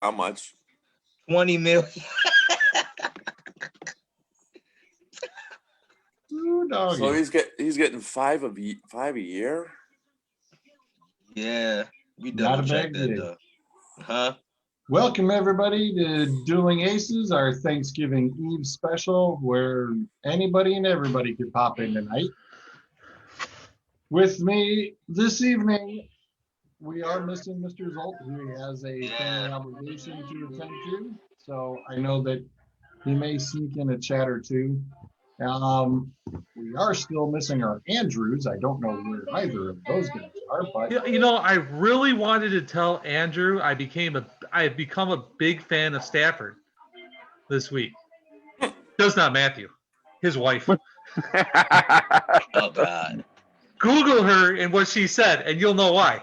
How much? 20 million. So he's getting five a year. Yeah, we Not a double check bad that gig. though. Huh? Welcome everybody to Dueling Aces, our Thanksgiving Eve special, where anybody and everybody could pop in tonight. With me this evening, we are missing Mr. Zolt, who has a family obligation to attend to. So I know that he may sneak in a chat or two. We are still missing our Andrews. I don't know where either of those guys are, but You know, I really wanted to tell Andrew I have become a big fan of Stafford this week. Just not Matthew, his wife. Oh God. Google her and what she said, and you'll know why.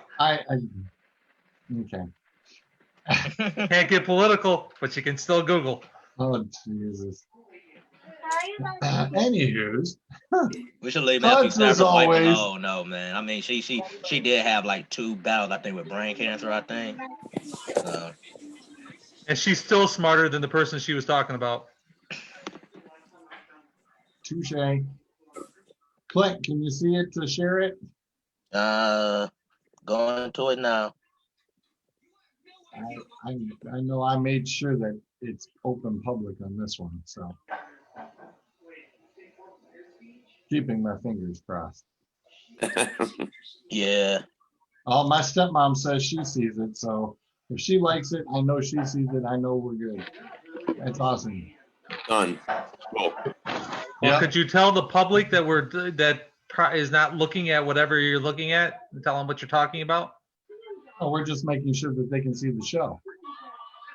Okay. Can't get political, but you can still Google. Oh Jesus. Anywho's, We should leave Matthew Hugs as Stafford's wife always. alone. No, man. I mean, she did have like 2 battles, I think, with brain cancer. I think. So. And she's still smarter than the person she was talking about. Touche. Clint, can you see it to share it? Going to it now. I know I made sure that it's open public on this one, so keeping my fingers crossed. Yeah. Oh, my stepmom says she sees it, so if she likes it, I know she sees it. I know we're good. That's awesome. Done. Cool. Well, Yep. could you tell the public that is not looking at whatever you're looking at and tell them what you're talking about? Oh, we're just making sure that they can see the show.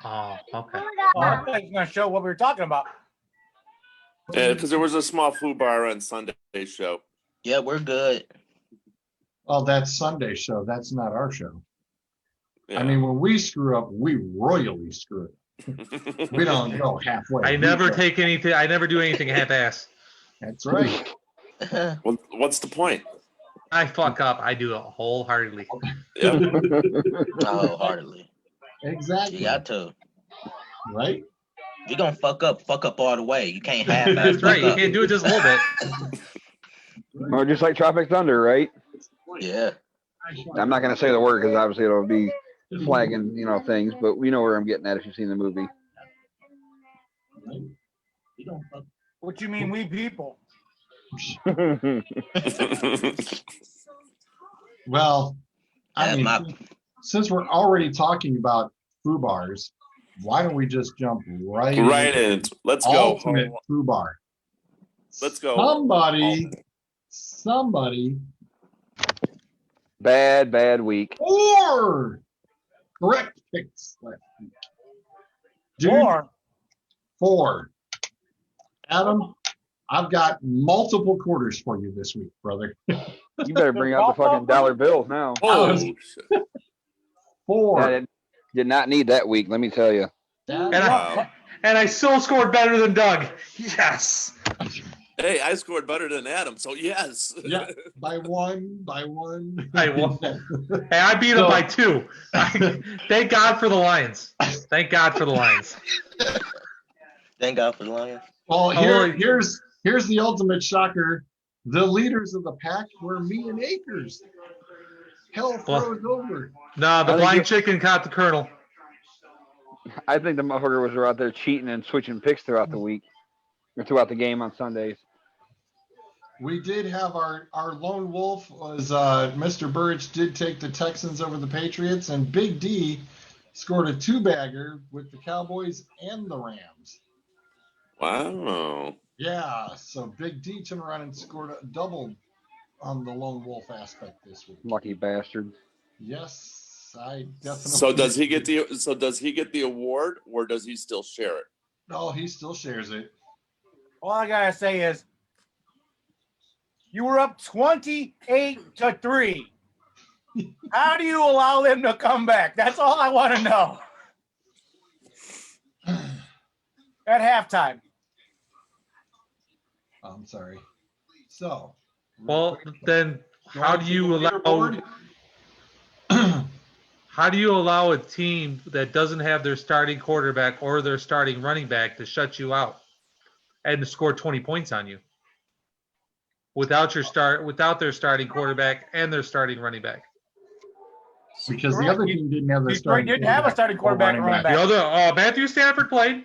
Oh, okay. Well, I thought you were going to show what we were talking about. Yeah, because there was a small food bar on Sunday's show. Yeah, we're good. Oh, that's Sunday's show. That's not our show. Yeah. I mean, when we screw up, we royally screw it. We don't go halfway. I never take anything. I never do anything half-ass. That's right. Well, what's the point? I fuck up. I do it wholeheartedly. Yeah. Wholeheartedly. Exactly. You got to. Right? If you're gonna fuck up all the way. You can't half-ass. That's right. You up. can't do it just a little bit. Or just like Tropic Thunder, right? Yeah. I'm not going to say the word because obviously it'll be flagging, things, but we know where I'm getting at if you've seen the movie. What you mean, we people? Well, I Yeah, mean, since we're already talking about foo bars, why don't we just jump right in? Let's go. Ultimate foo bar. Let's go. Somebody. Bad week. Correct picks last week. Dude, 4. Adam, I've got multiple quarters for you this week, brother. You better bring out the fucking dollar bills now. Oh, shit. 4. I did not need that week, let me tell you. And I still scored better than Doug. Yes. Hey, I scored better than Adam, so yes. Yeah, by one. I won. Hey, I beat him by 2. Thank God for the Lions. Thank God for the Lions. Thank God for the Lions. Well, here's the ultimate shocker. The leaders of the pack were me and Akers. Hell froze over. No, the blind chicken caught the colonel. I think the motherfucker was out there cheating and switching picks throughout the week, or throughout the game on Sundays. We did have our lone wolf was Mr. Burridge did take the Texans over the Patriots, and Big D scored a 2-bagger with the Cowboys and the Rams. Wow. Yeah, so Big D turned around and scored a double on the lone wolf aspect this week. Lucky bastard. Yes, I definitely. So does he get the award, or does he still share it? No, he still shares it. All I gotta say is, you were up 28-3. How do you allow them to come back? That's all I want to know. At halftime. I'm sorry. So. Well, then how do you allow? How do you allow a team that doesn't have their starting quarterback or their starting running back to shut you out and to score 20 points on you without their starting quarterback and their starting running back? Because the other team didn't have their Detroit starting didn't have a starting quarterback and running back. The other Matthew Stafford played.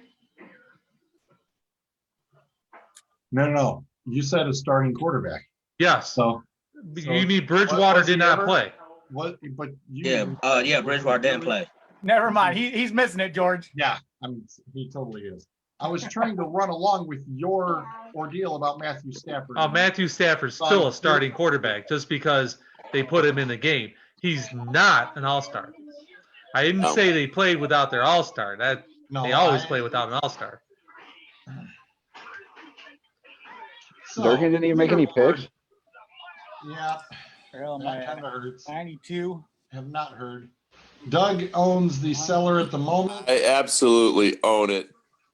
No. You said a starting quarterback. Yes. So You mean Bridgewater was he did not ever? play? What? But you. Yeah, Bridgewater didn't play. Never mind. He's missing it, George. Yeah, he totally is. I was trying to run along with your ordeal about Matthew Stafford. Matthew Stafford's still a starting quarterback just because they put him in the game. He's not an all-star. I didn't say they played without their all-star. They always play without an all-star. So, Durkin didn't even make any picks. Yeah, Well, that kind of hurts. 92. Have not heard. Doug owns the cellar at the moment. I absolutely own it.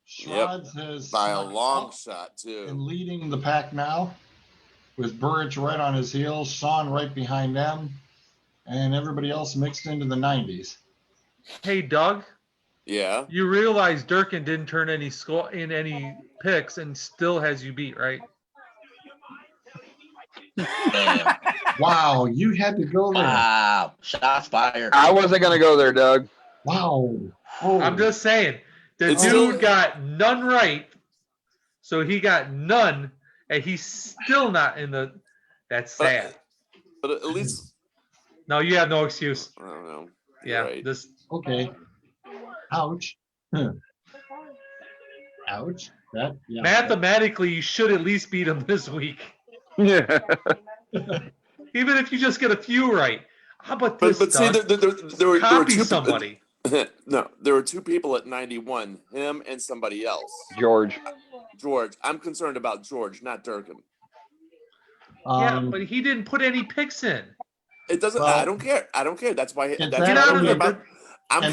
Schwartz has By a snuck long up shot, and too. leading the pack now, with Burrich right on his heels, Sean right behind them, and everybody else mixed into the 90s. Hey, Doug, Yeah. you realize Durkin didn't turn any picks and still has you beat, right? Damn. Wow, you had to go there. Wow. Shots fired. I wasn't gonna go there, Doug. Wow. Oh, I'm just saying, the It's dude still- got none right, so he got none, and he's still not in the. That's sad. But at least, No, you have no excuse. I don't know. Yeah, Right. this. okay. Ouch. Ouch. That, yeah. Mathematically, you should at least beat him this week, Yeah. even if you just get a few right. How about But this? see, Doug? there were Copy two somebody. No, there were two people at 91, him and somebody else. George. George. I'm concerned about George, not Durkin. Yeah, but he didn't put any picks in. It doesn't. Well, I don't care. I don't care. That's why. Get That's that what out I'm of worried the- about. and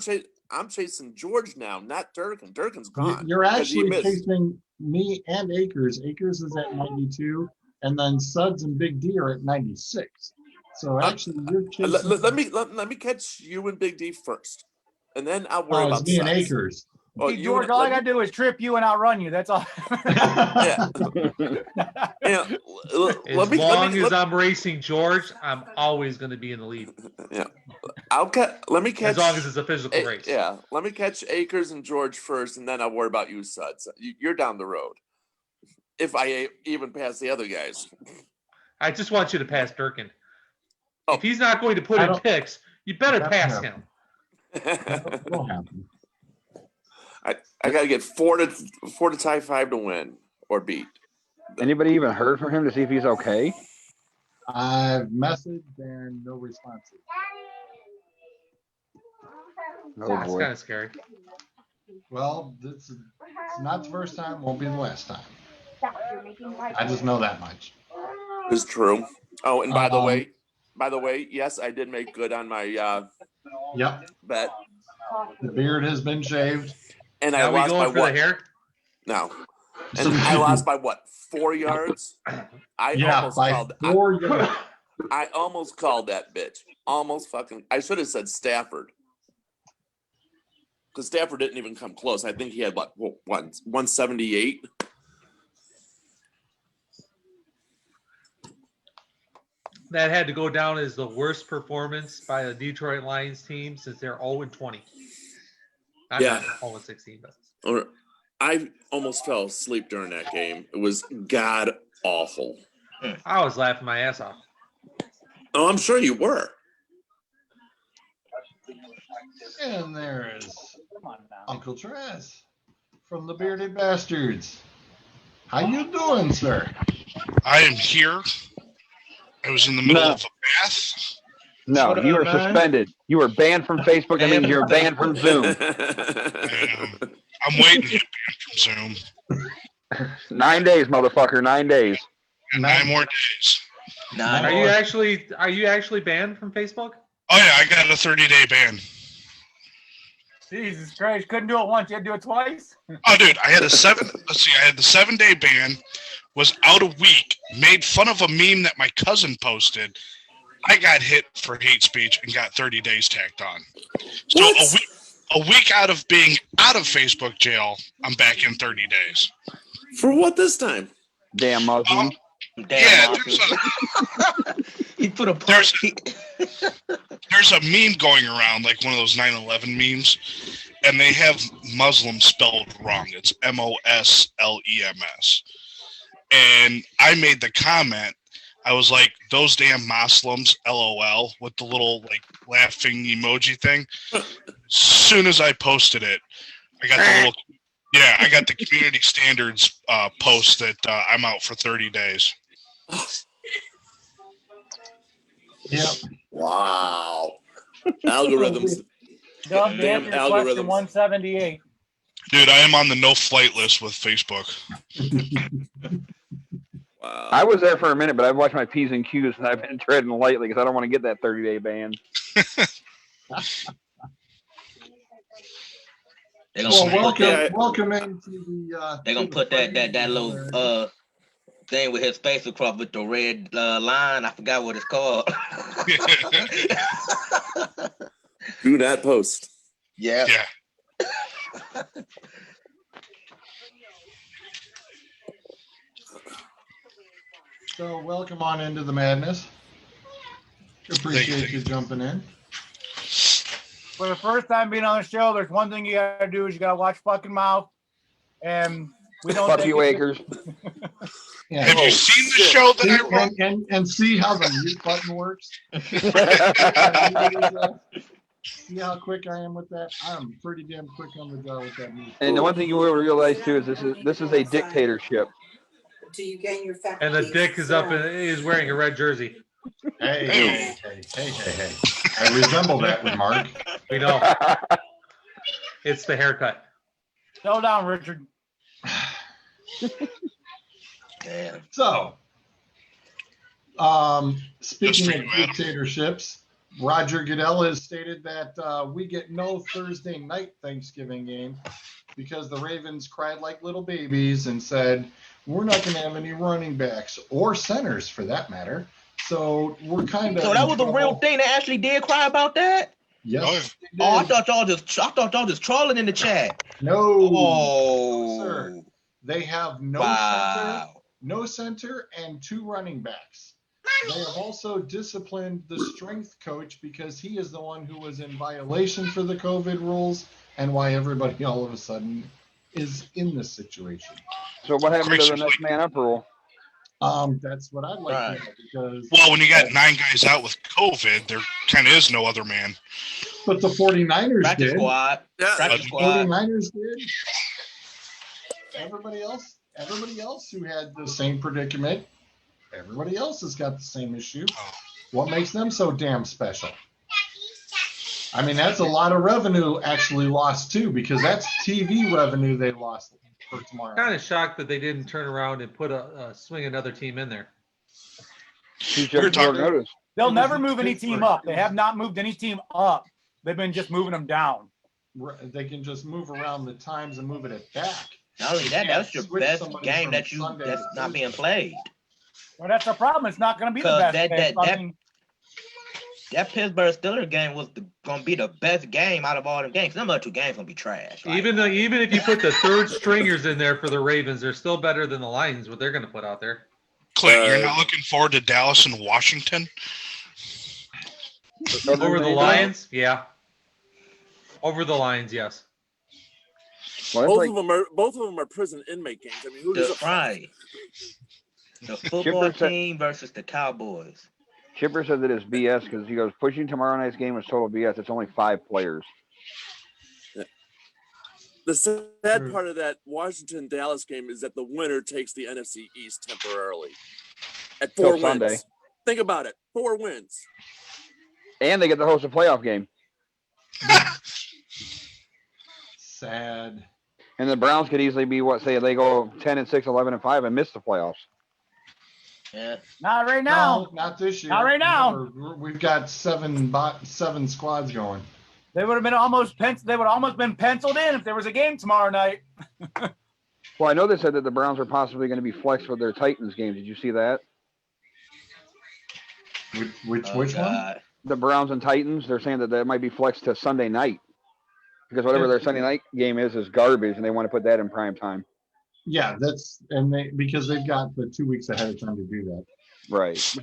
Akers- I'm chasing George now, not Durkin. Durkin's gone. You're because he actually missed. chasing me and Akers. Akers is at 92, and then Suds and Big D are at 96. So actually, you're chasing. Let me catch you and Big D first, and then I'll worry it's about me and Suds. Akers. Oh, Hey, you George, and- all I let got to do is trip you and outrun you. That's all. Yeah. Yeah. As long as I'm racing George, I'm always going to be in the lead. Yeah. Let me catch. As long as it's a physical race. Yeah. Let me catch Akers and George first, and then I'll worry about you, Suds. You're down the road. If I even pass the other guys. I just want you to pass Durkin. Oh. If he's not going to put I in don't- picks, you better That's pass not- him. It'll happen. I got to get four to tie 5 to win or beat. Anybody even heard from him to see if he's okay? I've messaged and no responses. Oh That's boy. kind of scary. Well, it's not the first time, won't be the last time. I just know that much. It's true. Oh, and by the Um, way, yes, I did make good on my Yep, bet, the beard has been shaved. and I Now we lost by going for what? the hair? No, and I lost by what? 4 yards. I Yeah, almost by called. 4 yards. I almost called that bitch. Almost fucking. I should have said Stafford. Because Stafford didn't even come close. I think he had what 178. That had to go down as the worst performance by a Detroit Lions team since they're 0-20. Not Yeah. 0-16, but Or I almost fell asleep during that game. It was god awful. I was laughing my ass off. Oh, I'm sure you were. And there is Uncle Trez from the Bearded Bastards. How you doing, sir? I am here. I was in the middle No. of a bath. No, Shut you up, were man. suspended. You were banned from Facebook. That means you're banned from Zoom. And I'm waiting to get banned from Zoom. 9 days, motherfucker. 9 days. And 9 more days. Nine Are more. you actually banned from Facebook? Oh yeah, I got a 30-day ban. Jesus Christ. Couldn't do it once. You had to do it twice? Oh dude, I had the 7-day ban, was out a week, made fun of a meme that my cousin posted, I got hit for hate speech and got 30 days tacked on. So What? a week out of being out of Facebook jail, I'm back in 30 days. For what this time? Damn Muslims. Damn, Yeah, he put a there's post. there's a meme going around, like one of those 9/11 memes, and they have Muslim spelled wrong. It's Moslems. And I made the comment, I was like, those damn Muslims, LOL, with the little like laughing emoji thing. Soon as I posted it, I got the little, I got the community standards post that I'm out for 30 days. Yep. Wow. Algorithms. Doug, to Damn answer your question, algorithms. 178. Dude, I am on the no flight list with Facebook. Wow. I was there for a minute, but I've watched my P's and Q's and I've been treading lightly because I don't want to get that 30-day ban. They're Well, gonna put that. welcome into the. They're gonna put that little thing with his face across with the red line. I forgot what it's called. Do not post. Yeah. Yeah. So welcome on into the madness. Appreciate you jumping in. For the first time being on the show, there's one thing you gotta do is you gotta watch fucking mouth. And we don't Fuck take you, it- Akers. Yeah. Have you seen the show that I wrote? And see how the mute button works. See how quick I am with that? I'm pretty damn quick on the draw with that mute. And the one thing you will realize too is this is a dictatorship. Do you gain your faculties? And the dick is up and is wearing a red jersey. Hey. I resemble that remark. We know. It's the haircut. Settle down, Richard. Damn. So, speaking of dictatorships, Roger Goodell has stated that we get no Thursday night Thanksgiving game because the Ravens cried like little babies and said, we're not going to have any running backs or centers for that matter. So we're kind of. So that was a real thing. They actually did cry about that. Yes. Oh, I thought y'all just trolling in the chat. No. Oh, Sir. They have no center and 2 running backs. They have also disciplined the strength coach because he is the one who was in violation for the COVID rules and why everybody all of a sudden is in this situation. So what happened to the next man up rule? That's what I'd like to know because. Well, when you got 9 guys out with COVID, there kind of is no other man. But the 49ers practice did. squad. Yeah. Practice The squad. 49ers did. Everybody else who had the same predicament, everybody else has got the same issue. What makes them so damn special? I mean, that's a lot of revenue actually lost too, because that's TV revenue they lost for tomorrow. Kind of shocked that they didn't turn around and put swing another team in there. We're talking- They'll never move any team up. They have not moved any team up. They've been just moving them down. They can just move around the times and move it back. Not only that, that's your Switch best somebody game from that's Sunday to not being Tuesday. played. Well, that's the problem. It's not going to be the Cause best. game. that Pittsburgh Steelers game was gonna be the best game out of all the games. Them other 2 games gonna be trash. Like, Even if you put the third stringers in there for the Ravens, they're still better than the Lions. What they're going to put out there. Clint, you're not looking forward to Dallas and Washington? Over the Lions, yeah. Over the Lions, yes. Well, Both of them are prison inmate games. I mean, who does right. The football Chipper said- team versus the Cowboys. Chipper said that it's BS because he goes, pushing tomorrow night's game is total BS. It's only 5 players. The sad part of that Washington-Dallas game is that the winner takes the NFC East temporarily at 4 wins. Sunday. Think about it, 4 wins. And they get to host a playoff game. Sad. And the Browns could easily be they go 10-6, 11-5 and miss the playoffs. Yeah. Not right now. No, not this year. Not right now. Remember, we've got 7 squads going. They would have been almost been penciled in if there was a game tomorrow night. Well, I know they said that the Browns are possibly going to be flexed for their Titans game. Did you see that? Which Oh, one? God. The Browns and Titans. They're saying that might be flexed to Sunday night because whatever their Sunday night game is garbage, and they want to put that in prime time. Yeah, because they've got the 2 weeks ahead of time to do that. Right.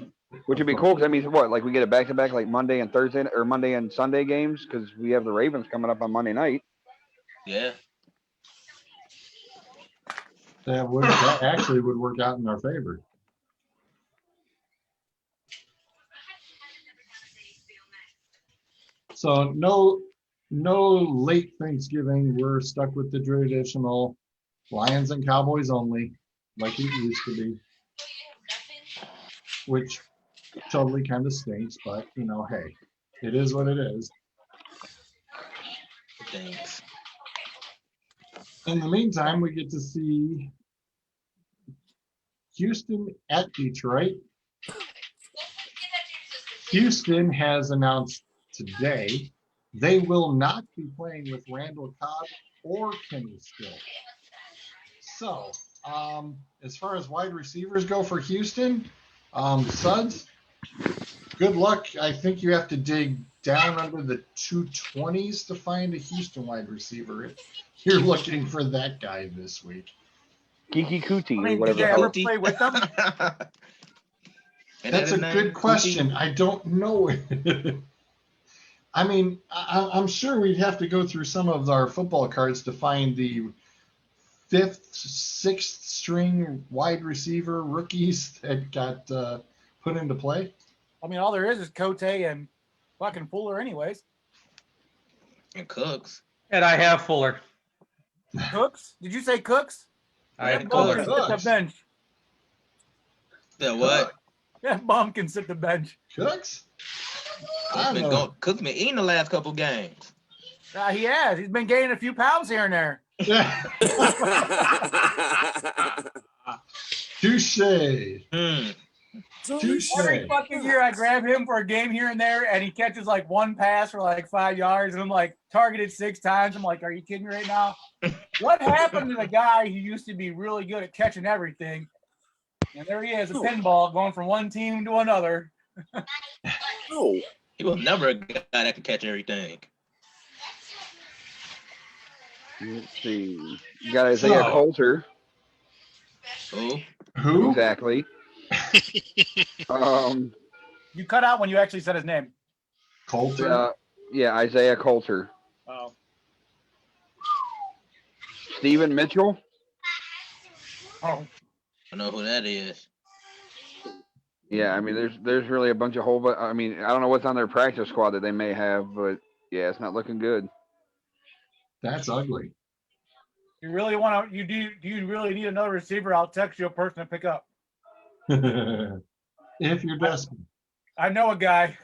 Which would be cool because that means what? Like we get a back-to-back like Monday and Thursday or Monday and Sunday games because we have the Ravens coming up on Monday night. Yeah. That actually would work out in our favor. So no late Thanksgiving. We're stuck with the traditional Lions and Cowboys only, like it used to be, which totally kind of stinks, but hey, it is what it is. Thanks. In the meantime, we get to see Houston at Detroit. Houston has announced today they will not be playing with Randall Cobb or Kenny Still. So, as far as wide receivers go for Houston, Suds, good luck. I think you have to dig down under the 220s to find a Houston wide receiver if you're looking for that guy this week. Kiki Kuti I or mean, did whatever. they the ever hell. play with them? That's a good question. I don't know. I mean, I'm sure we'd have to go through some of our football cards to find the 5th, 6th string wide receiver rookies that got put into play. I mean, all there is Cote and fucking Fuller anyways. And Cooks. And I have Fuller. Cooks? Did you say Cooks? I have That bum Fuller. can sit the bench. The what? That bum can sit the bench. Cooks? Cooks been eating the last couple games. He has. He's been gaining a few pounds here and there. Yeah. Touche. Touche. Every fucking year I grab him for a game here and there, and he catches like one pass for like 5 yards, and I'm like targeted 6 times. I'm like, are you kidding me right now? What happened to the guy who used to be really good at catching everything? And there he is, a pinball going from one team to another. No. He was never a guy that could catch everything. Let's see. You got Isaiah So- Coulter. Who? Exactly. You cut out when you actually said his name. Coulter? Yeah, Isaiah Coulter. Oh. Steven Mitchell. Oh. I know who that is. Yeah, I mean, there's really a bunch of I mean, I don't know what's on their practice squad that they may have, but yeah, it's not looking good. That's ugly. You really want to? Do you really need another receiver? I'll text you a person to pick up. If you're desperate. I know a guy.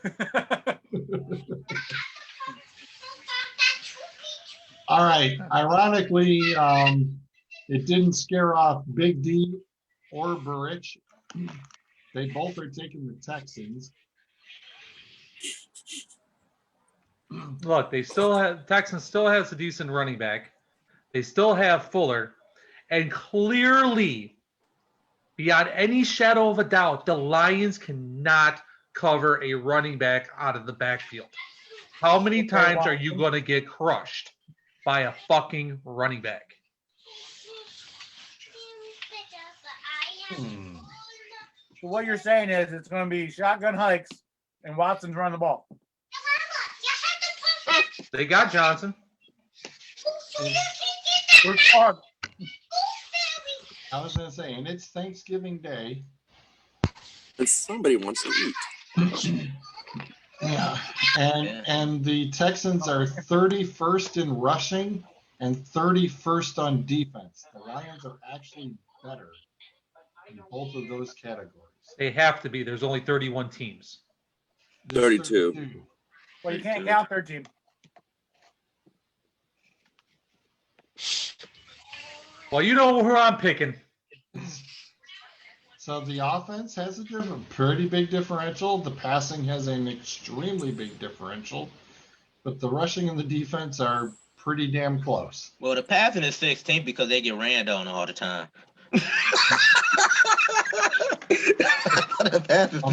All right. Ironically, it didn't scare off Big D or Burrich. They both are taking the Texans. Look, Texans still has a decent running back. They still have Fuller, and clearly, beyond any shadow of a doubt, the Lions cannot cover a running back out of the backfield. How many times are you going to get crushed by a fucking running back? So what you're saying is it's going to be shotgun hikes and Watson's running the ball. They got Johnson. Where's Clark? I was going to say, and it's Thanksgiving Day. And somebody wants to eat. Yeah. And the Texans are 31st in rushing and 31st on defense. The Lions are actually better in both of those categories. They have to be. There's only 31 teams. There's 32. Well, you can't count 13. Well, you know who I'm picking. So the offense has a pretty big differential. The passing has an extremely big differential. But the rushing and the defense are pretty damn close. Well, the passing is 16 because they get ran on all the time. Well,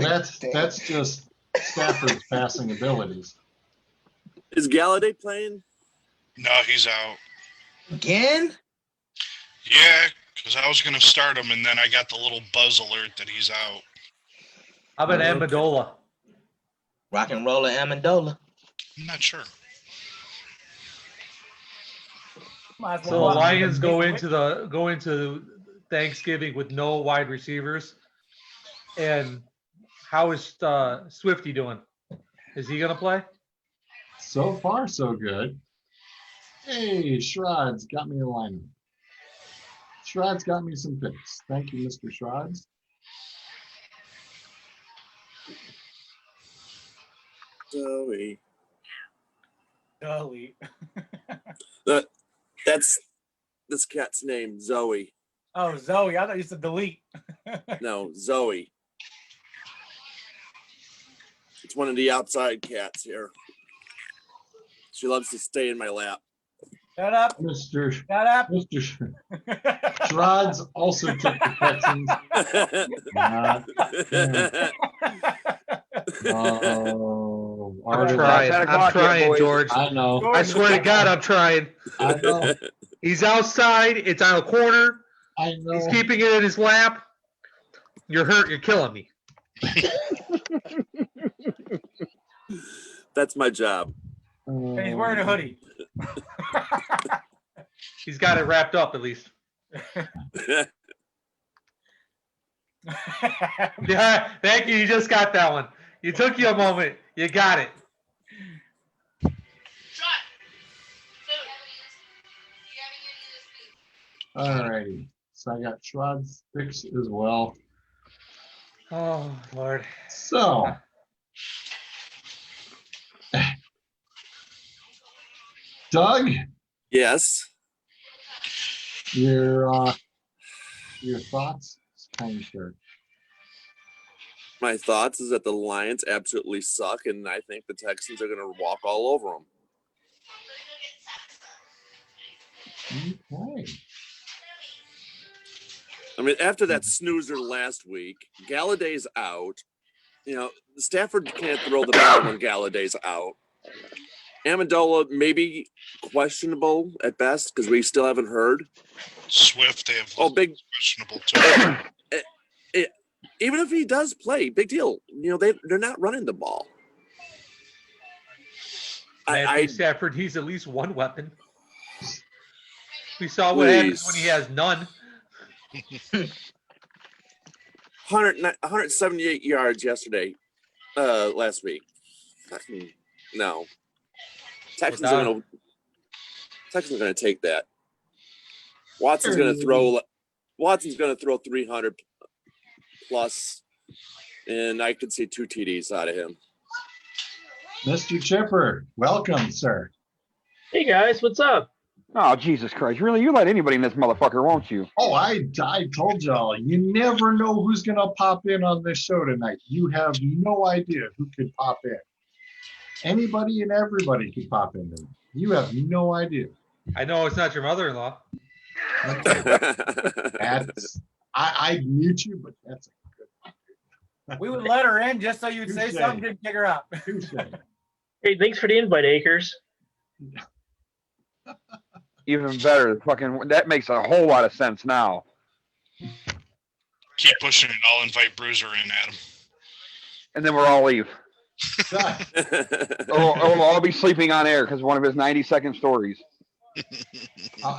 that's just Stafford's passing abilities. Is Galladay playing? No, he's out. Again? Yeah, because I was gonna start him, and then I got the little buzz alert that he's out. How about Amendola? Rock and roller Amendola. I'm not sure. Might as So the well Lions make go a into Thanksgiving with no wide receivers. And how is Swifty doing? Is he gonna play? So far, so good. Hey, Shroud's got me a lineup. Shroud's got me some picks. Thank you, Mr. Shroud's. Zoe. Golly. That's this cat's name, Zoe. Oh, Zoe. I thought you said delete. No, Zoe. It's one of the outside cats here. She loves to stay in my lap. Shut up. Mr. Shut up. Mr. Shroud's also took the Texans. Oh, I'm Artie, trying. 10 I'm o'clock yet, trying, boys. George. I know. I swear to God, I'm trying. I know. He's outside. It's on a corner. I know. He's keeping it in his lap. You're hurt. You're killing me. That's my job. And he's wearing a hoodie. He's got it wrapped up at least. Yeah, thank you. You just got that one. You took you a moment. You got it. All righty. So I got Shroud's picks as well. Oh Lord. So Doug, Yes. your thoughts? Kind sure. My thoughts is that the Lions absolutely suck, and I think the Texans are going to walk all over them. Okay. I mean, after that snoozer last week, Galladay's out. You know, Stafford can't throw the ball when Galladay's out. Amendola maybe questionable at best because we still haven't heard. Swift, they have Big questionable too. Even if he does play, big deal. You know, they're not running the ball. Matthew Stafford, he's at least one weapon. We saw what happens when he has none. 178 yards yesterday, last week. No. Texans are gonna take that. Watson's gonna throw 300 plus, and I could see 2 TDs out of him. Mr. Chipper, welcome, sir. Hey guys, what's up? Oh, Jesus Christ. Really? You let anybody in this motherfucker, won't you? Oh, I told y'all, you never know who's going to pop in on this show tonight. You have no idea who could pop in. Anybody and everybody could pop in. You have no idea. I know it's not your mother-in-law. I'd mute you, but that's a good. We would let her in just so you'd say Touche. something to kick her out. Hey, thanks for the invite, Akers. Even better. Fucking, that makes a whole lot of sense now. Keep pushing it. I'll invite Bruiser in, Adam. And then we'll all leave. or we'll all be sleeping on air because of one of his 90-second stories.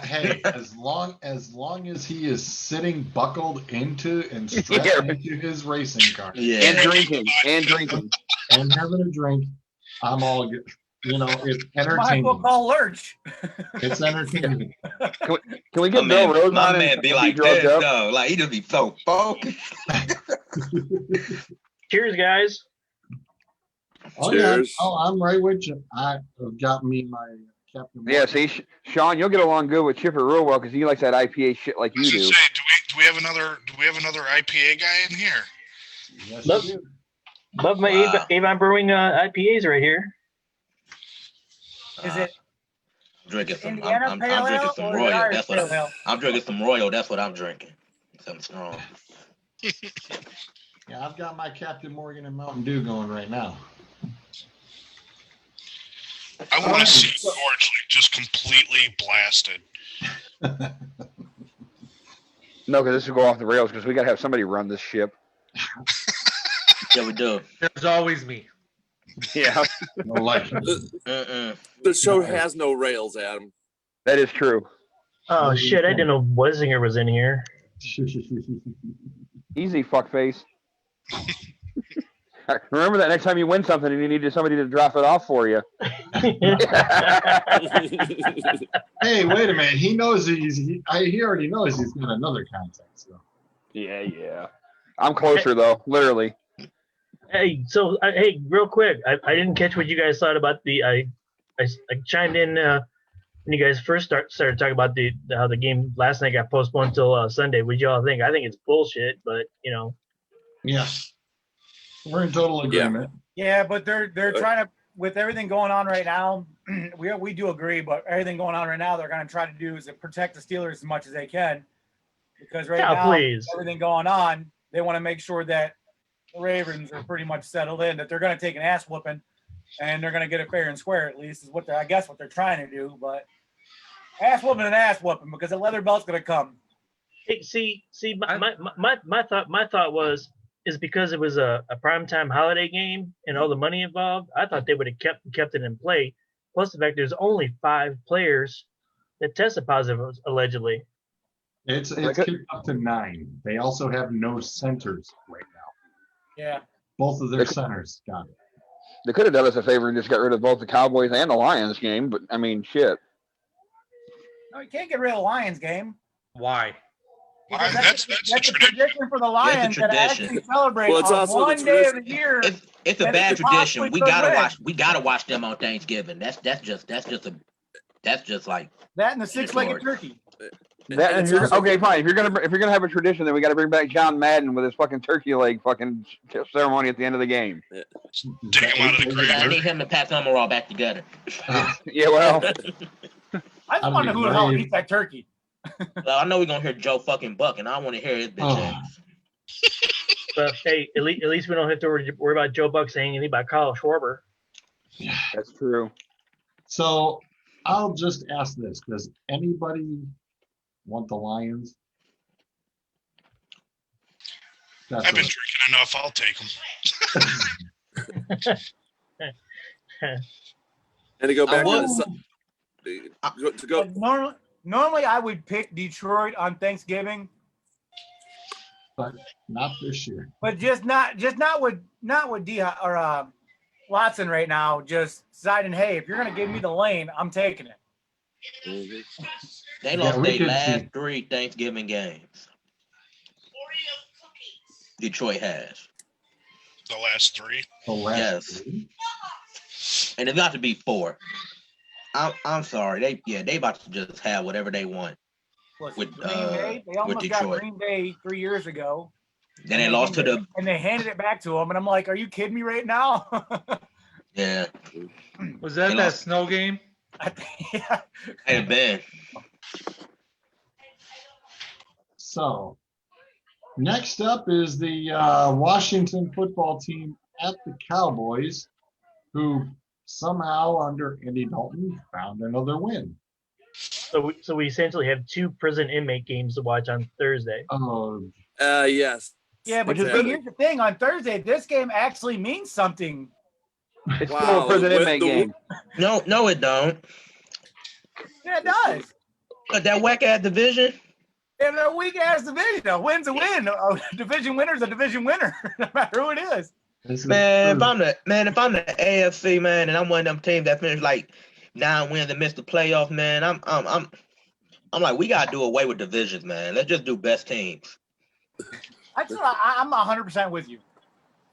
Hey, as long as he is sitting buckled into and strapped into his racing car, and drinking and having a drink, I'm all good. You know, it's Might as entertaining. well call Lurch. It's entertaining. Can we get Bill Rose My on man and be be like drugged this, up? though. Like, he just be so focused. Cheers, guys. Oh, yeah. Cheers. Oh, I'm right with you. I got me my Captain. Yeah, Morgan. see, Sean, you'll get along good with Chipper real well because he likes that IPA shit like I was you gonna do. say, do we have another IPA guy in here? Yes, Love- you do. Love my Wow. Avon Brewing IPAs right here. Is it Drinking some. Indiana I'm Pale drinking Ale some or Royal. Irish That's what Pale Ale? I'm drinking. Some Royal. That's what I'm drinking. Something strong. Yeah, I've got my Captain Morgan and Mountain Dew going right now. I want to see George like just completely blasted. No, because this will go off the rails because we got to have somebody run this ship. Yeah, we do. There's always me. Yeah, No, like, The show has no rails, Adam. that is true. Oh shit! I didn't know Wessinger was in here. Easy, fuckface. Remember that next time you win something and you needed somebody to drop it off for you. hey, wait a minute. He knows he already knows he's got another contact. So. Yeah. I'm closer though, literally. Hey, so hey, real quick, I didn't catch what you guys thought about the. I chimed in when you guys first started talking about how the game last night got postponed until Sunday. What y'all think? I think it's bullshit, but you know. Yeah. We're in total agreement. Yeah, but they're trying to, with everything going on right now, we do agree, but everything going on right now, they're going to try to do is to protect the Steelers as much as they can, because now, please. everything going on, they want to make sure that the Ravens are pretty much settled in, that they're going to take an ass whooping, and they're going to get it fair and square, at least, is what I guess what they're trying to do, but ass whooping, because the leather belt's going to come. Hey, see, my thought was, is because it was a primetime holiday game and all the money involved, I thought they would have kept it in play. Plus the fact there's only 5 players that tested positive, allegedly. It's kicked up to 9. They also have no centers right now. Yeah. Both of their centers got it. They could have done us a favor and just got rid of both the Cowboys and the Lions game, but I mean, shit. No, you can't get rid of the Lions game. Why? That's a tradition for the Lions that actually celebrate on one day of the year. It's a bad tradition. We gotta watch them on Thanksgiving. That's just like that and the 6-legged turkey. Okay, fine. If you're gonna have a tradition, then we got to bring back John Madden with his fucking turkey leg fucking ceremony at the end of the game. Take him out of the grave. I need him to pass Summerall back together. Yeah, well. I just want to know who the hell eats that turkey. Well, I know we're gonna hear Joe fucking Buck, and I want to hear his bitch ass. But hey, at least we don't have to worry about Joe Buck saying anything about Kyle Schwarber. That's true. So I'll just ask this: does anybody want the Lions? I've been drinking enough. I'll take them. And to go back to go. Normally, I would pick Detroit on Thanksgiving, but not this year. But just not with Watson right now. Just deciding, hey, if you're gonna give me the lane, I'm taking it. Mm-hmm. They lost their last 3 Thanksgiving games. Detroit has. The last 3. Yes. 3? And it's got to be 4. I'm sorry. They about to just have whatever they want. With They almost got Green Bay 3 years ago. Then they lost to the and they handed it back to them, and I'm like, are you kidding me right now? Yeah. Was that snow game? Yeah. Hey, Ben. So, next up is the Washington football team at the Cowboys, who somehow under Andy Dalton found another win. So we essentially have 2 prison inmate games to watch on Thursday. Oh. Yes. Yeah, but here's the thing: on Thursday, this game actually means something. It's still a prison inmate game. No, it don't. Yeah, it does. But that whack ass division. And a weak ass division. A win's a win. A division winner's a division winner, no matter who it is. Man, if I'm the AFC man, and I'm one of them teams that finished like 9 wins and missed the playoff, man, I'm like, we gotta do away with divisions, man. Let's just do best teams. I'm 100% with you.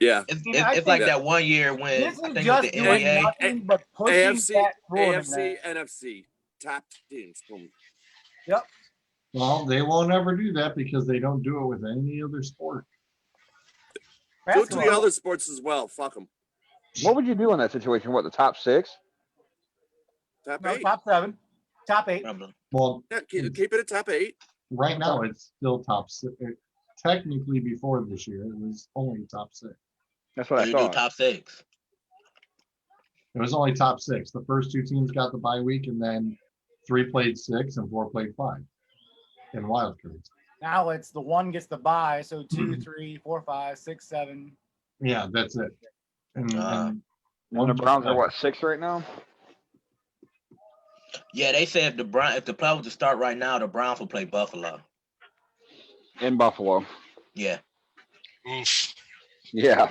Yeah, it's like that one year when this is I think just the doing NBA, nothing but pushing that rule. AFC, NFC, top teams. Boom. Yep. Well, they won't ever do that because they don't do it with any other sport. Do it to the other sports as well. Fuck them. What would you do in that situation? What, the top 6? Top 8. Top 7. Top 8. Well, yeah, keep it at top 8. Right now, it's still top six. Technically, before this year, it was only top six. That's what I You do thought. top 6. It was only top six. The first 2 teams got the bye week, and then 3 played 6 and 4 played 5 in wild cards. Now it's the 1 gets the bye, so 2, 3, 4, 5, 6, 7. Yeah, that's it. And And the one Browns are what, 6 right now? Yeah, they said if the play was to start right now, the Browns will play Buffalo. In Buffalo. Yeah. Oof. Yeah.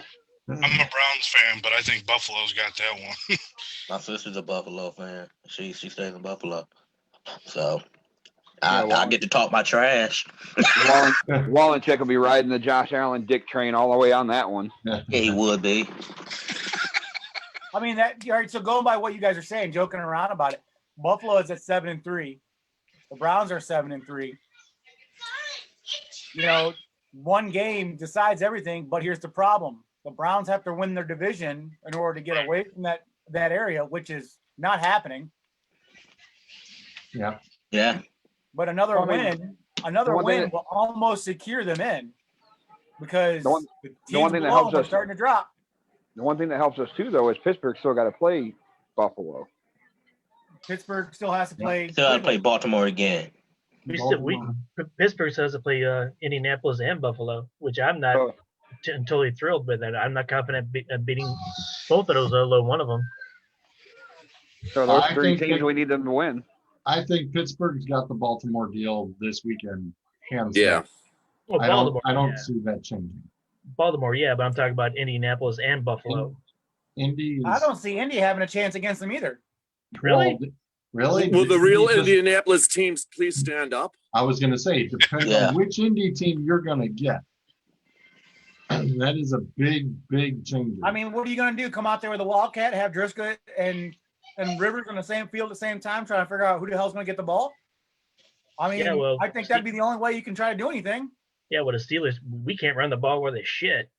I'm a Browns fan, but I think Buffalo's got that one. My sister's a Buffalo fan. She stays in Buffalo. So Yeah, I get to talk my trash. Wallencheck will be riding the Josh Allen Dick train all the way on that one. Yeah, he would be. I mean, all right, so going by what you guys are saying, joking around about it, Buffalo is at 7-3. The Browns are 7-3. You know, one game decides everything, but here's the problem. The Browns have to win their division in order to get away from that area, which is not happening. Yeah. Yeah. But another win will almost secure them in because the teams one thing that below helps them are us- starting to drop. The one thing that helps us too, though, is Pittsburgh still got to play Buffalo. Pittsburgh still has to play. Still have to play Baltimore again. Pittsburgh has to play Indianapolis and Buffalo, which I'm not Oh. totally thrilled with. That I'm not confident beating both of those, although one of them. So those I 3 think teams, that- we need them to win. I think Pittsburgh's got the Baltimore deal this weekend. Hands Yeah. down. Well, I Baltimore, don't yeah. see that changing. Baltimore, yeah, but I'm talking about Indianapolis and Buffalo. Indy is I don't see Indy having a chance against them either. Really? Really? Will the real Just- Indianapolis teams please stand up? I was going to say, it depends Yeah. on which Indy team you're going to get. That is a big, big change. I mean, what are you going to do? Come out there with a Wildcat, have Driscoll and Rivers on the same field at the same time, trying to figure out who the hell's going to get the ball? I mean, Yeah, well, I think that'd be the only way you can try to do anything. Yeah, well, the Steelers, we can't run the ball where they shit.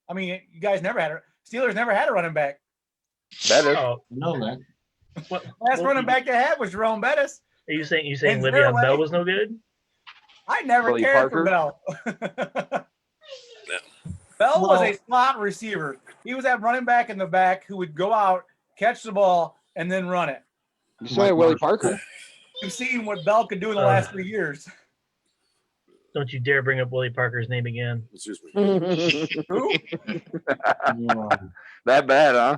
I mean, you guys Steelers never had a running back. Better. Oh, I know that. what, Last what- running back they had was Jerome Bettis. Are you saying In their Le'Veon way. Bell was no good? I never Billy cared for Parker? Bell. Bell was a slot receiver. He was that running back in the back who would go out, catch the ball, and then run it. You say Willie Parker? You've seen what Bell could do in the last 3 years. Don't you dare bring up Willie Parker's name again. Excuse me. Who? That bad, huh?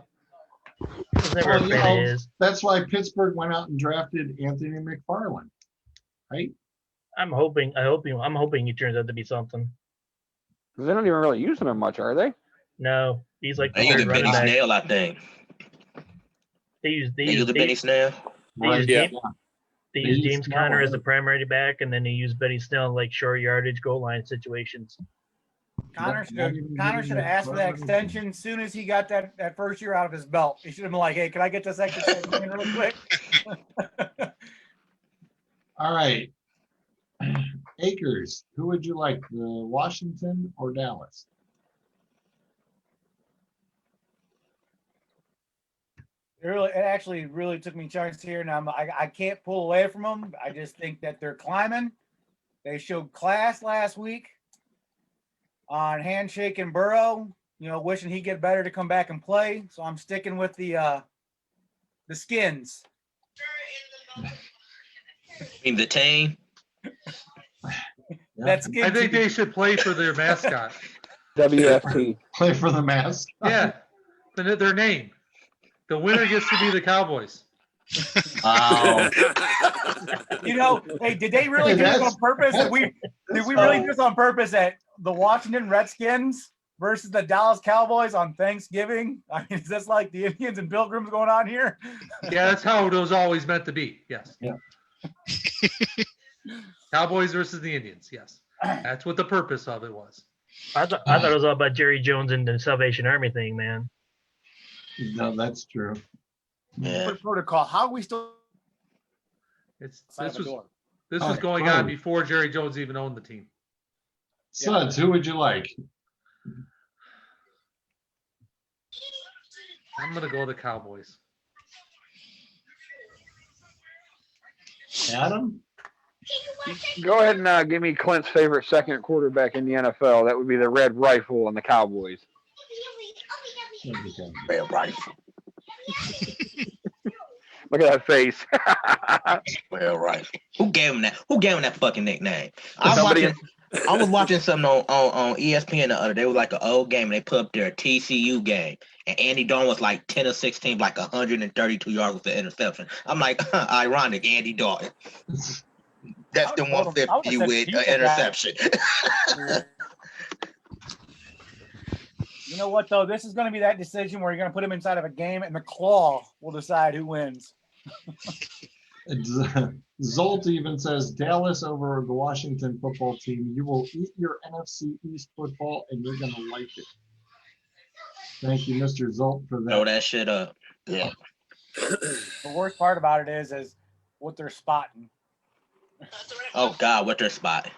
I was never a Well, fan of his. That's why Pittsburgh went out and drafted Anthony McFarland, right? I'm hoping he turns out to be something. They don't even really use him much, are they? No, he's like the They use third the running Benny back. Snell, I think. They use They use the Benny Snell. Right. Yeah. They They use use James Snell, Conner as right? the primary back, and then they use Benny Snell in like short yardage goal line situations. Connor should have asked for that extension as soon as he got that first year out of his belt. He should have been like, "Hey, can I get this extra $10 million real quick?" All right. Akers, who would you like, the Washington or Dallas? It actually really took me chunks here, and I can't pull away from them. I just think that they're climbing. They showed class last week on handshaking Burrow. Wishing he'd get better to come back and play. So I'm sticking with the Skins. mean the team. That's I good. think they should play for their mascot. WFT. Play for the mask. Yeah, their name. The winner gets to be the Cowboys. Hey, did they really do this on purpose? Did we really do this on purpose at the Washington Redskins versus the Dallas Cowboys on Thanksgiving? I mean, is this like the Indians and Pilgrims going on here? Yeah, that's how it was always meant to be. Yes. Yeah. Cowboys versus the Indians. Yes, that's what the purpose of it was. I thought it was all about Jerry Jones and the Salvation Army thing, man. No, that's true. Yeah. What protocol? How are we still? This Side of a was door. going on before Jerry Jones even owned the team. Suds, who would you like? I'm gonna go the Cowboys. Adam? Go ahead and give me Clint's favorite second quarterback in the NFL. That would be the Red Rifle and the Cowboys. Red Rifle. Look at that face. Red Rifle. Who gave him that? Who gave him that fucking nickname? I Somebody- was watching something on ESPN the other day. It was like an old game, and they put up their TCU game, and Andy Dalton was like 10 of 16, like 132 yards with the interception. I'm like, ironic, Andy Dalton. That's the I would've 150 said with Pete interception. You know what though? This is going to be that decision where you're going to put him inside of a game, and the claw will decide who wins. Zolt even says Dallas over the Washington football team. You will eat your NFC East football and you're going to like it. Thank you, Mr. Zolt, for Throw that. that shit up. Yeah. The worst part about it is what they're spotting. Oh God, what their spot?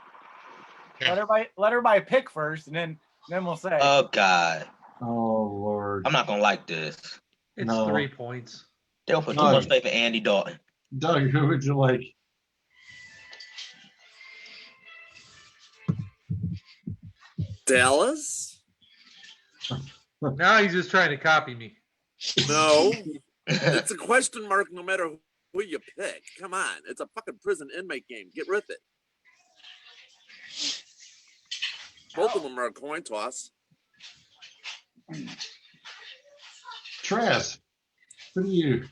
Let everybody pick first, and then we'll say. Oh God, Oh, Lord. I'm not gonna like this. It's No. 3 points. They'll put too No. much faith in Andy Dalton. Doug, who would you like? Dallas? Now he's just trying to copy me. No. It's a question mark no matter who you pick. Come on. It's a fucking prison inmate game. Get with it. Both of them are a coin toss. Trask, what are you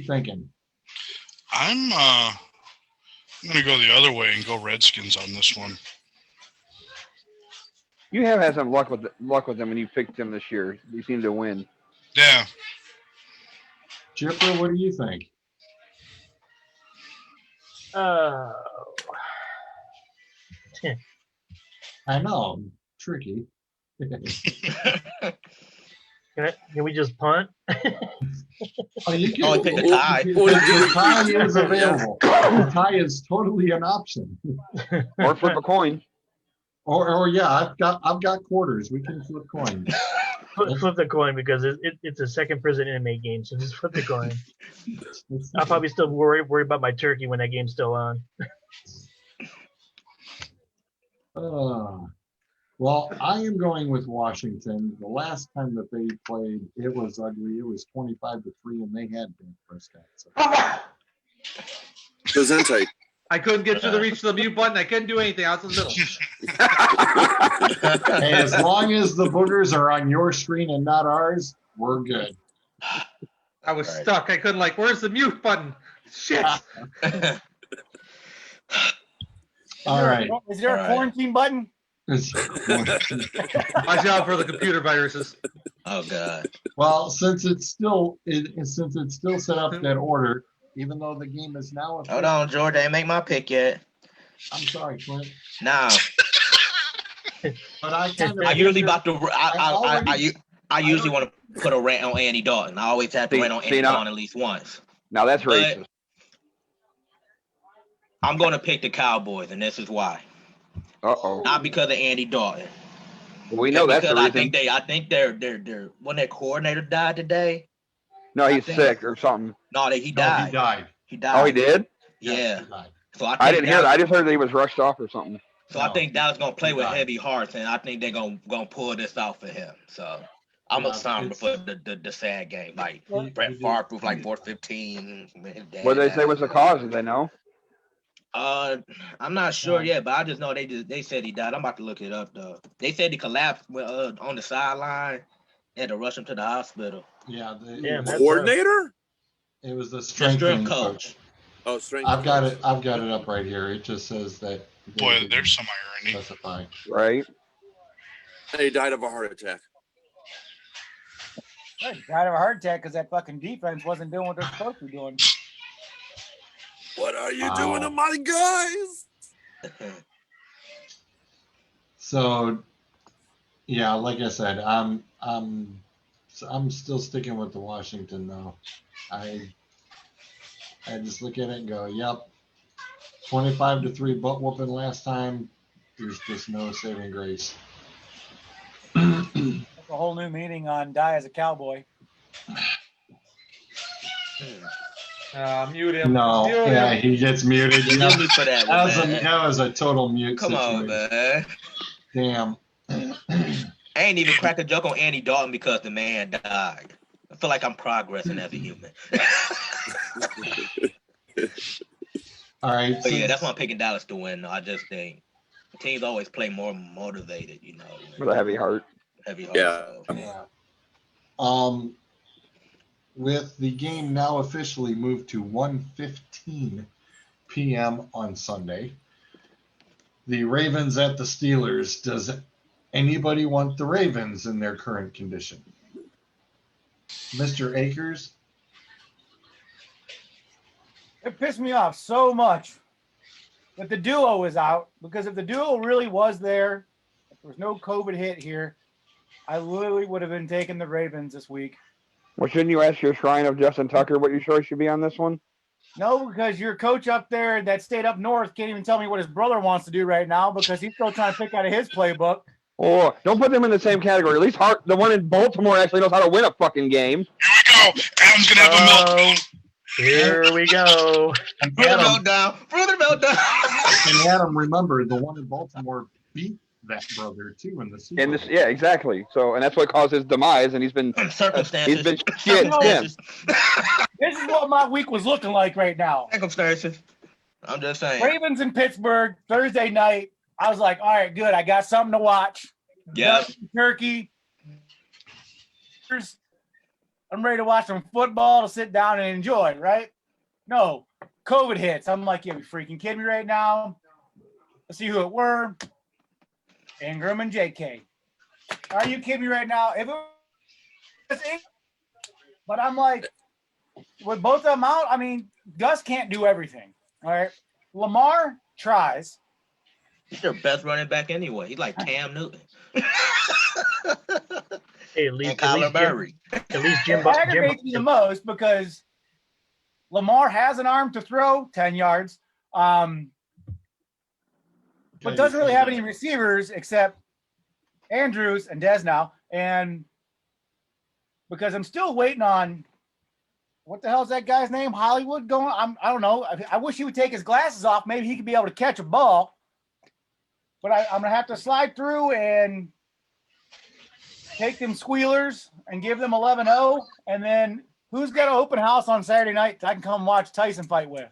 thinking? I'm gonna go the other way and go Redskins on this one. You have had some luck with them when you picked them this year. You seem to win. Yeah. Chipper, what do you think? I know, tricky. Can we just punt? Oh, you can. Oh, pick a tie. The tie is available. The tie is totally an option. Or flip a coin. Or yeah, I've got quarters. We can flip coins. Flip the coin because it's a second prison inmate game, so just flip the coin. I'll probably still worry about my turkey when that game's still on. Well, I am going with Washington. The last time that they played, it was ugly. It was 25-3, and they had Dak Prescott. So. Gesundheit. I couldn't get to the reach of the mute button. I couldn't do anything. I was in the middle. Hey, as long as the boogers are on your screen and not ours, we're good. I was Right. stuck. I couldn't where's the mute button? Shit. All right. Is there a All right. quarantine button? Watch out for the computer viruses. Oh God. Well, since it's still set up that order, even though the game is now. Hold on, George. I ain't make my pick yet. I'm sorry, Clint. Now, But I kind I of usually about to. I usually want to put a rant on Andy Dalton. I always have to rant on Andy Dalton at least once. Now that's But- racist. I'm going to pick the Cowboys, and this is why. Uh-oh. Not because of Andy Dalton. We know that's the because reason. I think when their coordinator died today. No, he's I think- sick or something. No, he No, died. he died. He died. Oh, he did? Yes, Yeah. he died. So I I didn't hear that. I Dallas- just heard that he was rushed off or something. So I No, think Dallas gonna play he with died. heavy hearts, and I think they're gonna pull this off for him. So I'm Yeah, a sign it's- for the sad game, like He- Brett he did. Favre with like 415. What did they say was the cause? Did they know? I'm not sure yet, but I just know they said he died. I'm about to look it up though. They said he collapsed on the sideline. They had to rush him to the hospital. Yeah, Damn, that's Coordinator? it was the The strengthening strength coach. coach. Oh, strength. I've got coach. it. I've got it up right here. It just says that. they Boy, didn't there's some irony. specify. Right? And he died of a heart attack. Hey, died of a heart attack because that fucking defense wasn't doing what they're supposed to be doing. What are you Wow. doing to my guys? So, yeah, like I said, I'm still sticking with the Washington though. I just look at it and go, yep, 25-3 butt whooping last time. There's just no saving grace. That's a whole new meaning on die as a cowboy. Mute him. No, Mute yeah, him. he gets muted. You Yep. get me for that one, man. That was a total mute Come on, situation. man. Damn. I ain't even crack a joke on Andy Dalton because the man died. I feel like I'm progressing as a human. All right. But yeah, that's why I'm picking Dallas to win. I just think teams always play more motivated, you know. With a heavy heart. Heavy heart. Yeah. So. Yeah. With the game now officially moved to 1:15 p.m. on Sunday, the Ravens at the Steelers. Does anybody want the Ravens in their current condition? Mr. Akers? It pissed me off so much that the duo is out, because if the duo really was there, if there was no COVID hit here, I literally would have been taking the Ravens this week. Well, shouldn't you ask your shrine of Justin Tucker what your choice should be on this one? No, because your coach up there that stayed up north can't even tell me what his brother wants to do right now because he's still trying to pick out of his playbook. Oh, don't put them in the same category. At least the one in Baltimore actually knows how to win a fucking game. Here we go. Adam's gonna have a meltdown. Here we go. Further meltdown. Further meltdown. And Adam, remember, the one in Baltimore beat that brother too in the Super Bowl. Yeah, exactly. So, and that's what caused his demise. And he's been Circumstances. he's been shit. This is what my week was looking like right now. Circumstances. I'm just saying. Ravens in Pittsburgh, Thursday night. I was like, all right, good. I got something to watch. Yeah. Turkey. I'm ready to watch some football to sit down and enjoy, right? No, COVID hits. I'm like, you freaking kidding me right now? Let's see who it were. Ingram and JK. Are you kidding me right now? If it was but I'm like, with both of them out, I mean, Gus can't do everything. All right. Lamar tries. He's their best running back anyway. He's like Cam Newton. Hey, at least Kyler Murray. At least Jim. It aggravates me the most because Lamar has an arm to throw 10 yards, but doesn't really have any receivers except Andrews and Dez now. And because I'm still waiting on what the hell is that guy's name? Hollywood going? I don't know. I wish he would take his glasses off. Maybe he could be able to catch a ball. But I'm gonna have to slide through and take them squealers and give them 11-0. And then who's got an open house on Saturday night I can come watch Tyson fight with?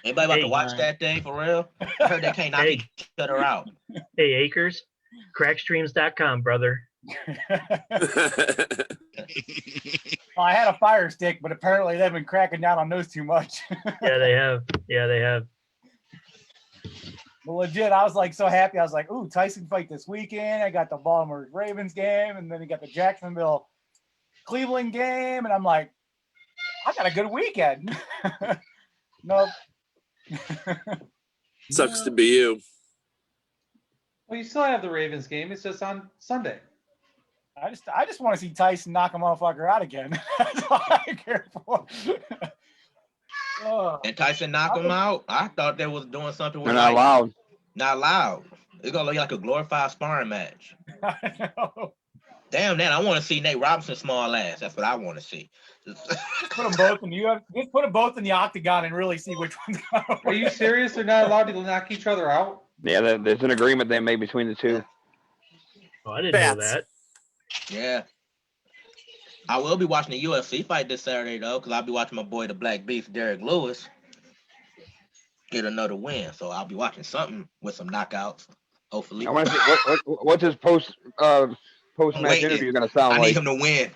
Anybody about to watch that thing for real? I heard they can't knock each other out. Hey, Akers, crackstreams.com, brother. Well, I had a fire stick, but apparently they've been cracking down on those too much. Yeah, they have. Yeah, they have. Well, legit, I was like so happy. I was like, ooh, Tyson fight this weekend. I got the Baltimore Ravens game, and then he got the Jacksonville Cleveland game. And I'm like, I got a good weekend. Nope. Sucks to be you. Well, you still have the Ravens game. It's just on Sunday. I just want to see Tyson knock a motherfucker out again. That's all I care for. Oh. And Tyson knock him out. I thought they was doing something with They're not allowed. Not allowed. It's gonna look like a glorified sparring match. I know. Damn that! I want to see Nate Robinson small ass. That's what I want to see. Just put them both in just put them both in the octagon and really see which one's going to Are you serious? They're not allowed to knock each other out? Yeah, there's an agreement they made between the two. Oh, I didn't know that. Yeah. I will be watching the UFC fight this Saturday though, because I'll be watching my boy the Black Beast, Derek Lewis, get another win. So I'll be watching something with some knockouts, hopefully. I want to see what's his post match interview going to sound I like. need him to win,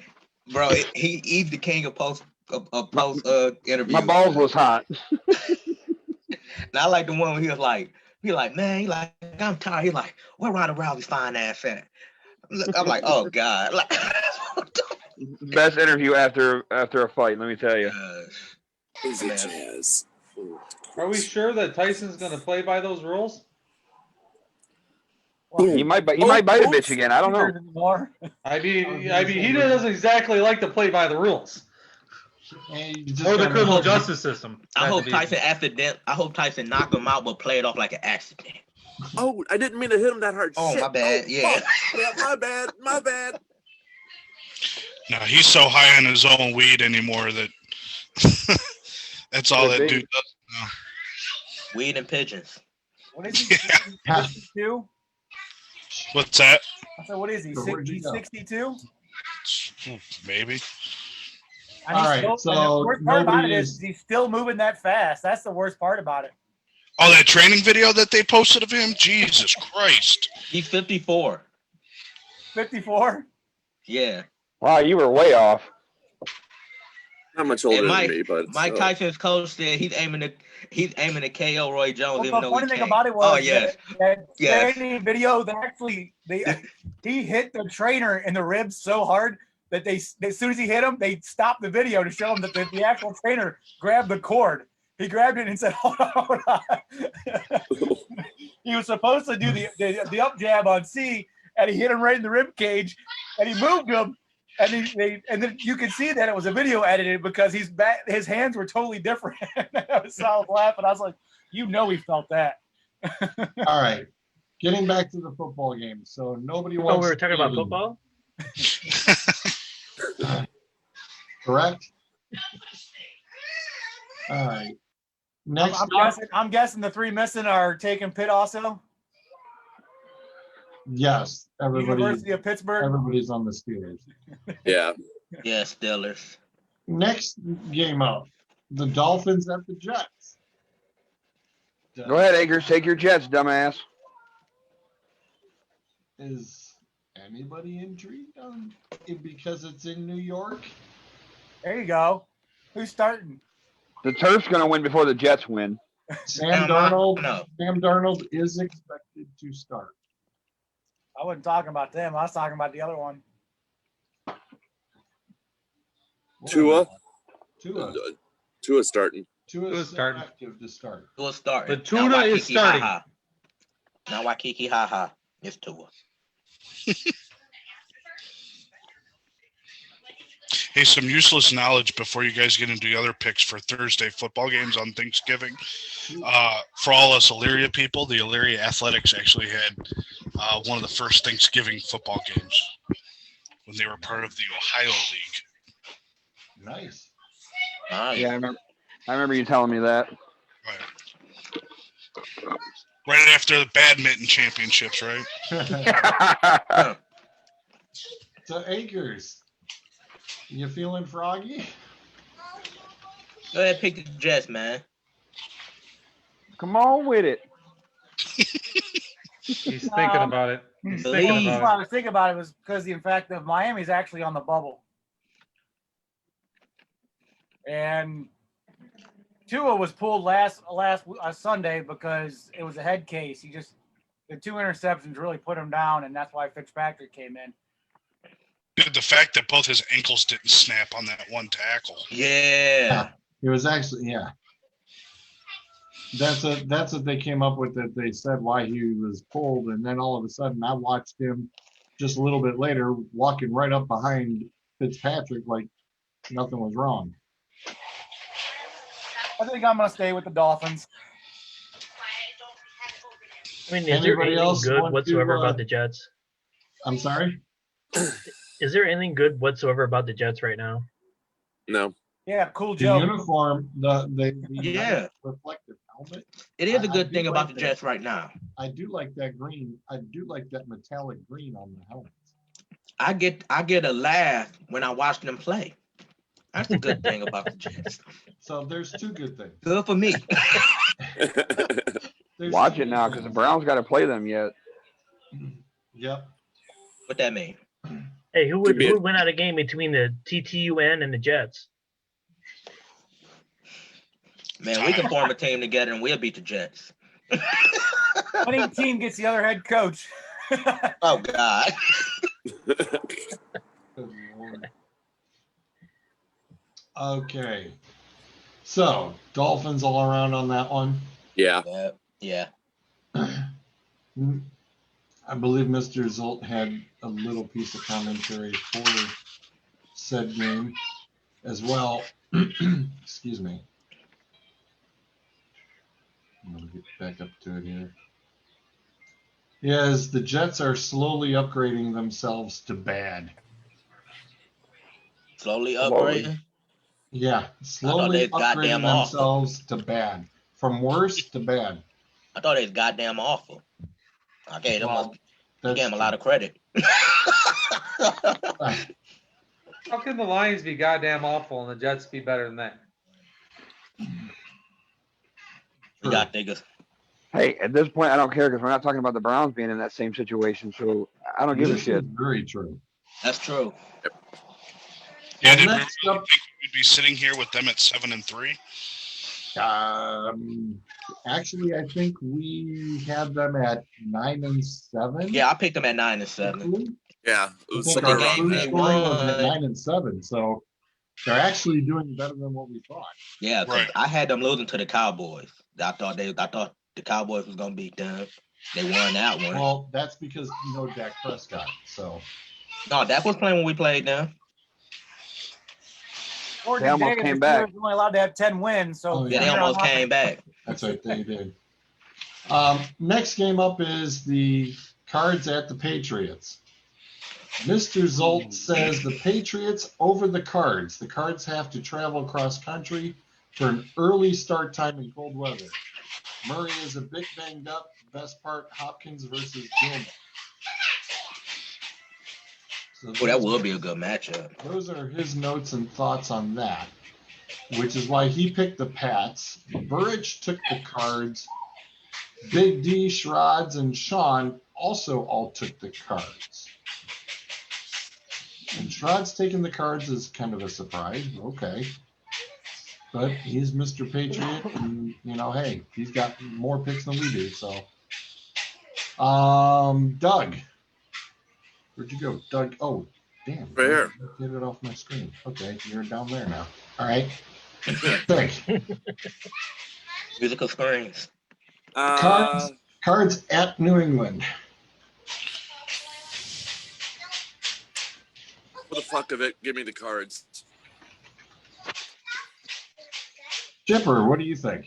bro. He's the king of post interviews. My balls was hot. And I like the one where he was like, man, I'm tired. He's like, where Ronda Rousey's fine ass at? I'm like, oh God. Like, best interview after a fight, let me tell you. Are we sure that Tyson's going to play by those rules? He might bite a bitch again. I don't know. I mean, he doesn't exactly like to play by the rules. Or the criminal justice system. I hope Tyson knock him out, but play it off like an accident. Oh, I didn't mean to hit him that hard. Oh, shit. my bad. Yeah. Yeah, my bad. No, he's so high on his own weed anymore that That's all Could that be. dude does. No. Weed and pigeons. What is he? Yeah. 62? What's that? I said, what is he? So where'd you He's go? 62? Maybe. And All he's right, still, and so the worst part about it nobody is he's still moving that fast. That's the worst part about it. Oh, that training video that they posted of him? Jesus Christ. He's 54. 54? Yeah. Wow, you were way off. Not much older And than me, but Mike still. Tyson's coach said he's aiming to KO Roy Jones. Well, even the though funny he thing can't. about it was Oh yes, that Yes. training video, he hit the trainer in the ribs so hard that as soon as he hit him, they stopped the video to show him that the actual trainer grabbed the cord. He grabbed it and said, hold on. He was supposed to do the up jab on C, and he hit him right in the rib cage, and he moved him, and then you could see that it was a video edited because his hands were totally different. I was laughing. I was like, he felt that. All right. Getting back to the football game. So nobody Oh, wants we were talking about to- football. Correct? All right. Next I'm guessing the three missing are taking Pitt also. yes, University of Pittsburgh. everybody's on the Steelers. Yeah. yeah, Steelers. Next game up, the Dolphins at the Jets. Go ahead, Akers. Take your Jets, dumbass. Is anybody intrigued on it because it's in New York? There you go. Who's starting? The Turf's going to win before the Jets win. Sam No. Darnold is expected to start. I wasn't talking about them. I was talking about the other one. Tua? Tua's starting. Tua's starting. active to start. Tua's starting. The Tuna is starting. Not Waikiki, haha. It's Tua. Hey, some useless knowledge before you guys get into the other picks for Thursday football games on Thanksgiving. For all us Elyria people, the Elyria Athletics actually had one of the first Thanksgiving football games when they were part of the Ohio League. Nice. Yeah, I remember you telling me that. Right after the badminton championships, right? So Akers, you feeling froggy? Go ahead, pick the Jets, man. Come on with it. He's thinking about it. He's Believe. thinking What I about it. was thinking about it was because the fact that Miami's actually on the bubble. And Tua was pulled last Sunday because it was a head case. The two interceptions really put him down, and that's why Fitzpatrick came in. Dude, the fact that both his ankles didn't snap on that one tackle. Yeah. It was actually, yeah. That's what they came up with, that they said why he was pulled, and then all of a sudden I watched him just a little bit later walking right up behind Fitzpatrick like nothing was wrong. I think I'm going to stay with the Dolphins. I mean, is there Anybody anything else good want whatsoever to, about the Jets? I'm sorry? Is there anything good whatsoever about the Jets right now? No. Yeah, cool The Joe. uniform, the Yeah. reflective helmet. It is a I good do thing about like the that. Jets right now. I do like that green. I do like that metallic green on the helmet. I get a laugh when I watch them play. That's a good thing about the Jets. So there's two good things. Good for me. There's Watch two it now good because the things. Browns got to play them yet. Yep. What that mean? Hey, who Could would be win out a game between the TTUN and the Jets? Man, we can form a team together and we'll beat the Jets. Winning team gets the other head coach. Oh God. Good Lord. Okay. So Dolphins all around on that one. Yeah. Yeah. I believe Mr. Zolt had a little piece of commentary for said game as well. Excuse me. I'm gonna get back up to it here. Yes, the Jets are slowly upgrading themselves to bad. Slowly Slowly. upgrading. Yeah, slowly they goddamn upgrading awful. themselves to bad, from worse to bad. I thought they was goddamn awful. I gave them, Well, I gave them a lot of true. credit. How can the Lions be goddamn awful and the Jets be better than that? We got niggas. Hey, at this point, I don't care because we're not talking about the Browns being in that same situation. So I don't give a This shit. is very true. That's true. Yeah, Well, did we next really up- think we'd be sitting here with them at 7-3? Actually, I think we had them at 9-7. Yeah, I picked them at 9-7. Yeah, it I was think somewhere the our around game first that. they line was at won. 9-7. So they're actually doing better than what we thought. Yeah, 'cause Right. I had them losing to the Cowboys. I thought the Cowboys was gonna beat them. They won that one. Well, that's because you know Dak Prescott. So No, Dak was playing when we played them. Jordan almost Davis, came the Steelers back. were only allowed to have 10 wins, so Oh, Yeah, they Yeah. almost came back. that's right, they did. Next game up is the Cards at the Patriots. Mr. Zolt says the Patriots over the Cards. The Cards have to travel across country for an early start time in cold weather. Murray is a bit banged up. Best part, Hopkins versus Gilmore. So Oh, that would be a good matchup. those are his notes and thoughts on that, which is why he picked the Pats. Burridge took the Cards. Big D, Shrods, and Sean also all took the Cards. And Shrods taking the Cards is kind of a surprise. Okay. But he's Mr. Patriot, and, you know, hey, he's got more picks than we do, so. Doug. Where'd you go? Doug, oh, damn. Right here. Get it off my screen. Okay, you're down there now. All right. Thanks. Musical screens. Cards at New England. For the fuck of it, give me the Cards. Chipper, what do you think?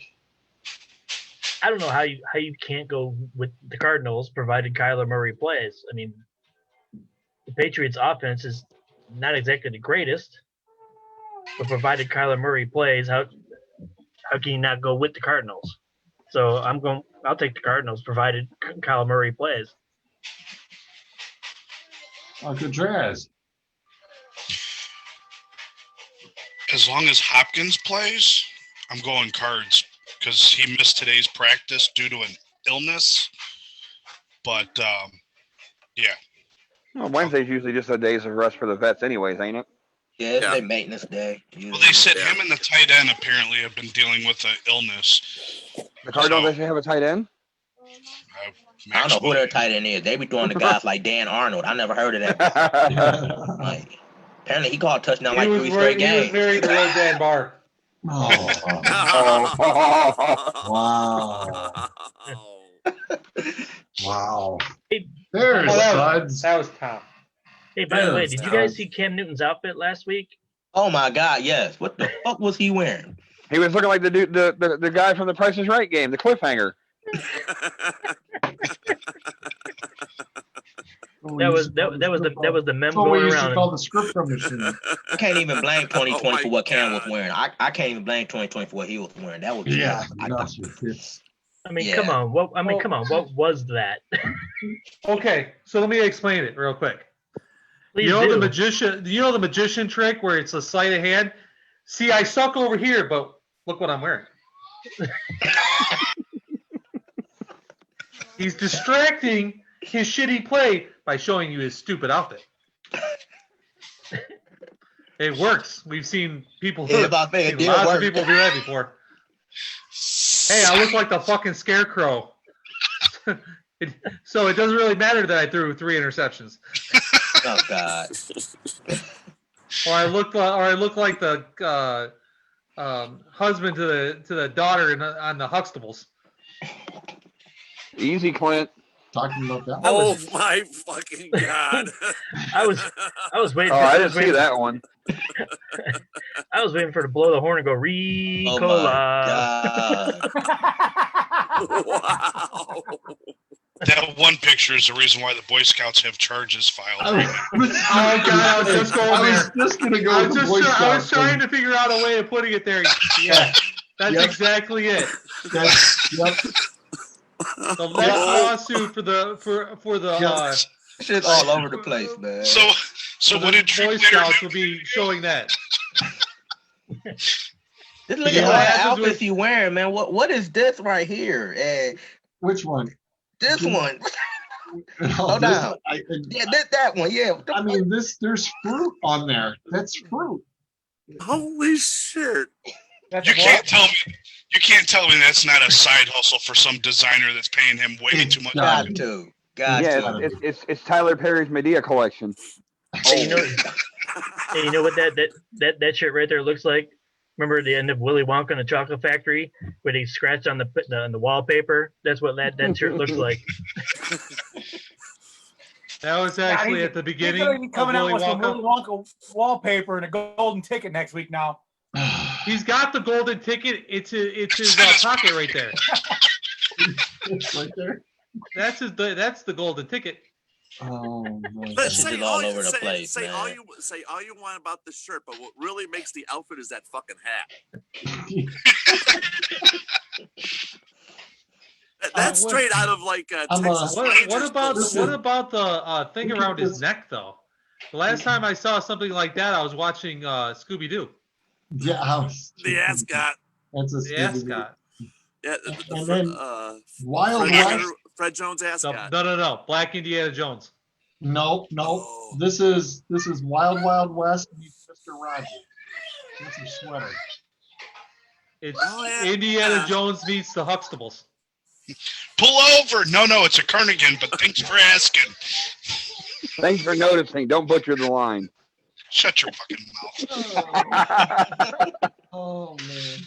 I don't know how you can't go with the Cardinals provided Kyler Murray plays. I mean, the Patriots offense is not exactly the greatest, but provided Kyler Murray plays, how can you not go with the Cardinals? So I'll take the Cardinals provided Kyler Murray plays. Alcatraz. As long as Hopkins plays, I'm going Cards because he missed today's practice due to an illness. But yeah, Well, Wednesday's usually just a days of rest for the vets, anyways, ain't it? Yeah, it's Yeah. their maintenance day. well, they said Yeah. him and the tight end apparently have been dealing with an illness. The Cardinals So- actually have a tight end. I don't know who their tight end is. They be throwing the guys like Dan Arnold. I never heard of that. Like, apparently he caught a touchdown like 3 straight He was games. married to Roseanne Barr. Oh, wow. Wow. Hey, There's Oh, Suds. that was Tom. Hey, by the way, Yes, did you Tom. guys see Cam Newton's outfit last week? Oh my God, yes. What the fuck was he wearing? He was looking like the dude, the guy from the Price is Right game, the cliffhanger. That was the meme That's what we going used to around. call the script machine. I can't even blame 2020 Oh my for what Cam was God. wearing. I can't even blame 2020 for what he was wearing. That was Yeah, I- no, it's I mean, Yeah. come on. Come on. What was that? Okay, so let me explain it real quick. Please You know do. the magician. You know the magician trick where it's a sleight of hand. See, I suck over here, but look what I'm wearing. He's distracting his shitty play by showing you his stupid outfit. It works. We've seen people. Yeah, about that, it seen did lots work. of people do that before. Hey, I look like the fucking scarecrow. So it doesn't really matter that I threw 3 interceptions. Oh God. Or I look like the husband to the daughter on the Huxtables. Easy, Clint. talking about that. Oh my fucking God. I was waiting. Oh, For, I I didn't was see waiting, that one. I was waiting for her to blow the horn and go Oh my Ricola. God. Wow. That one picture is the reason why the Boy Scouts have charges filed. I Oh God, I was just going there. just gonna go I with was the Boy just I was Scouts trying thing. to figure out a way of putting it there. Yeah, that's Yep. exactly it. Yep. The next lawsuit for the Yep. Shit's all over the place, man. So what did Boy Troop Scouts Leader will be showing that. Just look Yeah, at what all the happens outfits with- you wearing, man. What is this right here? Which one? This one. No, Slow this- down. I- Yeah, that one. Yeah. I mean, there's fruit on there. That's fruit. Holy shit. That's You what? can't tell me that's not a side hustle for some designer that's paying him way too much. Got Got to. Got Yeah, to. it's Tyler Perry's Medea collection. Hey, you know what that shit right there looks like? Remember the end of Willy Wonka and the Chocolate Factory where they scratched on the wallpaper? That's what that shirt looks like. That was actually he's- at the He's beginning gonna be of coming out Willy with some Wonka. Willy Wonka wallpaper and a golden ticket next week now. He's got the golden ticket. It's his pocket right there. Right there. That's the golden ticket. Oh my This God. is all over the place, say all man. you want about the shirt, but what really makes the outfit is that fucking hat. That's what- straight out of like I'm, Texas What Rangers about listen. the thing Look at around his this. neck though? The last time I saw something like that, I was watching Scooby Doo. Yeah, I was- the ascot. That's a The Scooby-Doo. ascot. Yeah, And then Wild Fred, West. Fred Jones No, ascot. no. Black Indiana Jones. No. Oh. This is Wild West meets Mr. Rogers. That's a sweater. It's Oh, yeah. Indiana Yeah. Jones meets the Huxtables. Pull over. No, it's a cardigan, but thanks for asking. Thanks for noticing. Don't butcher the line. Shut your fucking mouth. Oh man.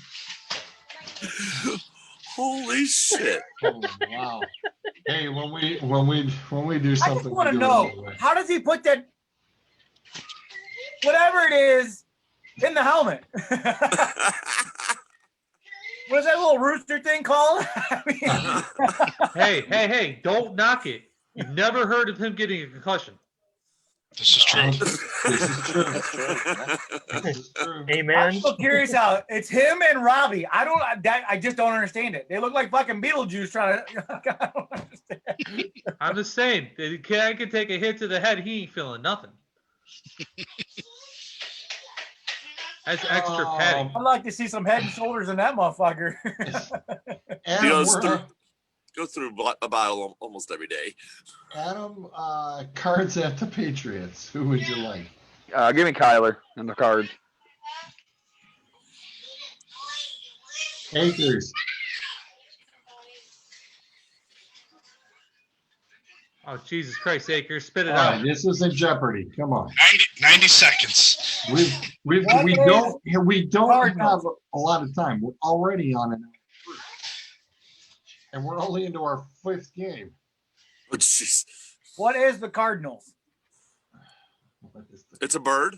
Holy shit. Oh wow. Hey, when we do I something, just want to we do it know, anyway. how does he put that, whatever it is, in the helmet? What is that little rooster thing called? I mean, Hey, don't knock it. You've never heard of him getting a concussion. This is true. This is true. This is true. Hey I'm man, so curious how it's him and Robbie. I just don't understand it. They look like fucking Beetlejuice trying to. I don't understand. I'm just saying, the guy can take a hit to the head. He ain't feeling nothing. That's extra padding. I'd like to see some head and shoulders in that motherfucker. Adam, Go through a bottle almost every day. Adam, cards at the Patriots. Who would you like? Give me Kyler and the cards. Akers. Oh, Jesus Christ, Akers, spit it All out. right, this isn't Jeopardy. Come on. 90 seconds. We don't have a lot of time. We're already on an hour 3. And we're only into our 5th game. Oh, jeez. What is the Cardinals? It's a bird.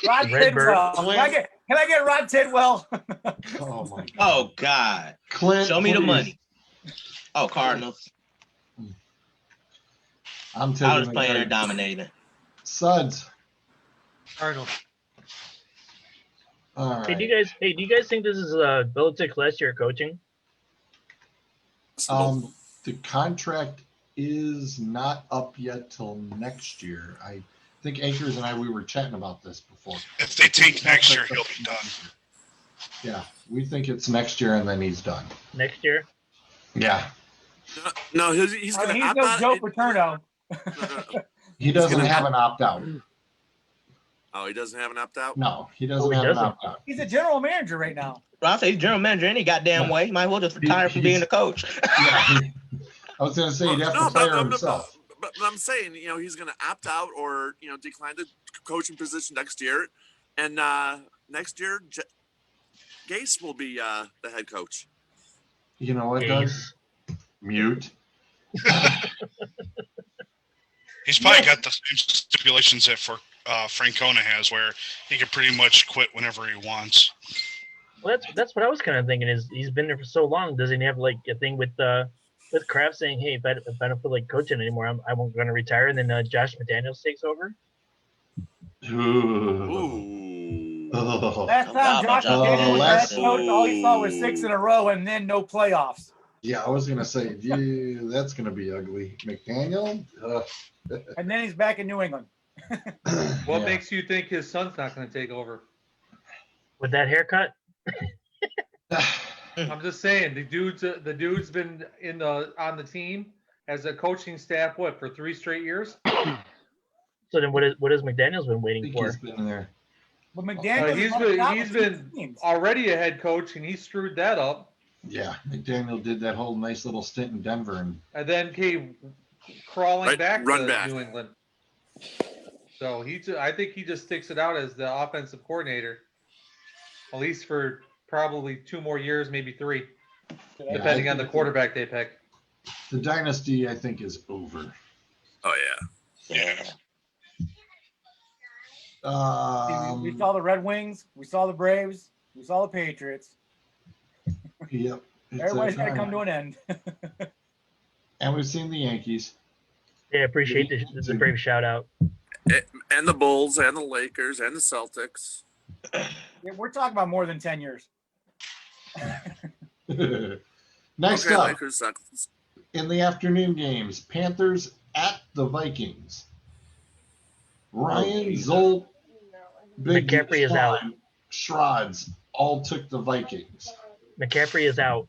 Rod Red bird. Tidwell. Can I get Rod Tidwell? Oh my God. Oh God. Clint, Show me the please. money. Oh, Cardinals. I'm I taking was the playing their Cardinals. dominator. Suds. Cardinals. All hey, right. do you guys think this is Belichick's last year coaching? The contract is not up yet till next year. I think Akers and we were chatting about this before. If they tank next year, he'll be done. Yeah, we think it's next year and then he's done. Next year? Yeah. No, he's I going mean, to he's no Joe Paterno. He doesn't have an opt out. Oh, he doesn't have an opt out? No, he doesn't he have doesn't. an opt out. He's a general manager right now. Well, I say he's general manager any goddamn way. He might as well just retire from being a coach. Yeah. I was going to say he'd have to fire himself. But I'm saying, he's going to opt out or, decline the coaching position next year. And next year, Gase will be the head coach. You know what, Doug? Mute. He's probably got the same stipulations that Francona has, where he can pretty much quit whenever he wants. Well, that's what I was kind of thinking. Is he's been there for so long? Doesn't he have like a thing with with Kraft saying, "Hey, if I don't feel like coaching anymore, I won't going to retire," and then Josh McDaniels takes over. Ooh. Oh, Last time Josh McDaniels was last- head coach, all he saw was 6 in a row and then no playoffs. yeah, I was gonna say, yeah, that's gonna be ugly. McDaniel. And then he's back in New England. What Yeah. makes you think his son's not going to take over? With that haircut, I'm just saying the dude's been on the team as a coaching staff for 3 straight years. so then what is McDaniels been I waiting think for? he's been there. But McDaniels He's been already a head coach and he screwed that up, Yeah, McDaniel did that whole nice little stint in Denver, and then came crawling back run to back. New England. So I think he just sticks it out as the offensive coordinator, at least for probably 2 more years, maybe 3, yeah, depending I on the think quarterback they pick. the dynasty, I think, is over. Oh yeah. Yeah. we saw the Red Wings, we saw the Braves, we saw the Patriots. Yep. it's Everybody's that got to come time. to an end. And we've seen the Yankees. Yeah, appreciate the brave shout out. And the Bulls and the Lakers and the Celtics. Yeah, we're talking about more than 10 years. Next Okay, up, Lakers, Celtics. in the afternoon games, Panthers at the Vikings. Ryan, Zolt, Big McCaffrey is out. Schrods all took the Vikings. McCaffrey is out.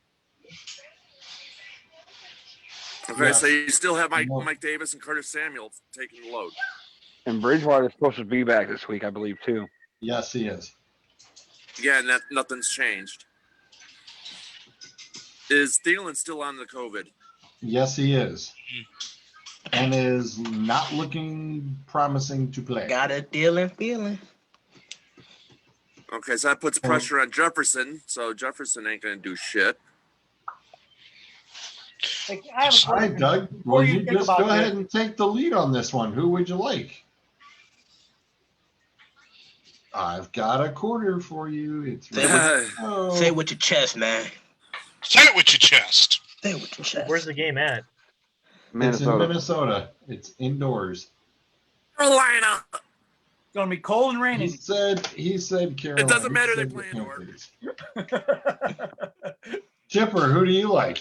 Okay, Yes. so you still have No. Mike Davis and Curtis Samuel taking the load. And Bridgewater's supposed to be back this week, I believe, too. Yes, he is. Again, nothing's changed. Is Thielen still on the COVID? Yes, he is. And is not looking promising to play. Got a feeling. Okay, so that puts pressure on Jefferson. So Jefferson ain't gonna do shit. Like, I have a All right, question. Doug. Before Well, you you think just about go this- ahead and take the lead on this one. Who would you like? I've got a quarter for you. It's Say oh, Say it with your chest, man. Say it with your chest. Say it with your chest. Where's the game at? it's in Minnesota. Minnesota. It's indoors. Carolina. It's going to be cold and He raining. said Carolina. It doesn't matter, He they said play the indoors. Panthers. Chipper, who do you like?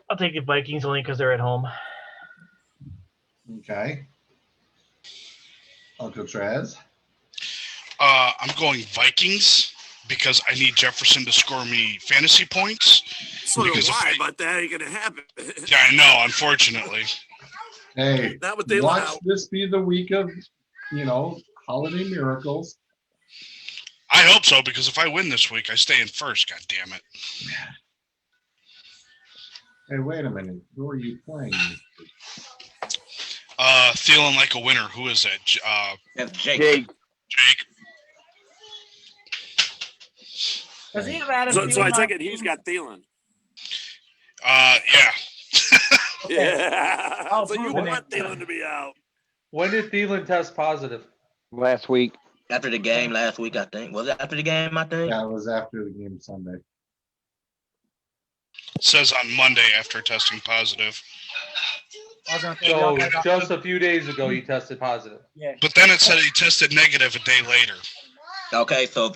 I'll take the Vikings only because they're at home. Okay. Uncle Traz. I'm going Vikings because I need Jefferson to score me fantasy points. So do Because if I, I- but that ain't gonna happen. Yeah, I know, unfortunately. Hey, Not what they watch allow. this be the week of, holiday miracles. I hope so, because if I win this week, I stay in first, god damn it. Hey, wait a minute. Who are you playing? Feeling like a winner. Who is that? That's Jake. Jake. Jake. Does he have Adam So I Thielen take on- it he's got Thielen. Yeah. Yeah. I'll So you prove it. want Thielen to be out. When did Thielen test positive? Last week. After the game last week, I think. Was it after the game, I think? Yeah, it was after the game Sunday. Says on Monday after testing positive. I was gonna say, So y'all got- just a few days ago, he tested positive. yeah. But then it said he tested negative a day later. Okay, so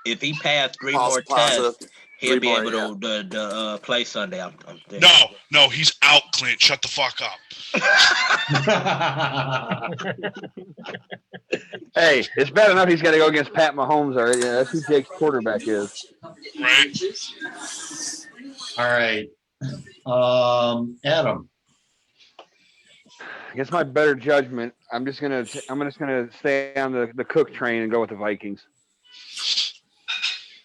if he passed 3 False more positive. tests, he'll be 3 able more, to play Sunday. I'm thinking. No, he's out, Clint. Shut the fuck up. Hey, it's bad enough he's got to go against Pat Mahomes already. Yeah, that's who Jake's quarterback is. Right? All right. Adam. Against my better judgment, I'm just gonna stay on the Cook train and go with the Vikings.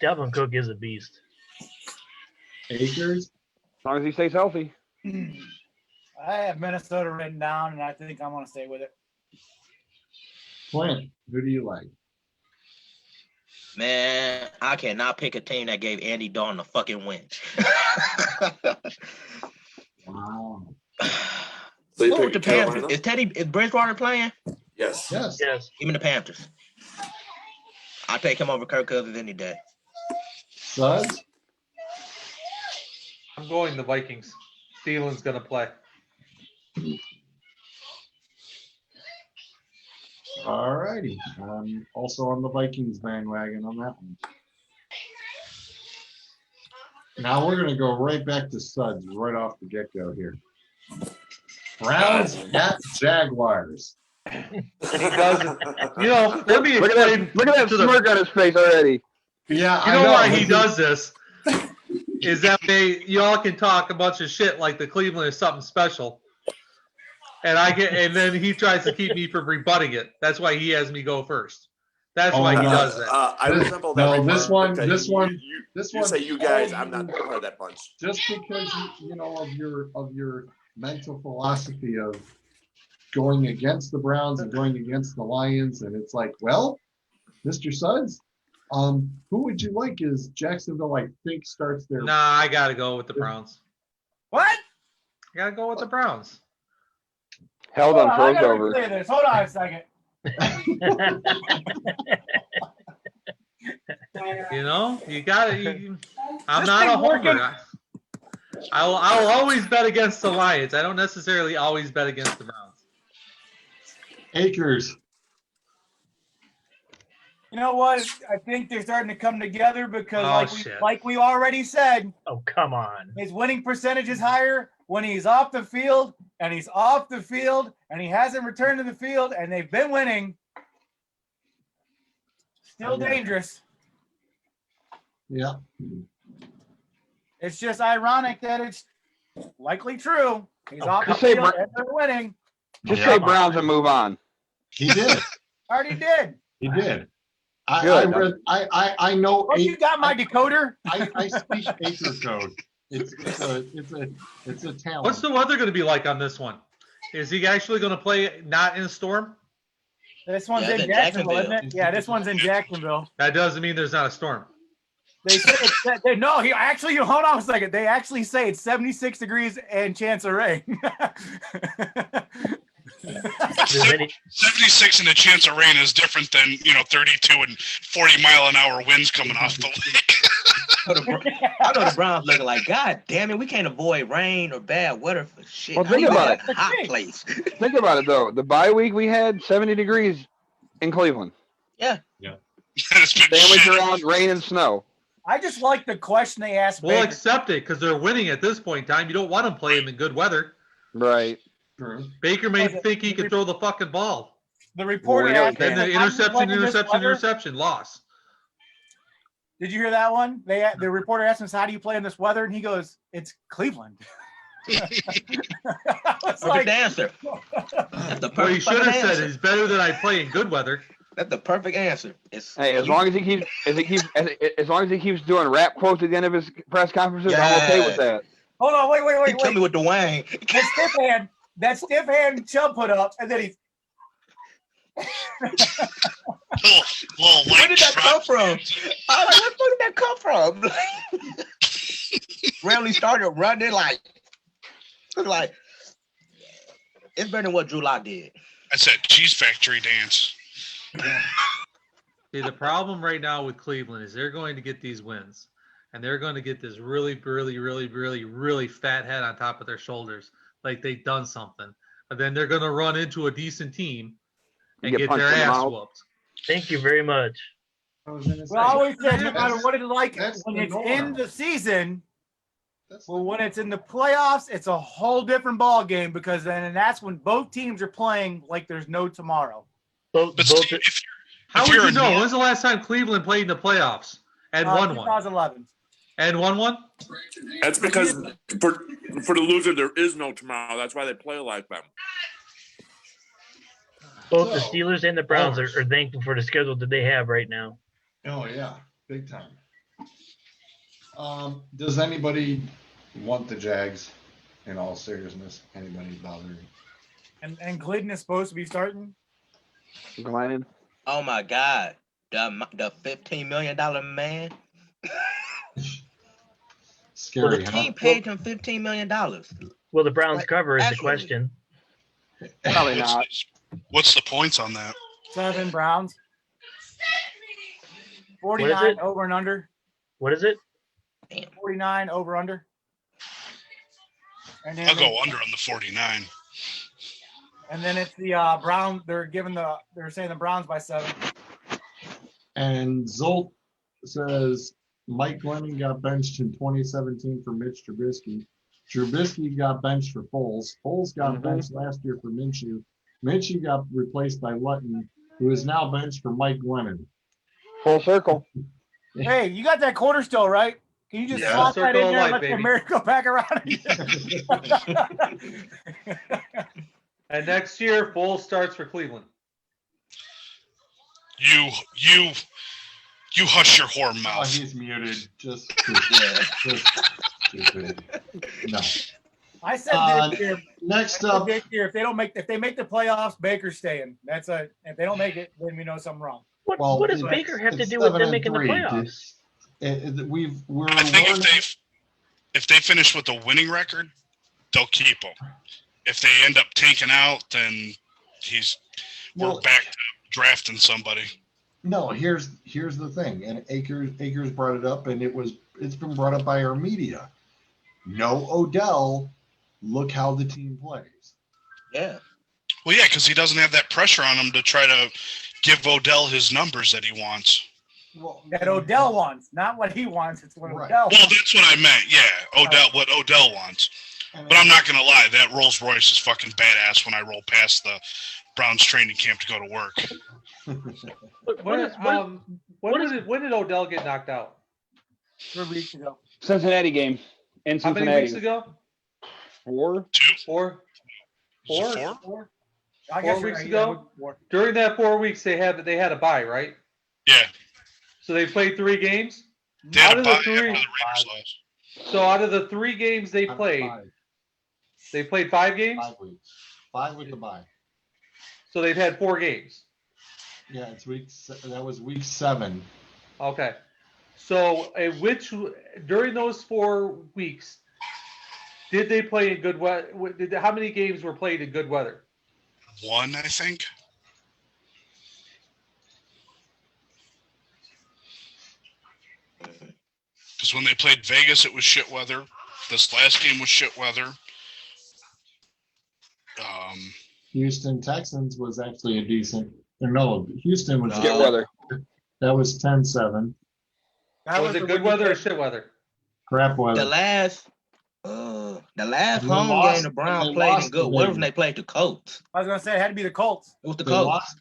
Dalvin Cook is a beast. Akers. As long as he stays healthy. I have Minnesota written down, and I think I'm going to stay with it. Clint, who do you like? Man, I cannot pick a team that gave Andy Dalton a fucking win. Wow. So you What with pick the Panthers? Carolina? Is Bridgewater playing? Yes. Yes. Give me the Panthers. I'll take him over Kirk Cousins any day. Suds? I'm going the Vikings. Thielen's going to play. All righty. I'm also on the Vikings bandwagon on that one. Now we're going to go right back to Suds right off the get-go here. Browns at Jaguars. He doesn't. You know, let me Look explain. at that smirk on his face already. Yeah, You I know know. why he does this? Is that y'all can talk a bunch of shit like the Cleveland is something special, and then he tries to keep me from rebutting it. That's why he has me go first. That's why he does that. I resemble that. No, this one, remark. this one, this You one. say you guys. I'm not part of that bunch. Just because you know of your mental philosophy of going against the Browns and going against the Lions, and it's like, well, Mr. Suds, who would you like? Is Jacksonville? I think starts their. Nah, I gotta go with the Browns. What? I gotta go with the Browns. Held Hold on on, I gotta froze clear this. Hold on a second. You know, you gotta. I'm This not a thing homer. working. I'll always bet against the Lions. I don't necessarily always bet against the Browns. Acres. You know what? I think they're starting to come together because, Oh, like we already said, Oh, come on. his winning percentage is higher when he's off the field, and he's off the field, and he hasn't returned to the field, and they've been winning. Still dangerous. Yeah. It's just ironic that it's likely true. He's off the Just say field and they're winning. Just say Browns and move on. He did. Already did. He did. I Good. read. I know. Oh, you got my decoder? I speak acre code. It's a talent. What's the weather going to be like on this one? Is he actually going to play not in a storm? This one's Yeah, in it's in Jacksonville, isn't Jacksonville. it? Yeah, this one's in Jacksonville. That doesn't mean there's not a storm. They said no. Hold on a second. They actually say it's 76 degrees and chance of rain. Does any, 76 and the chance of rain is different than 32 and 40-mile-an-hour winds coming off the lake. I know the Browns looking like, God damn it, we can't avoid rain or bad weather for shit. Well, think about it. Hot place. Think about it though. The bye week we had 70 degrees in Cleveland. It's been Sandwich shit. around rain and snow. I just like the question they asked. We'll Baker. accept it because they're winning at this point in time. You don't want them playing in good weather. Right. True. Baker may think he can throw the fucking ball. The reporter Well, we know asked. Then him, the "How do you play in this weather?" interception, loss. Did you hear that one? The reporter asked him, "How do you play in this weather?" And he goes, "It's Cleveland." I was Perfect like, answer. That's the What he perfect should have fucking said answer. is better than I play in good weather. That's the perfect answer. It's Hey, as long as he keeps doing rap quotes at the end of his press conferences, I'm okay with that. hold on, wait. he killed me with Dwayne. That stiff hand Chubb put up, and then he. Little Where light did that come trap. from? I was like, where did that come from? Randomly started running like it's better than what Drew Lock did. That's that cheese factory dance. See, the problem right now with Cleveland is they're going to get these wins, and they're going to get this really fat head on top of their shoulders, like they've done something. But then they're going to run into a decent team and get punched their in the ass mouth. whooped. thank you very much. I was gonna say, Well, I always said, no matter what it's like, that's when the it's norm. in the season, That's well, when it's in the playoffs, it's a whole different ball game because then that's when both teams are playing like there's no tomorrow. Both, But both, Steve, if How If would you're you a know? Nor- When's the last time Cleveland played in the playoffs and won one? 2011. And won one? That's because for the loser there is no tomorrow. That's why they play like them. both the Steelers and the Browns are thankful for the schedule that they have right now. Oh yeah, big time. Does anybody want the Jags? In all seriousness, anybody bothering? And Clayton is supposed to be starting. Glennon. Oh my God, the $15 million man. Scary. The huh? team paid him $15 million. Will the Browns Like, cover is the actually. question. Probably not. what's the points on that? 7 Browns. 49 it? over and under. What is it? 49 over under. And then I'll go under on the 49. And then it's the Brown. They're saying the Browns by 7. And Zolt says Mike Glennon got benched in 2017 for Mitch Trubisky. Trubisky got benched for Foles. Foles got benched last year for Minshew. Minshew got replaced by Lutton, who is now benched for Mike Glennon. Full circle. Hey, you got that quarter still, right? Can you just Yeah. slot that Circle in of there and life, let the baby. miracle back around? And next year, Foles starts for Cleveland. You hush your whore Oh, mouth. he's muted. Just stupid. No. I said this year. Next I up, said this year, if they make the playoffs, Baker's staying. If they don't make it, then we know something wrong. What does Baker have to it's do with them 7-3, making the dude. playoffs? We're I think learning- if they finish with a winning record, they'll keep him. If they end up tanking out, then we're back to drafting somebody. No, here's the thing, and Akers brought it up, and it's been brought up by our media. No Odell, look how the team plays. Yeah. Well, yeah, because he doesn't have that pressure on him to try to give Odell his numbers that he wants. Well, That Odell wants, not what he wants. It's what Right. Odell Well, wants. that's what I meant. Yeah, what Odell wants. But I'm not gonna lie, that Rolls Royce is fucking badass when I roll past the Browns training camp to go to work. When did Odell get knocked out? 3 weeks ago. Cincinnati game. In How many Cincinnati. weeks ago? 4? 4? Is it 4? 4? I guess 4 you're weeks right, ago? yeah, 4. During that 4 weeks, they had a bye, right? Yeah, So they played 3 games. they had Out a of bye the after the 3, Raiders lost. so out of the 3 games they played, they played 5 games. 5 weeks. 5 with the bye. So they've had 4 games. Yeah, that was week 7. Okay. So during those 4 weeks, did they play in good weather? How many games were played in good weather? 1, I think. Because when they played Vegas, it was shit weather. This last game was shit weather. Houston Texans was actually a decent. No, Houston was Get weather. That was 10-7. That Was the it good week weather or that- shit weather? Crap The weather. last They home lost- game the Browns they played in lost good to weather when Vegas. they played the Colts. I was gonna say it had to be the Colts. It was the They Colts.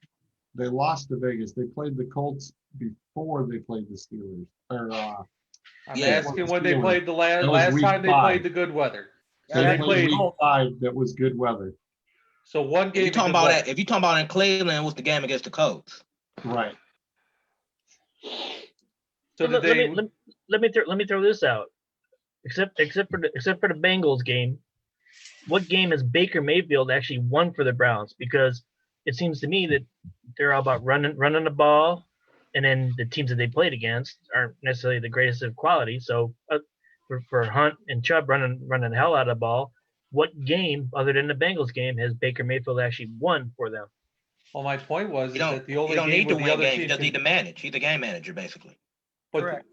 lost to Vegas. They played the Colts before they played the Steelers. I'm Yeah. asking when they played the That was last week time they 5. played the good weather. So Yeah, they they played played- week 5. That was good weather. So one If game. you talking in good about weather. that, if you talking about in Cleveland, it was the game against the Colts. Right. So did they? Let me throw this out. Except for the Bengals game, what game has Baker Mayfield actually won for the Browns? Because it seems to me that they're all about running the ball, and then the teams that they played against aren't necessarily the greatest of quality. So for Hunt and Chubb running the hell out of the ball, what game other than the Bengals game has Baker Mayfield actually won for them? Well, my point was You that the only don't game need to where the win other games. You team just can- need to manage. He's the game manager, basically. but- Correct.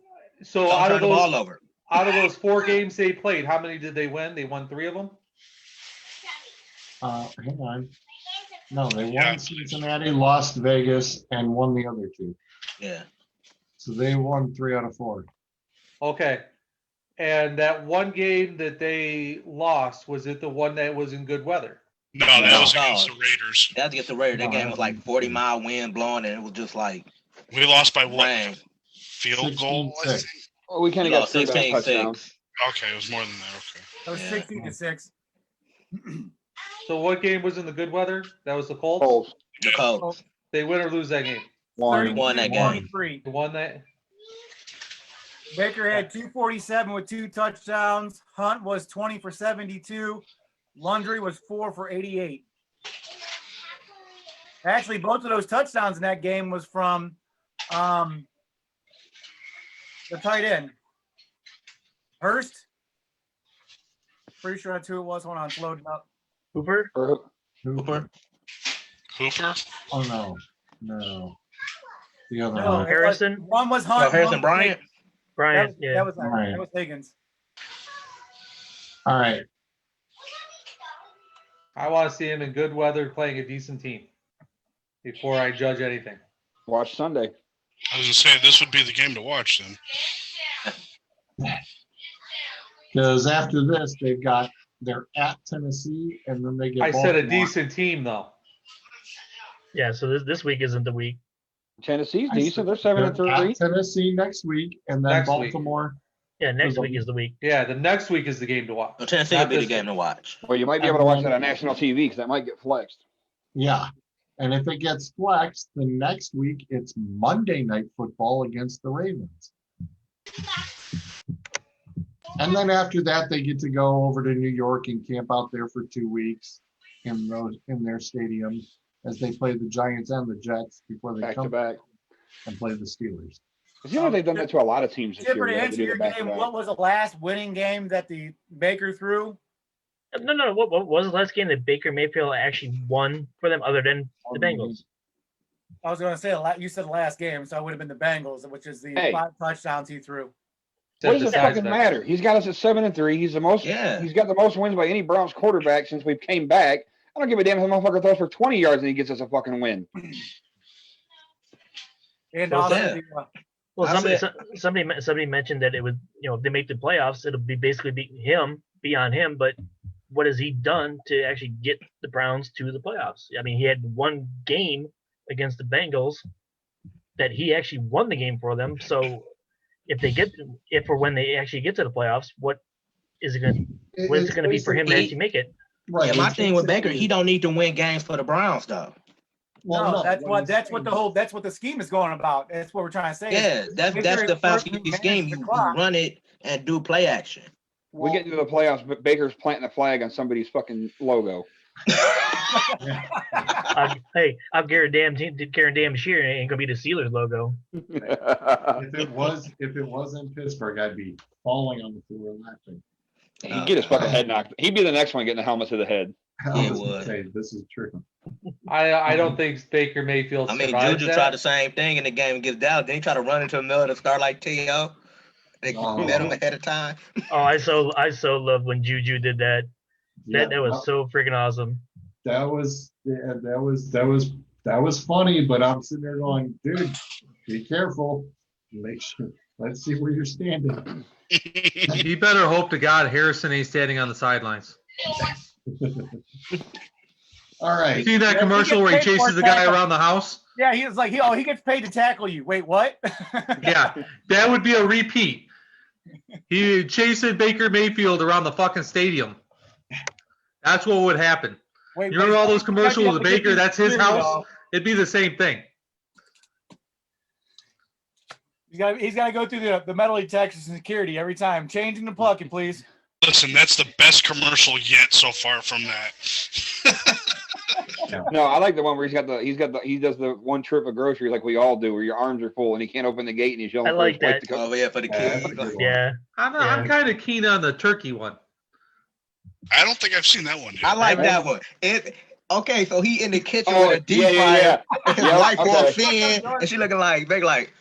So Don't out turn of the ball those over. out of those 4 games they played, how many did they win? They won 3 of them. Hang on. No, they Yeah. won Cincinnati, lost Vegas, and won the other 2. Yeah. So they won 3 out of 4. Okay. And that one game that they lost, was it the one that was in good weather? No, that No. was against the Raiders. That's against the Raiders. That No, game was like 40-mile wind blowing, and it was just like We lost by what? rain. Field goal, I 16-6. think. Well, we kind We of got lost 3 touchdowns. 16-6. Okay, it was more than that. Okay. That was Yeah. 16-6. So what game was in the good weather? That was the Colts. Colts. The Colts. They win or lose that game? One. Won that game. 33. The one that. Baker had 247 with 2 touchdowns. Hunt was 20 for 72. Lundry was 4 for 88. Actually, both of those touchdowns in that game was from the tight end. Hurst. Pretty sure that's who it was. Hold on, it's loading up. Hooper? Hooper. Hooper? Oh, no. The other No, one. it was- Harrison? One was Oh, Hunt. Harrison one was Bryant. Higgins. Bryant, That yeah. was Bryant. that was Higgins. All right. I want to see him in good weather playing a decent team before I judge anything. Watch Sunday. I was gonna say this would be the game to watch then. Because after this, they're at Tennessee, and then they get. I said a Baltimore. decent team though. Yeah, so this week isn't the week. Tennessee's I decent. They're They're 7-3. at Tennessee next week, and then Next week. Baltimore. Yeah, next There's a- week is the week. Yeah, the next week is the game to watch. So Tennessee will Not be the this game week. to watch. Well, you might be able to watch that on national TV because that might get flexed. Yeah, and if it gets flexed, the next week it's Monday Night Football against the Ravens. And then after that, they get to go over to New York and camp out there for 2 weeks in their stadium as they play the Giants and the Jets before they Back to come back. and play the Steelers. You know they've done that to a lot of teams this year. Chipper, to They have to answer do your the back to game, back. what was the last winning game that the Baker threw? No. What was the last game that Baker Mayfield actually won for them other than the Bengals? I was going to say you said the last game, so it would have been the Bengals, which is the Hey. 5 touchdowns he threw. What does it Besides fucking that. matter? He's got us at 7-3. He's the most. Yeah. He's got the most wins by any Browns quarterback since we came back. I don't give a damn if the motherfucker throws for 20 yards and he gets us a fucking win. And Well, also, yeah. Well, That's somebody mentioned that it would, if they make the playoffs, it'll be basically be on him. But what has he done to actually get the Browns to the playoffs? I mean, he had one game against the Bengals that he actually won the game for them. So if or when they actually get to the playoffs, what is it going to be for him to basically- actually make it? Right. Yeah, my it's thing with Baker, basically- he don't need to win games for the Browns though. Well, no, that's what he's that's what the scheme is going about. That's what we're trying to say. Yeah, that's Baker the is Falcons working scheme. against the You clock. run it and do play action. We get into the playoffs, but Baker's planting a flag on somebody's fucking logo. Hey, I'll guarantee Shear ain't gonna be the Steelers logo. If it was in Pittsburgh, I'd be falling on the floor laughing. He'd get his fucking head knocked. He'd be the next one getting the helmet to the head. I was would. gonna say, this is true. I don't think Baker Mayfield I mean, survives Juju that. tried the same thing in the game against Dallas. Then he tried to run into the middle of the start like T.O. They Oh. met him ahead of time. Oh, I so love when Juju did that. That Yeah, was so freaking awesome. that was funny, but I'm sitting there going, dude, be careful. Make sure. Let's see where you're standing. He better hope to God Harrison ain't standing on the sidelines. All right. See that commercial where he chases the guy around the house? Yeah, he was like, he gets paid to tackle you. Wait, what? Yeah, that would be a repeat. He chasing Baker Mayfield around the fucking stadium. That's what would happen. Wait, You remember all those he commercials might with be able to Baker? get That's his through, house. though. It'd be the same thing. He's got to go through the metal detectors and security every time. Changing the plucking, please. Listen, that's the best commercial yet so far from that. No, I like the one where he does the one trip of groceries like we all do, where your arms are full and he can't open the gate and he's yelling. I like for his wife that. to come. Oh yeah, for the Yeah, kids. that's a good one. Yeah. I'm kind of keen on the turkey one. I don't think I've seen that one yet. I like that one. Okay, so he in the kitchen Oh, with a deep yeah, yeah, fryer. yeah. His Yep, wife okay. walks in and she looking like Baker like,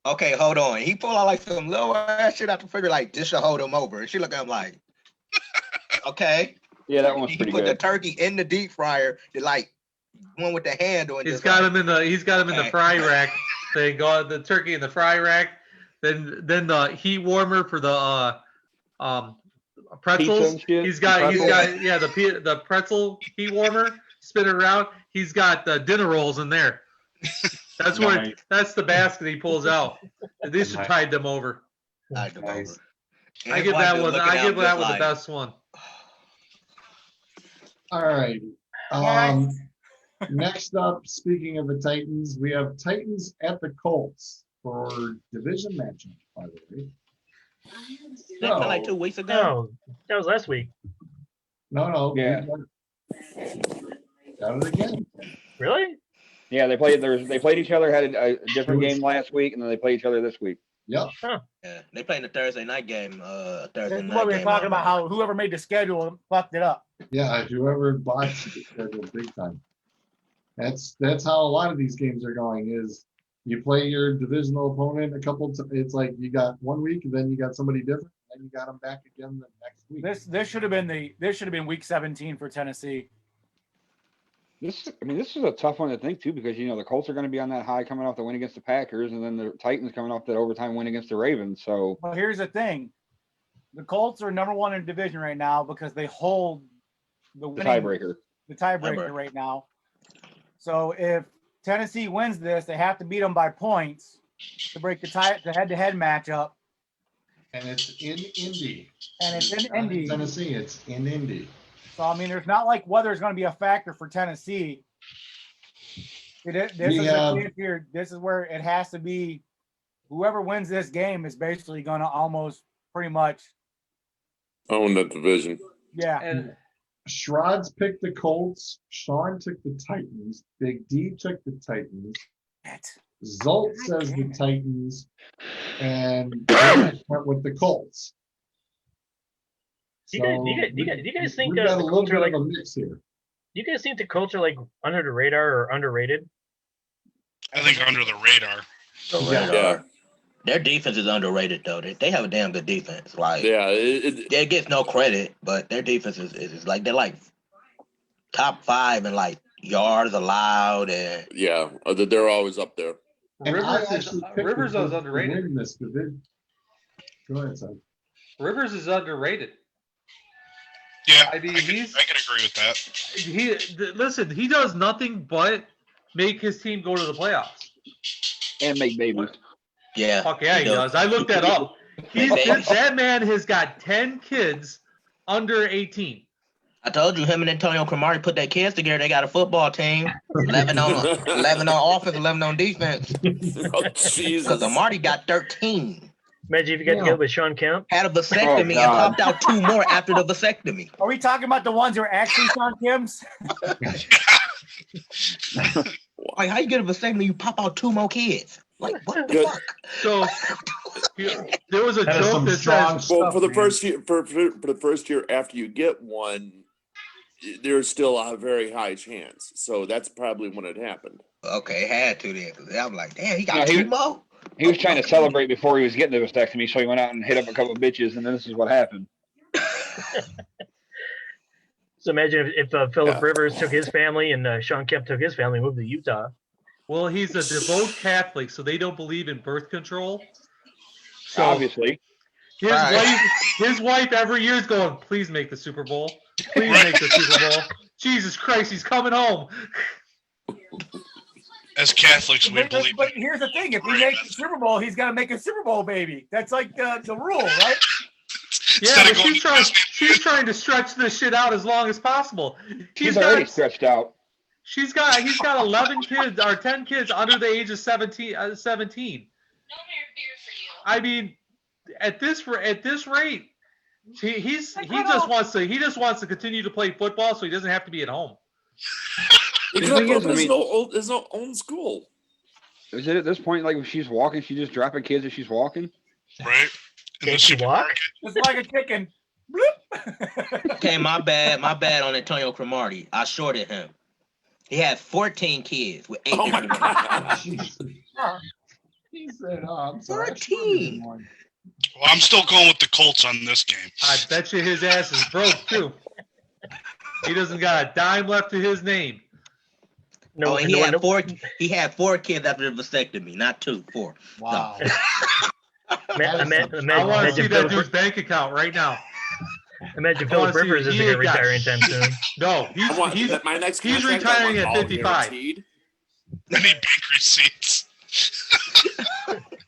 okay, hold on. He pull out like some little ass shit out the figure like this should hold him over. And she look at him like, okay. Yeah, that one's He pretty put the good. turkey in the deep fryer, like one with the handle. And He's just got like, him in the fry rack. They go the turkey in the fry rack. Then the heat warmer for the pretzels. Pizza and shit, He's got pretzels. the pretzel heat warmer. Spin it around. He's got the dinner rolls in there. That's Nice. that's the basket he pulls out. They should Nice. tide them over. like the Nice. over. I And give wife that just one. looking I at give him that just one like, the best one. All right. right. Next up, speaking of the Titans, we have Titans at the Colts for division matchup, by the way. That like 2 weeks ago. No, that was last week. No. Yeah. Got it again. Really? Yeah, they played each other, had a different game last week, and then they play each other this week. Yep. Yeah, they played the Thursday night game. This Thursday is night what we were game talking about, already. how whoever made the schedule fucked it up. Yeah, whoever botched the schedule big time. That's how a lot of these games are going is You play your divisional opponent a couple. It's like you got 1 week, and then you got somebody different, and then you got them back again the next week. This should have been week 17 for Tennessee. This is a tough one to think too, because the Colts are going to be on that high coming off the win against the Packers, and then the Titans coming off that overtime win against the Ravens. So, But here's the thing: the Colts are number one in the division right now because they hold the tiebreaker. The tiebreaker right now. So if Tennessee wins this, they have to beat them by points to break the head-to-head matchup. And it's in Indy. And it's in Not in Indy. Tennessee. It's in Indy. So I mean, there's not like weather is going to be a factor for Tennessee. This is where it has to be. Whoever wins this game is basically going to almost pretty much own the division. Yeah. And Schrod's picked the Colts. Sean took the Titans. Big D took the Titans. Zolt says the Titans. And Grant went with the Colts. Do you guys think we've got a the little Colts bit are like? of a mix here. Do you guys think the Colts are like under the radar or underrated? I think under the radar. Yeah. Their defense is underrated though. They have a damn good defense. Like it gets no credit, but their defense is like they're like top 5 in like yards allowed and they're always up there. And Rivers is underrated. Win this division. Go ahead, son. Rivers is underrated. Yeah, I mean, I can agree with that. Listen, he does nothing but make his team go to the playoffs and make babies. Yeah. Fuck yeah, he does. I looked that up. That man has got 10 kids under 18. I told you, him and Antonio Cromartie put their kids together. They got a football team. 11 on offense, 11 on defense. Oh, Jesus. Because Cromartie got 13. Imagine if you got together with Sean Kemp. Had a vasectomy and popped out 2 more after the vasectomy. Are we talking about the ones who are actually Sean Kim's? Like, how you get a vasectomy? You pop out 2 more kids. Like, what the fuck? So there was a joke that says, well, for the first year, for the first year after you get one, there's still a very high chance. So that's probably when it happened. Okay, it had to then. I'm like, damn, he got 2 more. He was trying to celebrate before he was getting the vasectomy, so he went out and hit up a couple of bitches, and then this is what happened. So imagine if Philip Rivers took his family and Sean Kemp took his family and moved to Utah. well, he's a devout Catholic, so they don't believe in birth control. So Obviously. His wife every year is going, please make the Super Bowl. Please make the Super Bowl. Jesus Christ, he's coming home. As Catholics, we believe. But here's the thing: if he makes the Super Bowl, he's got to make a Super Bowl baby. That's like the rule, right? Yeah, but she's trying to stretch this shit out as long as possible. He's already stretched out. He's got 11 kids or 10 kids under the age of 17. I mean, at this rate, he just wants to continue to play football, so he doesn't have to be at home. There's no own school. Is it at this point, like, if she's walking, she's just dropping kids as she's walking? Right. Can she walk? Just like a chicken. Okay, my bad on Antonio Cromartie. I shorted him. He had 14 kids with 8 different women. He said, I'm sorry. 14. Well, I'm still going with the Colts on this game. I bet you his ass is broke too. He doesn't got a dime left to his name. No, he had 4 kids after the vasectomy, not 2, 4. Wow. No. I want to see that dude's bank account right now. Imagine Philip Rivers isn't going to retire anytime soon. No, he's retiring at 55. I need bank receipts.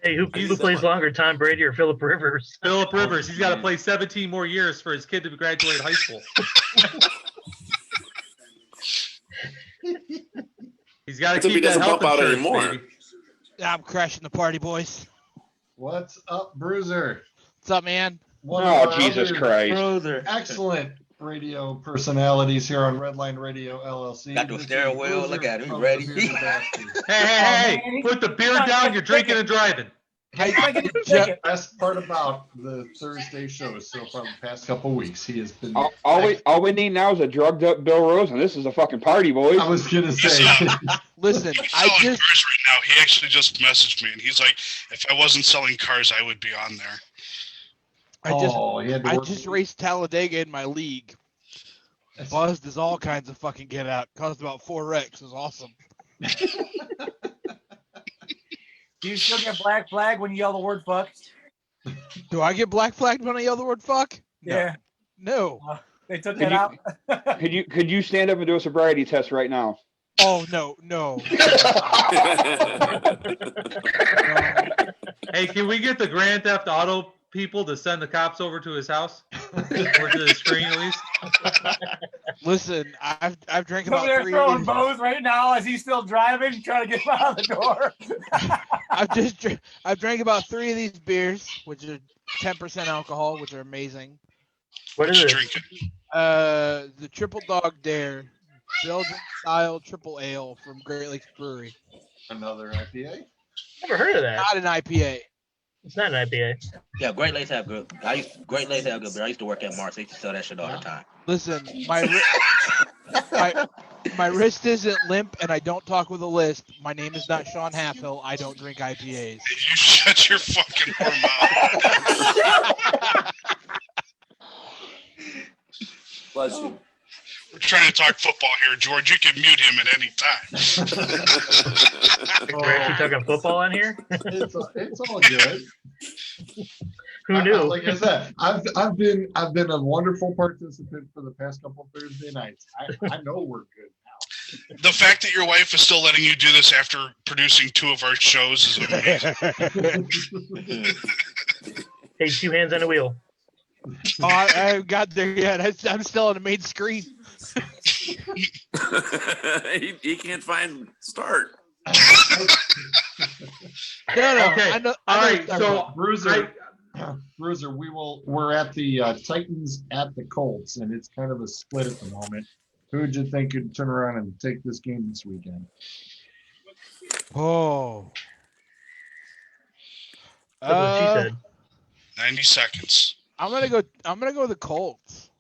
Hey, who plays longer, Tom Brady or Philip Rivers? Philip Rivers. He's got to play 17 more years for his kid to graduate high school. He's got to keep that health insurance anymore. Baby. I'm crashing the party, boys. What's up, Bruiser? What's up, man? Jesus Christ. Bruiser. Excellent radio personalities here on Redline Radio LLC. Got the steering wheel. Look at him. He's ready. Hey. Put the beer down. You're drinking and driving. The best part about the Thursday shows so far the past couple weeks, he has been. All we need now is a drugged up Bill Rose, and this is a fucking party, boys. I was gonna say. Listen, He's selling cars right now. He actually just messaged me, and he's like, "If I wasn't selling cars, I would be on there." I just raced Talladega in my league. Buzzed as all kinds of fucking get out. Caused about 4 wrecks. It was awesome. Do you still get black flag when you yell the word fuck? Do I get black flagged when I yell the word fuck? Yeah. No. They took that out. Could you stand up and do a sobriety test right now? Oh no. Hey, can we get the Grand Theft Auto people to send the cops over to his house? Or to the screen at least? Listen, I've drank Over about there 3 throwing of these. bows right now as he's still driving, trying to get him out of the door. I've drank about 3 of these beers, which are 10% alcohol, which are amazing. What is it? Drinking? The Triple Dog Dare, Belgian style triple ale from Great Lakes Brewery. Another IPA. Never heard of that. Not an IPA. It's not an IPA. Yeah, Great Lakes have good. Great Lakes have good beer. I used to work at Mars. They used to sell that shit all the time. Listen, my wrist isn't limp, and I don't talk with a lisp. My name is not Sean Halfhill. I don't drink IPAs. You shut your fucking mouth. Bless you. We're trying to talk football here, George. You can mute him at any time. We're actually talking football on here. It's all good. Who knew? Like I said, I've been a wonderful participant for the past couple Thursday nights. I know we're good now. The fact that your wife is still letting you do this after producing 2 of our shows is amazing. Hey, 2 hands on the wheel. Oh, I haven't got there yet. I'm still on the main screen. he can't find start. No. Okay. I know All right. it's not So wrong. Bruiser, we're at the Titans at the Colts, and it's kind of a split at the moment. Who would you think could turn around and take this game this weekend? Oh. That's what she said. 90 seconds. I'm gonna go with the Colts.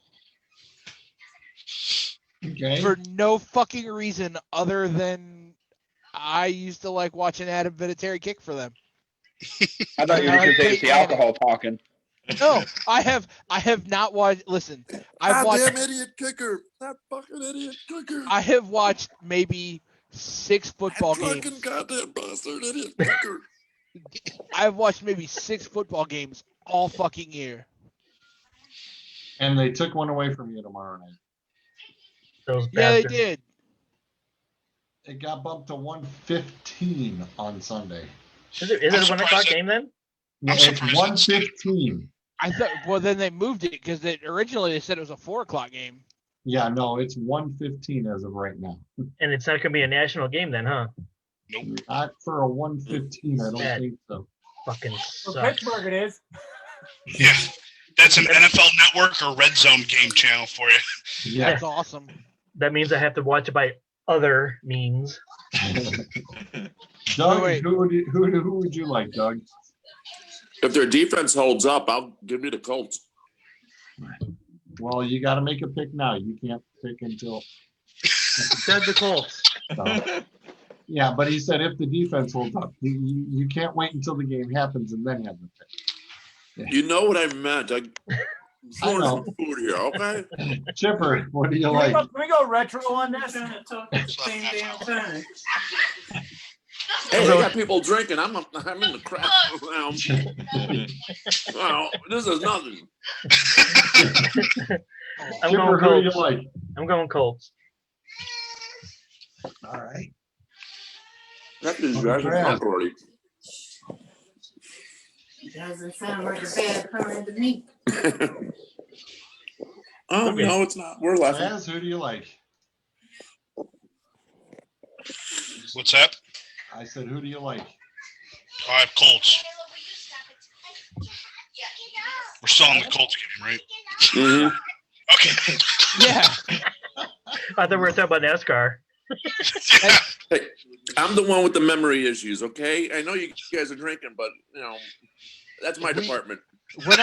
Okay. For no fucking reason other than I used to like watching Adam Vinatieri kick for them. I thought you were going to say it's the alcohol talking. No, I have not watched. Listen, I've watched. Goddamn idiot kicker! That fucking idiot kicker! I have watched maybe 6 football Fucking games. goddamn bastard idiot kicker! I've watched maybe 6 football games all fucking year. And they took one away from you tomorrow night. Those Yeah, they bastards. did. It got bumped to 1:15 on Sunday. Is it a 1 o'clock game then? Yeah, it's 1:15. I thought. Well, then they moved it because originally they said it was a 4 o'clock game. Yeah, no, it's 1:15 as of right now. And it's not going to be a national game then, huh? Not for a 1:15, I don't That think so. fucking For sucks. Pittsburgh, it is. Yeah. That's an NFL Network or Red Zone game channel for you. Yeah. That's awesome. That means I have to watch it by other means. Doug, Wait. who would you like, Doug? If their defense holds up, I'll give you the Colts. Well, you got to make a pick now. You can't pick until. Said the Colts. Yeah, but he said if the defense holds up, you can't wait until the game happens and then have the pick. You know what I meant. I'm throwing know. some food here, okay? Chipper, what do you Can like? we go retro on this? Hey, they got people drinking. I'm in the crap lounge. Well, this is nothing. I'm Chipper, going who do you Colts. like? I'm going Colts. All right. That is guys are drunk already. Doesn't sound like a bad plan to me. Oh, Okay. no, it's not. We're laughing. Laz, who do you like? What's that? I said, who do you like? I have Colts. We're still in the Colts game, right? Mhm. Okay. Yeah. I thought we were talking about NASCAR. Yeah. Hey, I'm the one with the memory issues. Okay, I know you guys are drinking, but that's my department. We're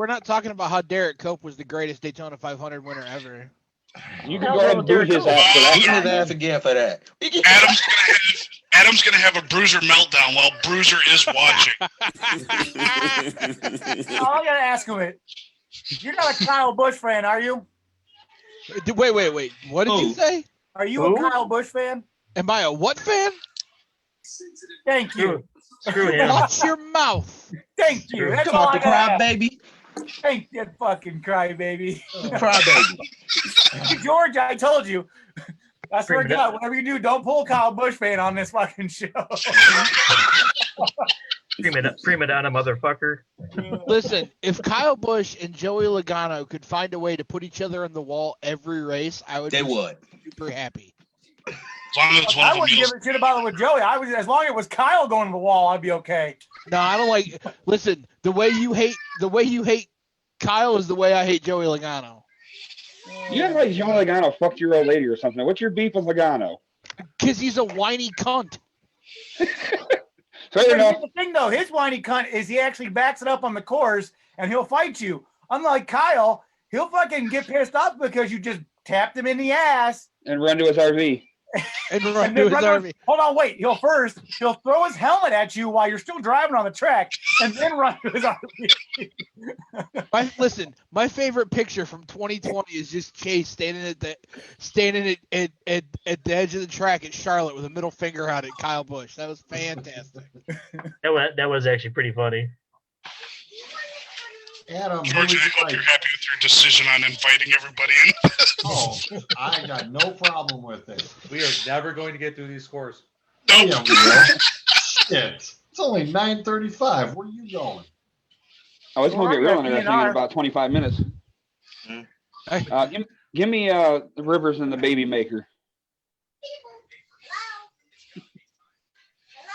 not talking about how Derek Cope was the greatest Daytona 500 winner ever. You can go ahead and boot his ass for that. Beating his ass again for that. Adam's gonna have a Bruiser meltdown while Bruiser is watching. I gotta ask him it. You're not a Kyle Busch fan, are you? Wait. What did you say? Are you a Kyle Busch fan? Am I a what fan? Thank you. Screw him. Watch your mouth. Thank you. That's Come all on, I the gotta cry ask. baby. Thank you, fucking crybaby. Cry baby. George, I told you. I swear to Prima God, whatever you do, don't pull Kyle Busch fan on this fucking show. Prima donna motherfucker. Listen, if Kyle Busch and Joey Logano could find a way to put each other on the wall every race, I would They be would. super happy. As long as one I of them wouldn't yells, give a shit about it with Joey. As long as it was Kyle going to the wall, I'd be okay. No, I don't like. Listen, the way you hate Kyle is the way I hate Joey Logano. You act like Joey Logano fucked your old lady or something. What's your beef with Logano? Because he's a whiny cunt. Fair But enough. here's the thing, though, his whiny cunt is he actually backs it up on the course and he'll fight you. Unlike Kyle, he'll fucking get pissed off because you just tapped him in the ass. And run to his RV. And And run then to his RV. hold on, wait. He'll throw his helmet at you while you're still driving on the track, and then run to his RV. Listen, my favorite picture from 2020 is just Chase standing at the edge of the track at Charlotte with a middle finger out at Kyle Busch. That was fantastic. That was actually pretty funny. Adam, who George, would I you hope like? you're happy with your decision on inviting everybody in. Oh, I got no problem with it. We are never going to get through these scores. Yeah, Nope. we will. Shit. It's only 9:35. Where are you going? Oh, it's going to get real Alright, interesting in about 25 minutes. Give me the Rivers and the Baby Maker.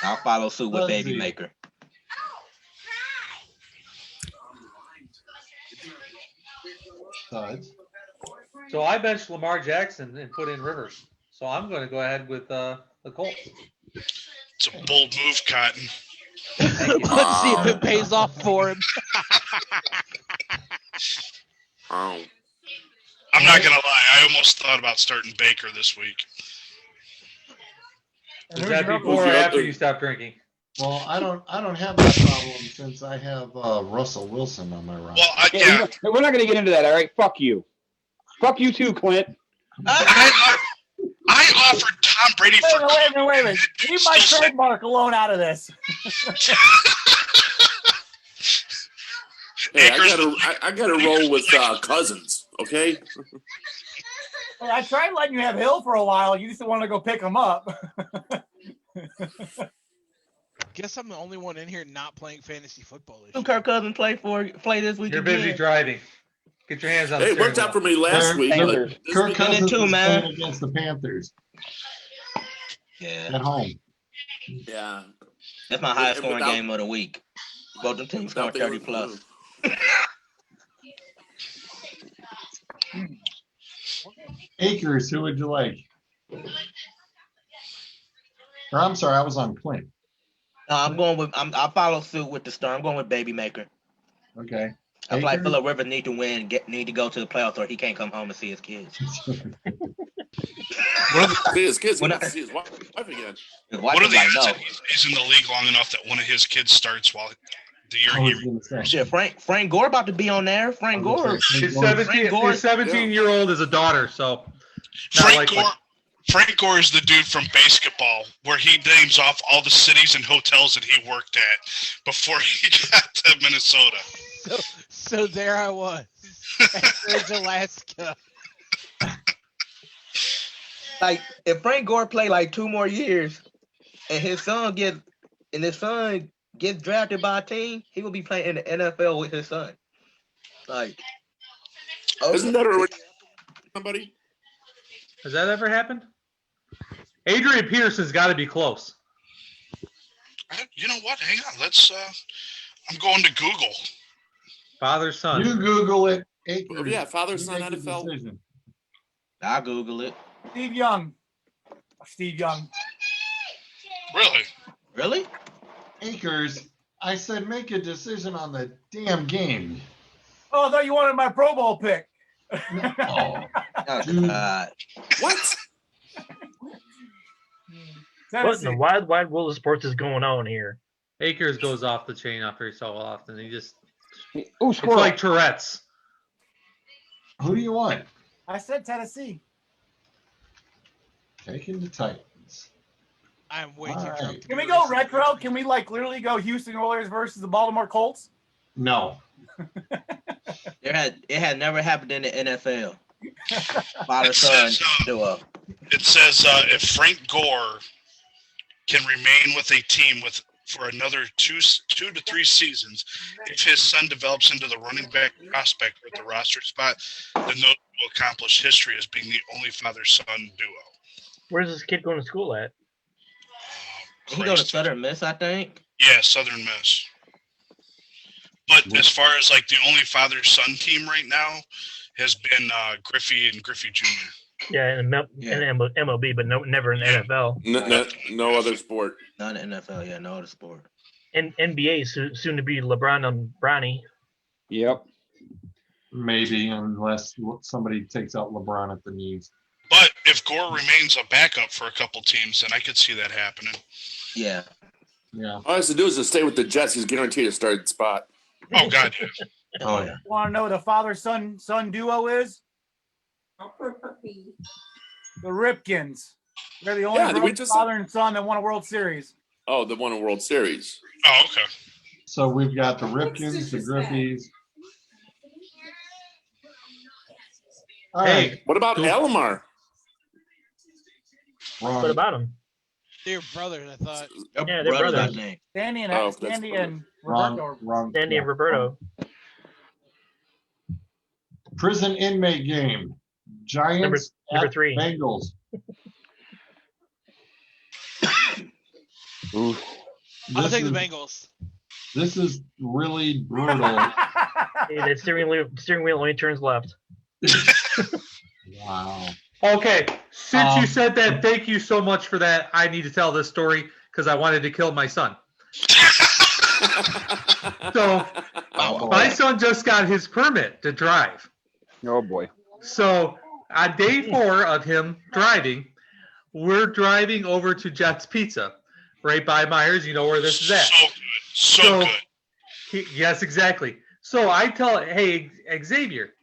I'll follow suit with Let's Baby see. Maker. Suds. So I benched Lamar Jackson and put in Rivers. So I'm going to go ahead with the Colts. It's a bold move, Cotton. Let's see if it pays off for him. Oh. I'm not gonna lie. I almost thought about starting Baker this week. Is that before or after you stop drinking? Well, I don't have that problem since I have Russell Wilson on my roster. Well, Yeah, we're not going to get into that, all right? Fuck you. Fuck you too, Clint. I offered Tom Brady for. Wait a minute. Leave my trademark alone out of this. Hey, I gotta roll with Cousins. Okay. Hey, I tried letting you have Hill for a while. You just wanted to go pick him up. Guess I'm the only one in here not playing fantasy football this Who year. Kirk Cousins play this week You're again? busy driving. Get your hands on Hey, the it worked steering out for wheel. me last week. but Panthers. this Kirk week- Cousins too, is man. playing against the Panthers Yeah, at home. Yeah. that's my highest And scoring without- game of the week. Both them teams scoring without 30 the- plus. Akers, who would you like? Or I'm sorry, I was on Clint. No, I follow suit with the star. I'm going with Baby Maker. Okay. I feel like Akers? Phillip Rivers need to win, need to go to the playoffs, or he can't come home and see his kids. See his kids. When He I- can see his wife again. His wife What are was the like, odds no. that he's in the league long enough that one of his kids starts while the year I was he gonna say. Shit, Frank Gore about to be on there. Frank Gore. His Frank 17-year-old is a daughter, so not Frank likely. Gore. Frank Gore is the dude from basketball where he names off all the cities and hotels that he worked at before he got to Minnesota. So there I was. Anchorage, Alaska. Like, if Frank Gore play like 2 more years, and his son gets drafted by a team, he will be playing in the NFL with his son. Like, Isn't that already somebody? Has that ever happened? Adrian Peterson's got to be close. You know what? Hang on. Let's. I'm going to Google. Father, son. You Google it. Akers. Yeah, father, You son, make the NFL. decision. I'll Google it. Steve Young. Steve Young. Really? Really? Akers, I said make a decision on the damn game. Oh, I thought you wanted my Pro Bowl pick. Oh, Oh, Dude. God. What? What in the wide world of sports is going on here? Akers goes off the chain after so often. He just Oh, it's squirrel. like Tourette's. who do you want? I said Tennessee. Taking the Titans. I'm way All too right. drunk. to Can be we go racing. retro? Can we like literally go Houston Oilers versus the Baltimore Colts? No. It had never happened in the NFL. Father It son says, duo. It says if Frank Gore can remain with a team for another two to 3 seasons, if his son develops into the running back prospect with the roster spot, then those will accomplish history as being the only father-son duo. Where's this kid going to school at? He go to Southern Miss, I think. Yeah, Southern Miss. But as far as like the only father-son team right now has been Griffey and Griffey Jr. Yeah, in Yeah. MLB, but never in the NFL. No other sport. Not in the NFL, yeah, no other sport. And NBA soon to be LeBron and Bronny. Yep. Maybe, unless somebody takes out LeBron at the knees. But if Gore remains a backup for a couple teams, then I could see that happening. Yeah. Yeah. All he has to do is just stay with the Jets. He's guaranteed a starting spot. Oh God, yeah. Oh, yeah. Want to know what the father-son duo is? The Ripkins. They're the only Yeah, we real just- father and son that won a World Series. Oh, the one in World Series. Oh, okay. So we've got the Ripkins, the Griffies. All right. Hey, What about Cool. Alomar? Wrong. What about him? They're brothers, I thought. Yeah, they're Brothers, I brothers. think. Sandy and Oh, that's Sandy funny. and Wrong. Roberto. Wrong. Sandy and Yeah. Roberto. Prison inmate game. Giants Number at 3. Bengals. Oof. I'll This take the is- Bengals. This is really brutal. Hey, that steering wheel only turns left. Wow. Okay, since you Um, said that, thank you so much for that. I need to tell this story because I wanted to kill my son. So Oh, my son just got his permit to drive. Oh boy. So on day 4 of him driving, we're driving over to Jet's Pizza, right by Myers. You know where this is at. So good. So So- good. Yes, exactly. So I tell it, hey, Xavier,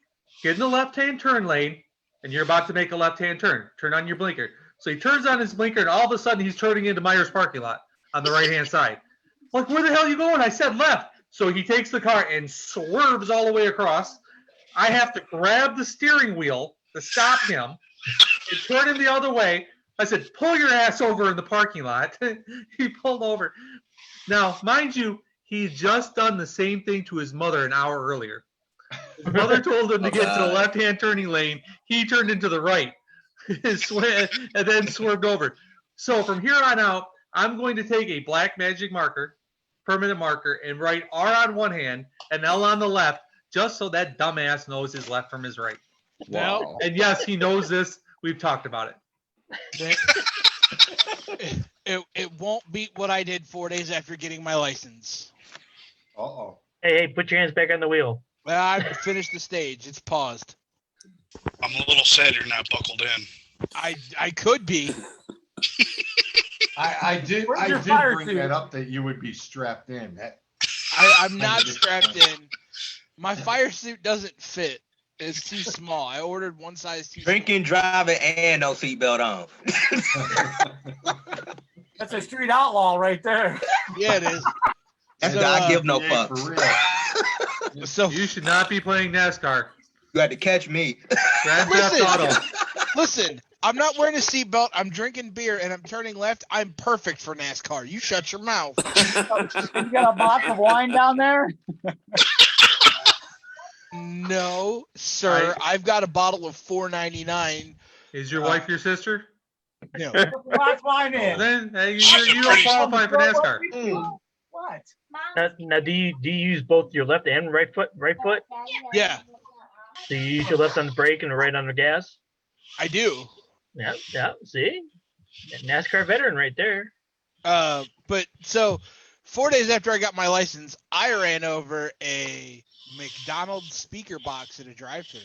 get in the left-hand turn lane, and you're about to make a left-hand turn. Turn on your blinker. So he turns on his blinker, and all of a sudden he's turning into Myers parking lot on the right-hand side. Like, where the hell are you going? I said left. So he takes the car and swerves all the way across. I have to grab the steering wheel to stop him and turn him the other way. I said, pull your ass over in the parking lot. He pulled over. Now, mind you, he's just done the same thing to his mother an hour earlier. His mother told him to get to the left-hand turning lane. He turned into the right and then swerved over. So from here on out, I'm going to take a black magic marker, permanent marker, and write R on one hand and L on the left, just so that dumbass knows his left from his right. Well, And yes, he knows this. We've talked about it. it won't beat what I did 4 days after getting my license. Uh-oh. Hey, put your hands back on the wheel. Well, I finished the stage. It's paused. I'm a little sad you're not buckled in. I could be. I did Where's your fire bring suit? that up that you would be strapped in. I'm not strapped in. My fire suit doesn't fit. It's too small. I ordered one size too Drinking, driving, and no seatbelt on. That's a street outlaw right there. small. Yeah, it is. That's So, not give no Yeah, fucks. for real. So You should not be playing NASCAR. You had to catch me. Grand Theft Listen. Auto. listen, I'm not wearing a seatbelt. I'm drinking beer and I'm turning left. I'm perfect for NASCAR. You shut your mouth. You got a box of wine down there? No, sir. I've got a bottle of $4.99. Is your wife your sister? No. Put the box of wine in. Then you don't qualify for NASCAR. What? Now, do you use both your left and right foot? Right foot. Yeah, So you use your left on the brake and the right on the gas. I do. Yeah. See. NASCAR veteran right there. But so 4 days after I got my license, I ran over a McDonald's speaker box at a drive-thru.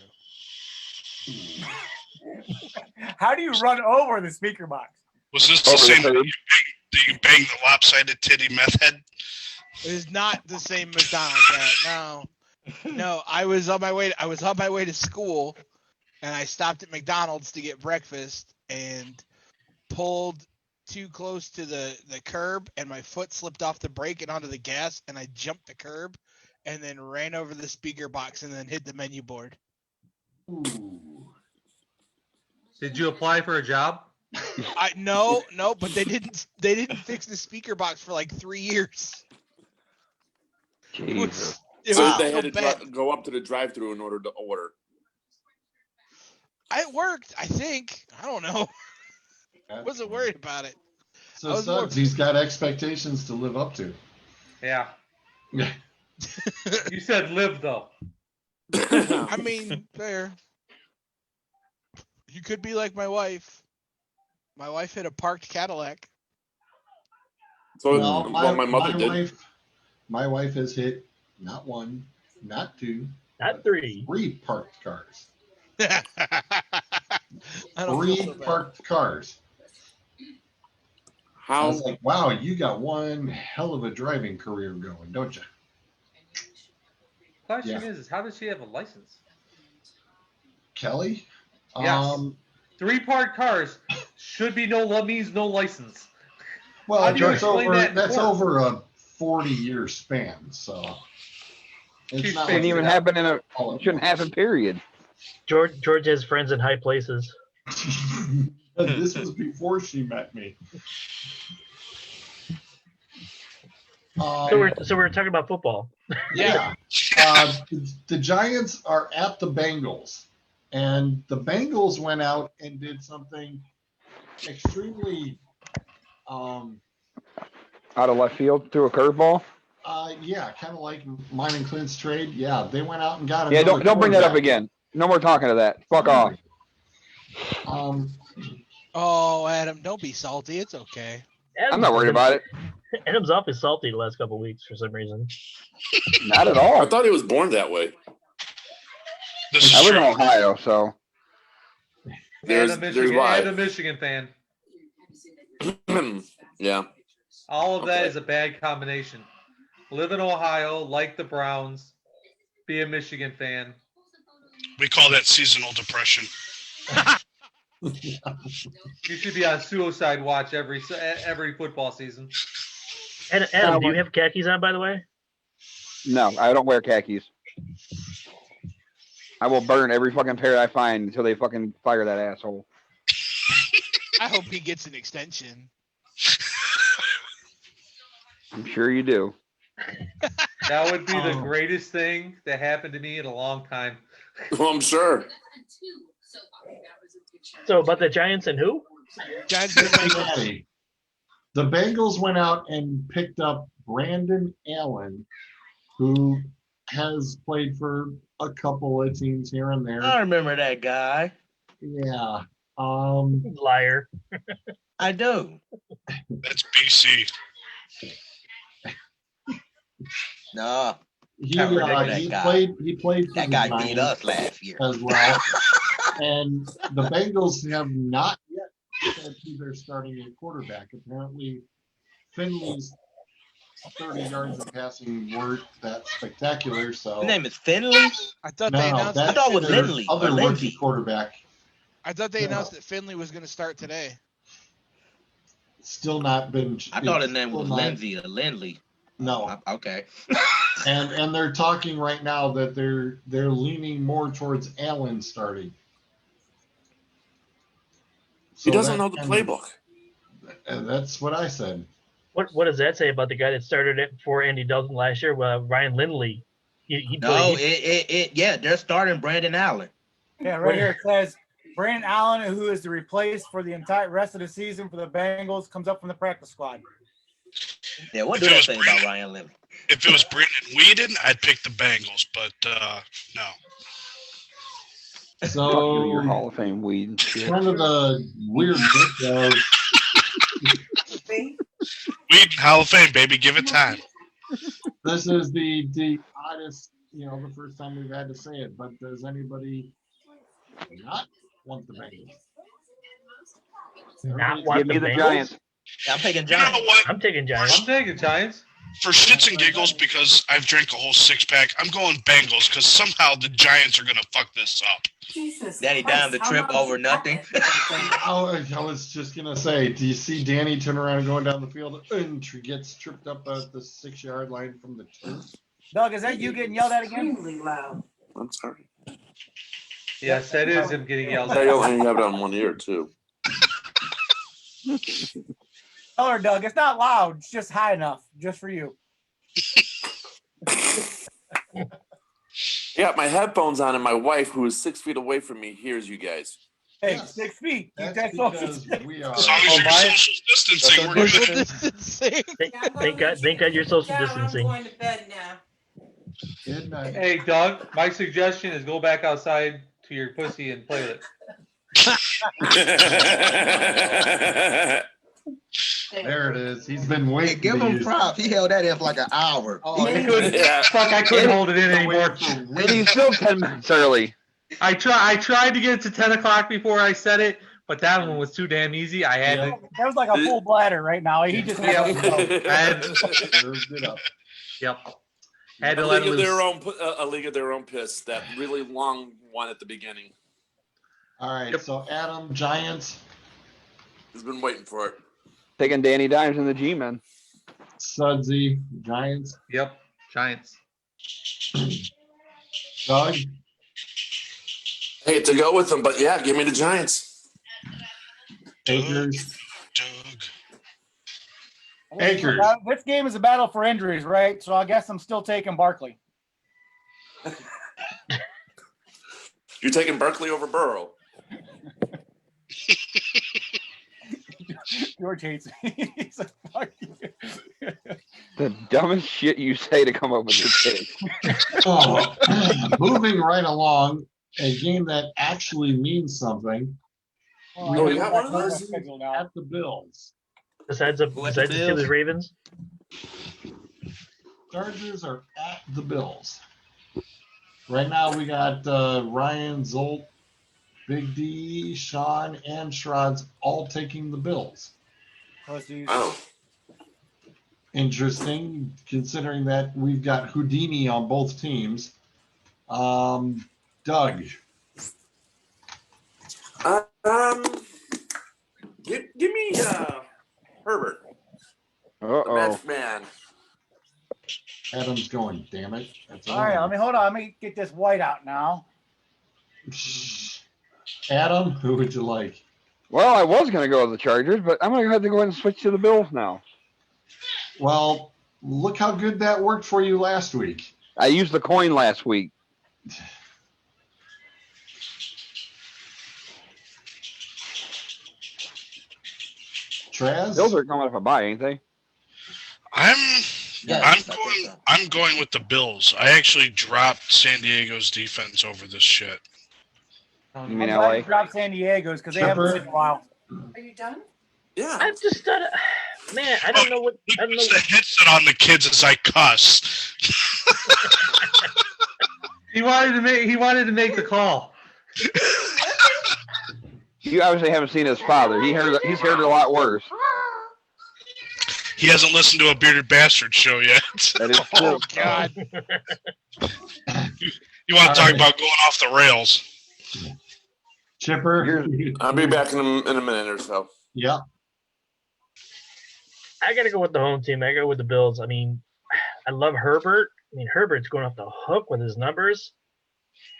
How do you run over the speaker box? Was this the same that you banged the lopsided titty meth head? It is not the same McDonald's. No. I was on my way to school, and I stopped at McDonald's to get breakfast and pulled too close to the curb, and my foot slipped off the brake and onto the gas, and I jumped the curb and then ran over the speaker box and then hit the menu board. Ooh. Did you apply for a job? No, but they didn't fix the speaker box for like 3 years. Jesus. It So was they so had to bad. go up to the drive-thru in order to order. It worked, I think. I don't know. I wasn't worried about it. So I was more- Suggs, he's got expectations to live up to. Yeah. You said live though. I mean, fair. You could be like my wife. My wife had a parked Cadillac. So Well, my mother did. My wife has hit not one, not two, Not 3. 3 parked cars. I don't feel 3 so bad. parked cars. I How? was like, wow, you got one hell of a driving career going, don't you? Question Yeah. is how does she have a license? Kelly? Yes. 3 parked cars should be means no license. Well, How do you that's explain that in that's court? over a 40-year span, so it's She's not Shouldn't like even it's happen in a. all at Shouldn't happen. Period. George has friends in high places. once. This was before she met me. So we're talking about football. Yeah. The Giants are at the Bengals, and the Bengals went out and did something extremely, Out of left field, threw a curveball. yeah, kind of like mine and Clint's trade. Yeah, they went out and got Yeah, another don't bring that up quarterback. again. No more talking to that. Fuck off. Oh, Adam, don't be salty. It's okay. I'm not worried about it. Adam's awfully salty the last couple of weeks for some reason. Not at I all. thought he was born that way. This I is live in true. Ohio, so There's why. And a Michigan fan. Yeah. All of that Okay. is a bad combination. Live in Ohio, like the Browns, be a Michigan fan. We call that seasonal depression. You should be on suicide watch every football season. And Adam, do you have khakis on, by the way? no, I don't wear khakis. I will burn every fucking pair I find until they fucking fire that asshole. I hope he gets an extension. I'm sure you do. That would be the greatest thing that happened to me in a long time. Well, I'm sure. So about the Giants and who? Giants and Bengals. Okay. The Bengals went out and picked up Brandon Allen, who has played for a couple of teams here and there. I remember that guy. Yeah. Liar. I do. That's BC. No, He, I remember that he guy. played. He played. For that the guy Giants beat us last year. as well. And the Bengals have not yet said who they're starting at quarterback. Apparently, Finley's 30 yards of passing weren't that spectacular. So His name is Finley. I thought they announced. I thought it was their Lindley other or rookie Lindsey. quarterback. I thought they announced that Finley was going to start today. Still not been. I thought his name still was not- Lindsey or Lindley. No, Okay. and they're talking right now that they're leaning more towards Allen starting. He So doesn't that- know the playbook. And that's what I said. What does that say about the guy that started it for Andy Dalton last year? Ryan Lindley. No, yeah, they're starting Brandon Allen. Yeah, right here it says Brandon Allen, who is to replace for the entire rest of the season for the Bengals, comes up from the practice squad. Yeah, what If do it they was say Brandon- about Ryan Lindley? If it was Brandon Whedon, I'd pick the Bengals, but no. Fuck you, your So Hall of Fame weed and shit. kind of the weird bit of Hall of Fame, baby. Give it time. This is the oddest, the first time we've had to say it, but does anybody not want the Bengals? Not Everybody- want Give me the Bengals? Giants. Yeah, I'm taking You know Giants. what? I'm taking Giants. I'm taking Giants. For shits and giggles, because I've drank a whole 6-pack, I'm going Bengals because somehow the Giants are gonna fuck this up. Jesus Danny Christ, down the how trip long over has that nothing. been? I was just gonna say, do you see Danny turn around and going down the field and gets tripped up at the 6-yard line from the 2? Doug, is that you getting yelled at again? Extremely loud. I'm sorry. Yes, that is him getting yelled I at. only have it on one ear too. Tell her, Doug, it's not loud. It's just high enough, just for you. I got my headphones on, and my wife, who is 6 feet away from me, hears you guys. Hey, Yes. 6 feet. Keep That's that social because distance. we are. As long as Oh, you're my- social distancing, we're Social good. distancing. Thank God you're social Yeah, I'm distancing. going to bed now. Good night. Hey, Doug, my suggestion is go back outside to your pussy and play with it. There it is. He's been Hey, waiting. give to him use props. He held that in for like an hour. Oh, I he couldn't, Yeah. fuck, I couldn't hold it in been anymore. waiting for And weeks. he's still 10 minutes early. I tried to get it to 10 o'clock before I said it, but that one was too damn easy. I had Yeah. to. That was like a full bladder right now. He just Yeah. went up and down. Served it up. Yep. Had A to let league it of their loose. own, a league of their own piss. That really long one at the beginning. All right. Yep. So Adam, Giants, He's been waiting for it. Taking Danny Dimes in the G-men. Sudsy, Giants, Yep. Giants. Doug, I hate to go with them, but yeah, give me the Giants. Akers, Doug. Akers. This game is a battle for injuries, right? So I guess I'm still taking Barkley. You're taking Berkeley over Burrow. George hates me. He's like, fuck you. The dumbest shit you say to come up with your pick. Oh, moving right along, a game that actually means something. Oh, we I got know one of my those? schedule now. At the Bills. Besides the Who at the Steelers Bills? Ravens. Chargers are at the Bills. Right now we got Ryan, Zolt, Big D, Sean, and Shrods all taking the Bills. Pussies. Oh, Interesting, considering that we've got Houdini on both teams. Doug, give me Herbert, the Uh-oh. match man. Adam's going, damn it. That's All right, hold on. Let me get this white out now. Adam, who would you like? Well, I was going to go with the Chargers, but I'm going to have to go ahead and switch to the Bills now. Well, look how good that worked for you last week. I used the coin last week. Traz? Bills are coming off a bye, ain't they? I'm going with the Bills. I actually dropped San Diego's defense over this shit. You I'm mean glad LA? you dropped San Diego's because they haven't Chipper? been in a while. Are you done? Yeah. I've just started. Man, I don't know what. I don't know. Puts the headset on the kids as I cuss. He wanted to make the call. You obviously haven't seen his father. He's heard a lot worse. He hasn't listened to a Bearded Bastard show yet. That is Oh true. God. You want to talk All right. about going off the rails? Chipper? I'll be back in a minute or so. Yep. I gotta go with the home team. I go with the Bills. I mean, I love Herbert. I mean, Herbert's going off the hook with his numbers.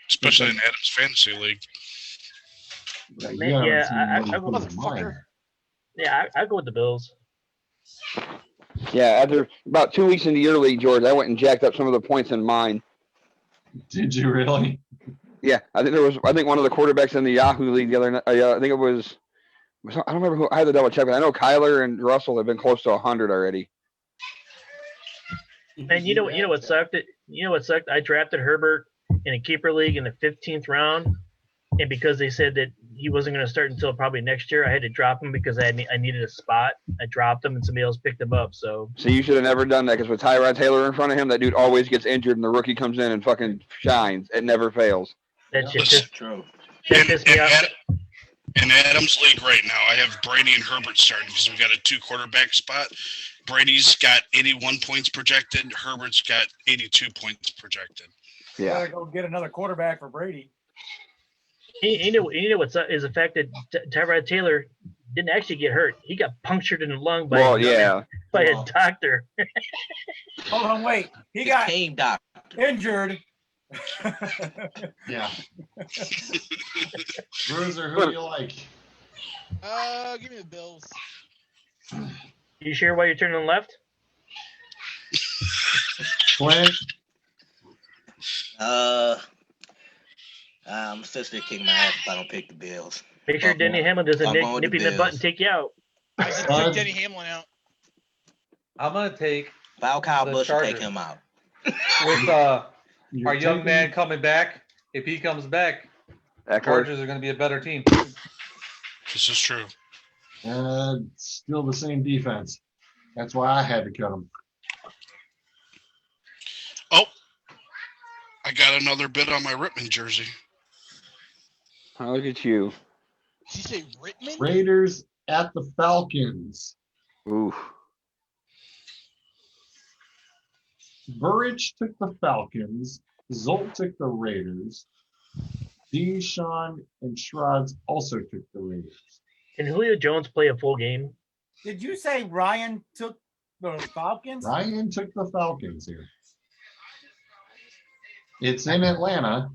Especially in Adam's fantasy league. Man, yeah, I go Motherfucker. Yeah, I go with the Bills. Yeah, after about 2 weeks into your league, George, I went and jacked up some of the points in mine. Did you really? Yeah, I think one of the quarterbacks in the Yahoo league the other night. I think it was. I don't remember who. I had to double check, but I know Kyler and Russell have been close to 100 already. And you know what sucked? I drafted Herbert in a keeper league in the 15th round, and because they said that he wasn't going to start until probably next year. I had to drop him because I needed a spot. I dropped him and somebody else picked him up. So you should have never done that because with Tyrod Taylor in front of him, that dude always gets injured and the rookie comes in and fucking shines. It never fails. that Yeah. shit True. pissed me off. In Adam's league right now, I have Brady and Herbert starting because we got a 2 quarterback spot. Brady's got 81 points projected. Herbert's got 82 points projected. You Yeah. gotta go get another quarterback for Brady. You know what's up is the fact that Tyrod Taylor didn't actually get hurt. He got punctured in the lung by, Well, yeah. by a Well. doctor. Hold on, wait. He got Team doc. injured. Yeah. Bruiser, who do you like? Give me the Bills. You sure why you're turning left? Clint? I'm sister kick my ass if I don't pick the Bills. Make sure Denny Hamlin doesn't I'm going with nip the you in the butt and Bills. take you out. I said Bud? took Denny Hamlin out. I'm gonna take If I were Kyle The Busch, I'd take Chargers. him out. with You're our young taking- man coming back. If he comes back, Eckler. Chargers are gonna be a better team. This is true. Still the same defense. That's why I had to cut him. I got another bid on my Rittman jersey. Oh, look at you. Did you say Rittman? Raiders at the Falcons. Ooh. Burridge took the Falcons. Zolt took the Raiders. Deshaun and Shrods also took the Raiders. Can Julio Jones play a full game? Did you say Ryan took the Falcons? Ryan took the Falcons here. It's in Atlanta.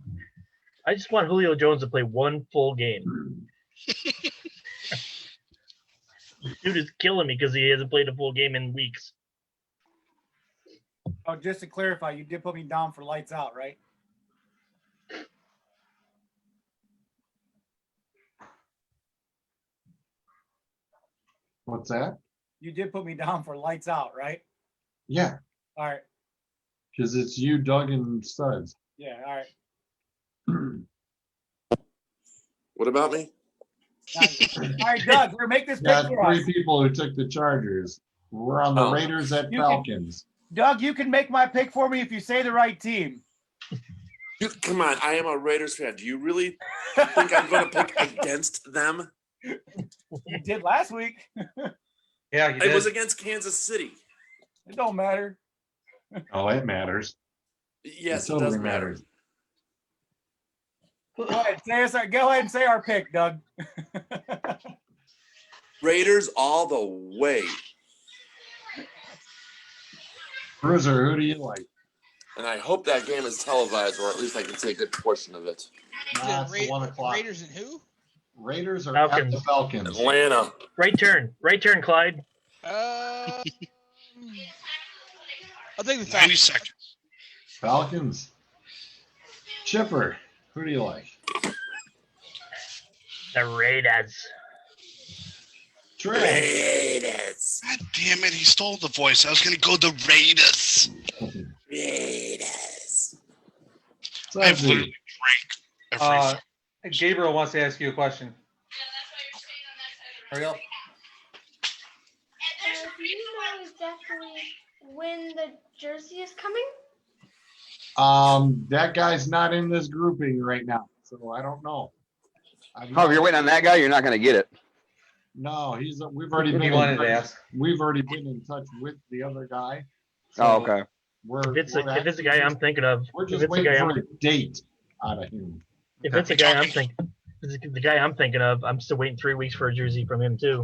I just want Julio Jones to play one full game. Dude is killing me because he hasn't played a full game in weeks. Oh, just to clarify, you did put me down for lights out, right? What's that? You did put me down for lights out, right? Yeah, All right. because it's you, Doug, and Studs. Yeah, all right. What about me? All right, Doug, we're make this pick Got for us. 3 people who took the Chargers. We're on the Oh. Raiders at You can- Falcons. Doug, you can make my pick for me if you say the right team. Come on, I am a Raiders fan. Do you really think I'm going to pick against them? You did last week. Yeah, you It did. was against Kansas City. It don't matter. Oh, it matters. Yes, It it does totally matter. matters. Go ahead and say our pick, Doug. Raiders all the way. Bruiser, who do you like? And I hope that game is televised, or at least I can see a good portion of it. Nah, it's the 1 o'clock. Raiders and who? Raiders are at Falcons. the Falcons. Atlanta. Right turn, Clyde. I'll take the 90 Falcons. seconds. Falcons. Chipper, who do you like? The Raiders. Trey. Raiders. God damn it, he stole the voice. I was going to go the Raiders. Raiders. I've Sudsy. literally drank every. Gabriel wants to ask you a question. Hurry up. Do you know exactly when the jersey is coming? That guy's not in this grouping right now, so I don't know. Oh, if you're waiting on that guy, you're not going to get it. No, we've already been He in wanted to touch. ask. We've already been in touch with the other guy. Oh, So okay. We're, If it's we're if it's the actually guy I'm just- thinking of, We're if just it's the waiting guy for I'm a date out of him. if it's the guy I'm thinking, if it's the guy I'm thinking of, I'm still waiting 3 weeks for a jersey from him too.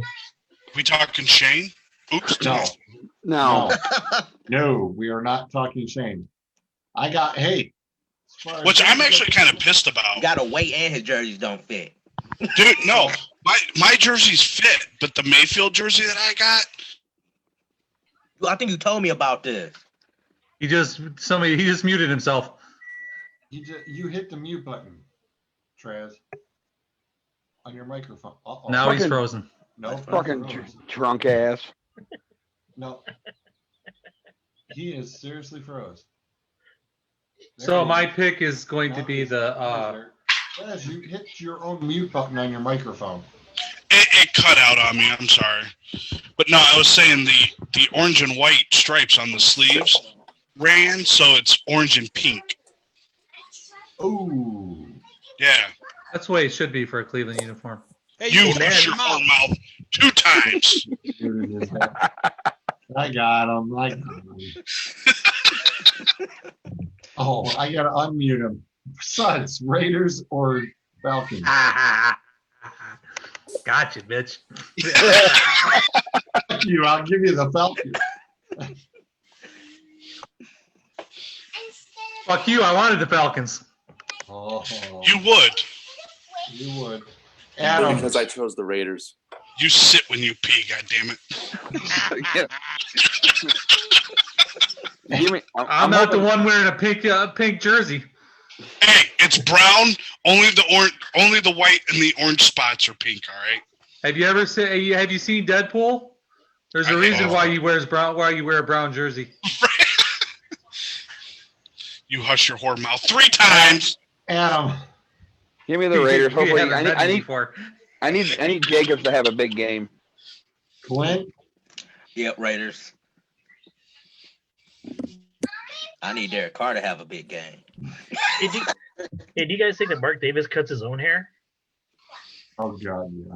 We talking Shane? Oops. No, No. no, we are not talking Shane. I got, hey. as far as- Which I'm actually kind of pissed You about. gotta wait and his jerseys don't fit. Dude, no. My jerseys fit, but the Mayfield jersey that I got, I think you told me about this. He just muted himself. You hit the mute button, Trez, on your microphone. Uh-oh. Now he's Fucking- frozen. No, Fucking no, drunk ass. no. He is seriously froze. There So he my is. pick is going to Now be he's- the now he's there. Yes, you hit your own mute button on your microphone. It cut out on me. I'm sorry. But no, I was saying the orange and white stripes on the sleeves ran, so it's orange and pink. Ooh. Yeah. That's the way it should be for a Cleveland uniform. Hey, You can hush your your mouth. own mouth 2 times. I got him. Oh, I gotta unmute him. Suds, Raiders or Falcons? Gotcha, bitch. Fuck you. I'll give you the Falcons. Fuck you. I wanted the Falcons. Oh, You would. you would. Adam, Because I chose the Raiders. You sit when you pee, goddammit. Give me, I'm not the one wearing a pink jersey. Hey, it's brown. Only the white and the orange spots are pink, all right? Have you seen Deadpool? There's a reason why you wear a brown jersey. You hush your whore mouth 3 times. Adam, give me the Raiders. You Hopefully, haven't met me before. I need Jacobs to have a big game. Clint, Yep, Raiders. I need Derek Carr to have a big game. Hey, do you guys think that Mark Davis cuts his own hair? oh God, yeah.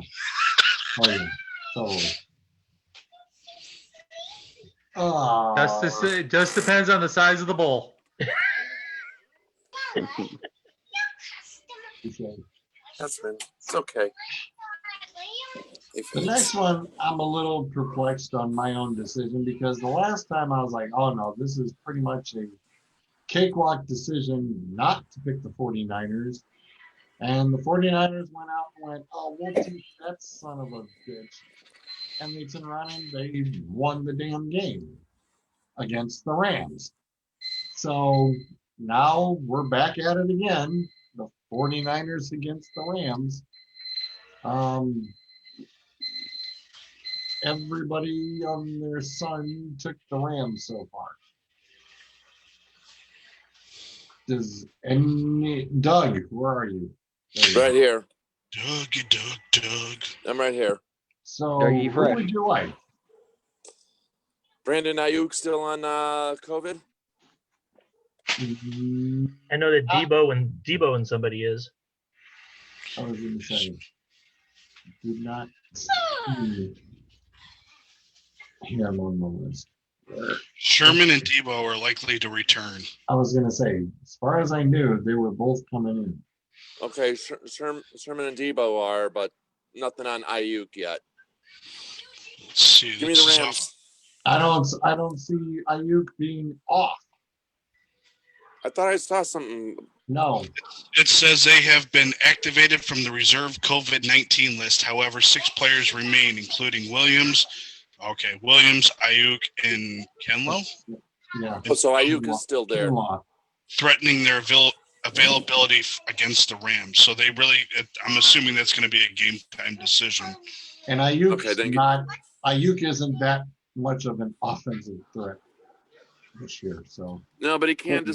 Oh yeah, totally. Oh, Just depends on the size of the bowl. That's fine. It's okay. the next one, I'm a little perplexed on my own decision because the last time I was like, oh no, this is pretty much a cakewalk decision not to pick the 49ers. And the 49ers went out and went, oh, we'll teach that son of a bitch. And they turned around and they won the damn game against the Rams. So now we're back at it again. The 49ers against the Rams. Everybody on their son took the Rams so far. Does any Doug, where are you? There you Right here. Doug. I'm right here. So Dougie who Fresh. would you like? Brandon Ayuk still on COVID? I know that Debo and somebody is. I was going to say, did not see him on the list. Sherman and Debo are likely to return. I was going to say, as far as I knew, they were both coming in. Okay, Sherman and Debo are, but nothing on Ayuk yet. Let's see. Give me this the is Rams. off- I don't see Ayuk being off. I thought I saw something. No. It says they have been activated from the reserve COVID-19 list. However, 6 players remain, including Williams, Ayuk, and Kenlo, Yeah. Oh, so Ayuk is still there. Kinlaw. threatening their availability against the Rams. So they really, I'm assuming that's going to be a game time decision. And Ayuk's Okay, then- Ayuk isn't that much of an offensive threat this year. So No, but he can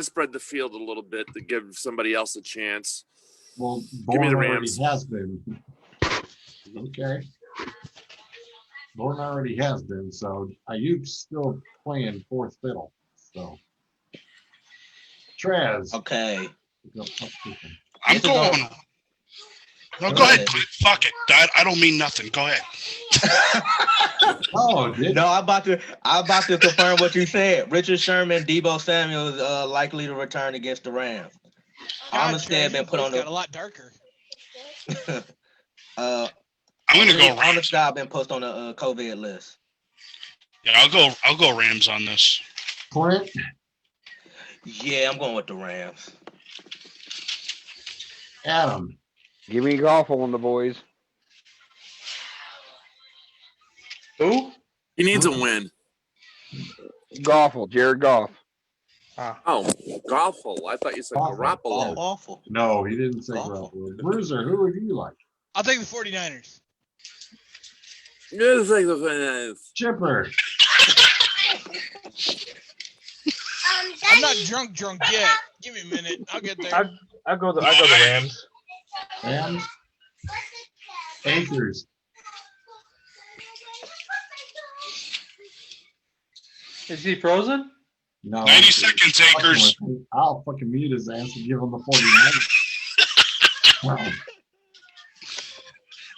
spread the field a little bit to give somebody else a chance. well, Give me Bourne the already Rams. has been. Okay. Bourne already has been, so Ayuk's still playing fourth fiddle. So Traz. Okay. I'm It's a going. go. No, Go go ahead. ahead. Fuck it. I don't mean nothing. Go ahead. Oh, did No, I'm about to confirm what you said. Richard Sherman, Debo Samuel is likely to return against the Rams. God, Armstead been put on got a the lot darker. I'm going to go Rams. Armstead been put on the COVID list. Yeah, I'll go Rams on this. Clint? Yeah, I'm going with the Rams. Adam. Give me golf on the boys. Who? He needs a win. Goffle, Jared Goff. Oh, Goffle. I thought you said Garoppolo. Awful. No, he didn't say Awful. Garoppolo. Bruiser, who would you like? I'll take the 49ers. Just like the Chipper. I'm not drunk yet. Give me a minute. I'll get there. I go the Rams. Rams. Acres. Is he frozen? No. 90 seconds, Acres. I'll fucking mute his ass and give him the 49. Wow.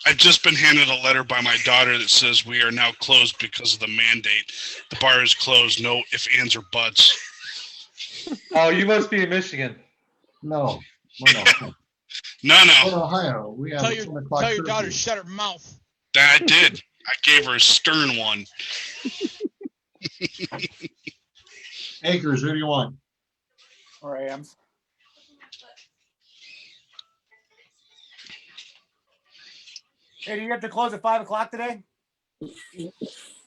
I've just been handed a letter by my daughter that says we are now closed because of the mandate. The bar is closed. No ifs, ands, or buts. Oh, you must be in Michigan. No. No. In Ohio, we have Tell a your 10 o'clock daughter curfew. shut her mouth. That I did. I gave her a stern one. Acres, who do you want? Rams. Hey, do you have to close at 5 o'clock today?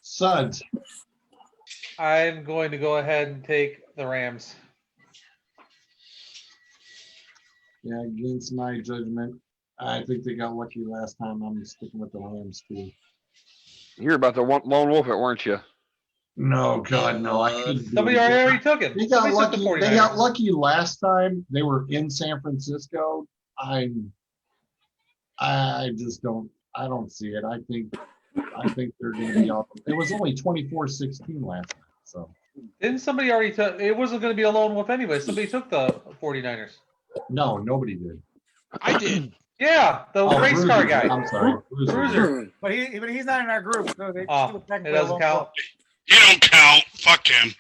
Suds. I'm going to go ahead and take the Rams. Yeah, against my judgment, I think they got lucky last time. I'm sticking with the Rams too. You're about to lone wolf it, weren't you? No, God, no. I couldn't do Somebody it. already took him. They got Somebody took the lucky. They 49ers. got lucky last time. They were in San Francisco. I just don't. I don't see it. I think they're going to be off. It was only 24-16 last time. So Didn't somebody already took? It wasn't going to be a lone wolf anyway. Somebody took the 49ers. no, nobody did. I did. Yeah, the race Bruiser. car guy. I'm sorry, Bruiser. But he's not in our group. So they Oh, still it technically doesn't won't count. He don't count. Fuck him.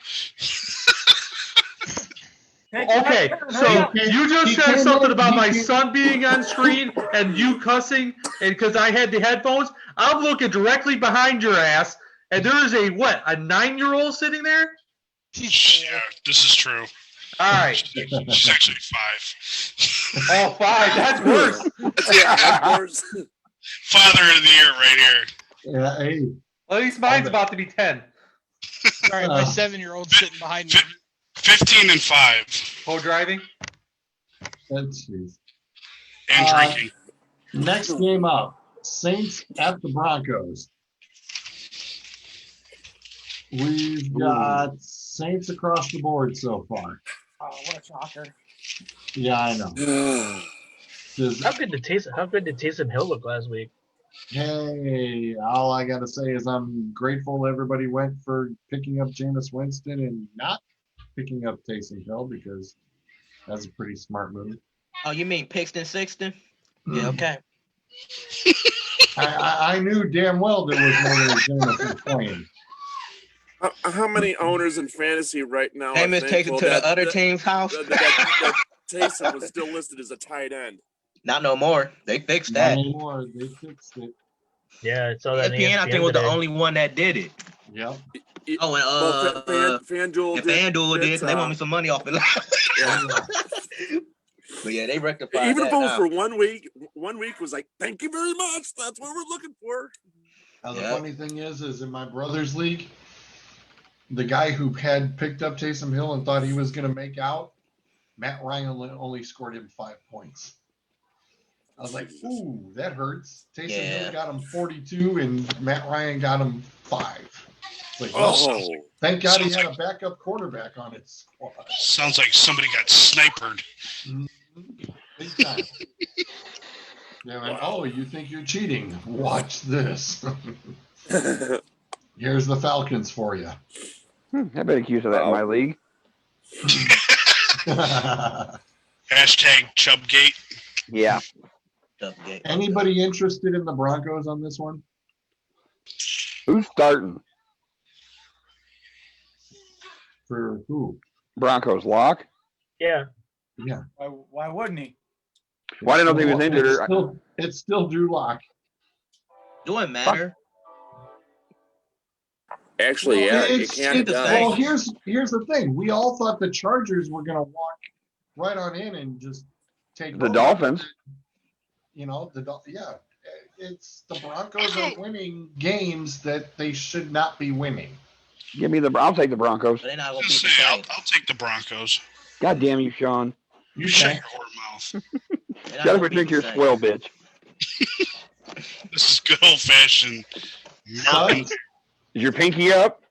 Okay, so you just said something about my son being on screen and you cussing, and because I had the headphones, I'm looking directly behind your ass, and there is a 9-year-old sitting there? Yeah, this is true. All right. She's actually 5. Oh, 5. That's worse. That's worse. Father of the year right here. Yeah, hey, At least mine's about to be 10. Sorry, my 7-year-old's sitting behind me. 15 and 5. Co-driving? that's jeez. And drinking. Next game up, Saints at the Broncos. We've got Saints across the board so far. Oh, what a shocker. Yeah, I know. How good did Taysom Hill look last week? Hey, all I gotta say is I'm grateful everybody went for picking up Jameis Winston and not picking up Taysom Hill because that's a pretty smart move. Oh, you mean Pixton Sixton? Yeah, okay. I knew damn well there was no way Jameis was playing. How many owners in fantasy right now? Jameis takes it to the other team's house. That Taysom was still listed as a tight end. Not no more. They fixed Not that. anymore. They fixed it. Yeah, I saw that. ESPN, I think, was the only one that did it. Yep. Oh, and FanDuel FanDuel did. They want me some money off it. Yeah. But yeah, they rectified Even that if it was now. for 1 week, 1 week was like, thank you very much. That's what we're looking for. Now, the Yep. funny thing is in my brother's league, the guy who had picked up Taysom Hill and thought he was going to make out, Matt Ryan only scored him 5 points. I was like, ooh, that hurts. Taysom Hill got him 42 and Matt Ryan got him 5. It's like, well, thank God he had a backup quarterback on his squad. Sounds like somebody got snipered. Big time. Yeah, like, oh, you think you're cheating? Watch this. Here's the Falcons for you. I've been accused of that in my league. Hashtag Chubgate. Yeah. Anybody interested in the Broncos on this one? Who's starting? For who? Broncos lock. Yeah. Yeah. Why wouldn't he? Well, I didn't know if he was injured. It's still Drew Lock. Doesn't matter. Actually, yeah, it can. Well, here's the thing. We all thought the Chargers were going to walk right on in and just take The over. Dolphins. You know, it's the Broncos are winning games that they should not be winning. Give me I'll take the Broncos. They're not gonna Just say, I'll take the Broncos. God damn you, Sean. You shut your whore mouth. Shut up and drink your swell, bitch. This is good old fashioned. Is your pinky up?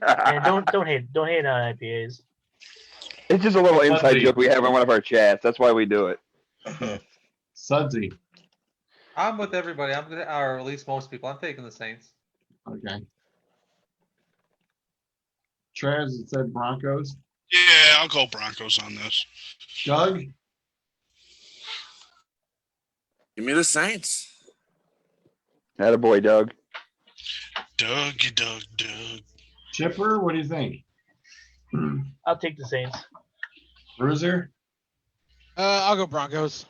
And don't hate on IPAs. It's just a little inside Sudsy. joke we have in one of our chats. That's why we do it. Sudsy. I'm with everybody. Or at least most people. I'm taking the Saints. Okay. Trez, it said Broncos. Yeah, I'll go Broncos on this. Doug? Give me the Saints. Attaboy, Doug. Doug. Chipper, what do you think? I'll take the Saints. Bruiser? I'll go Broncos.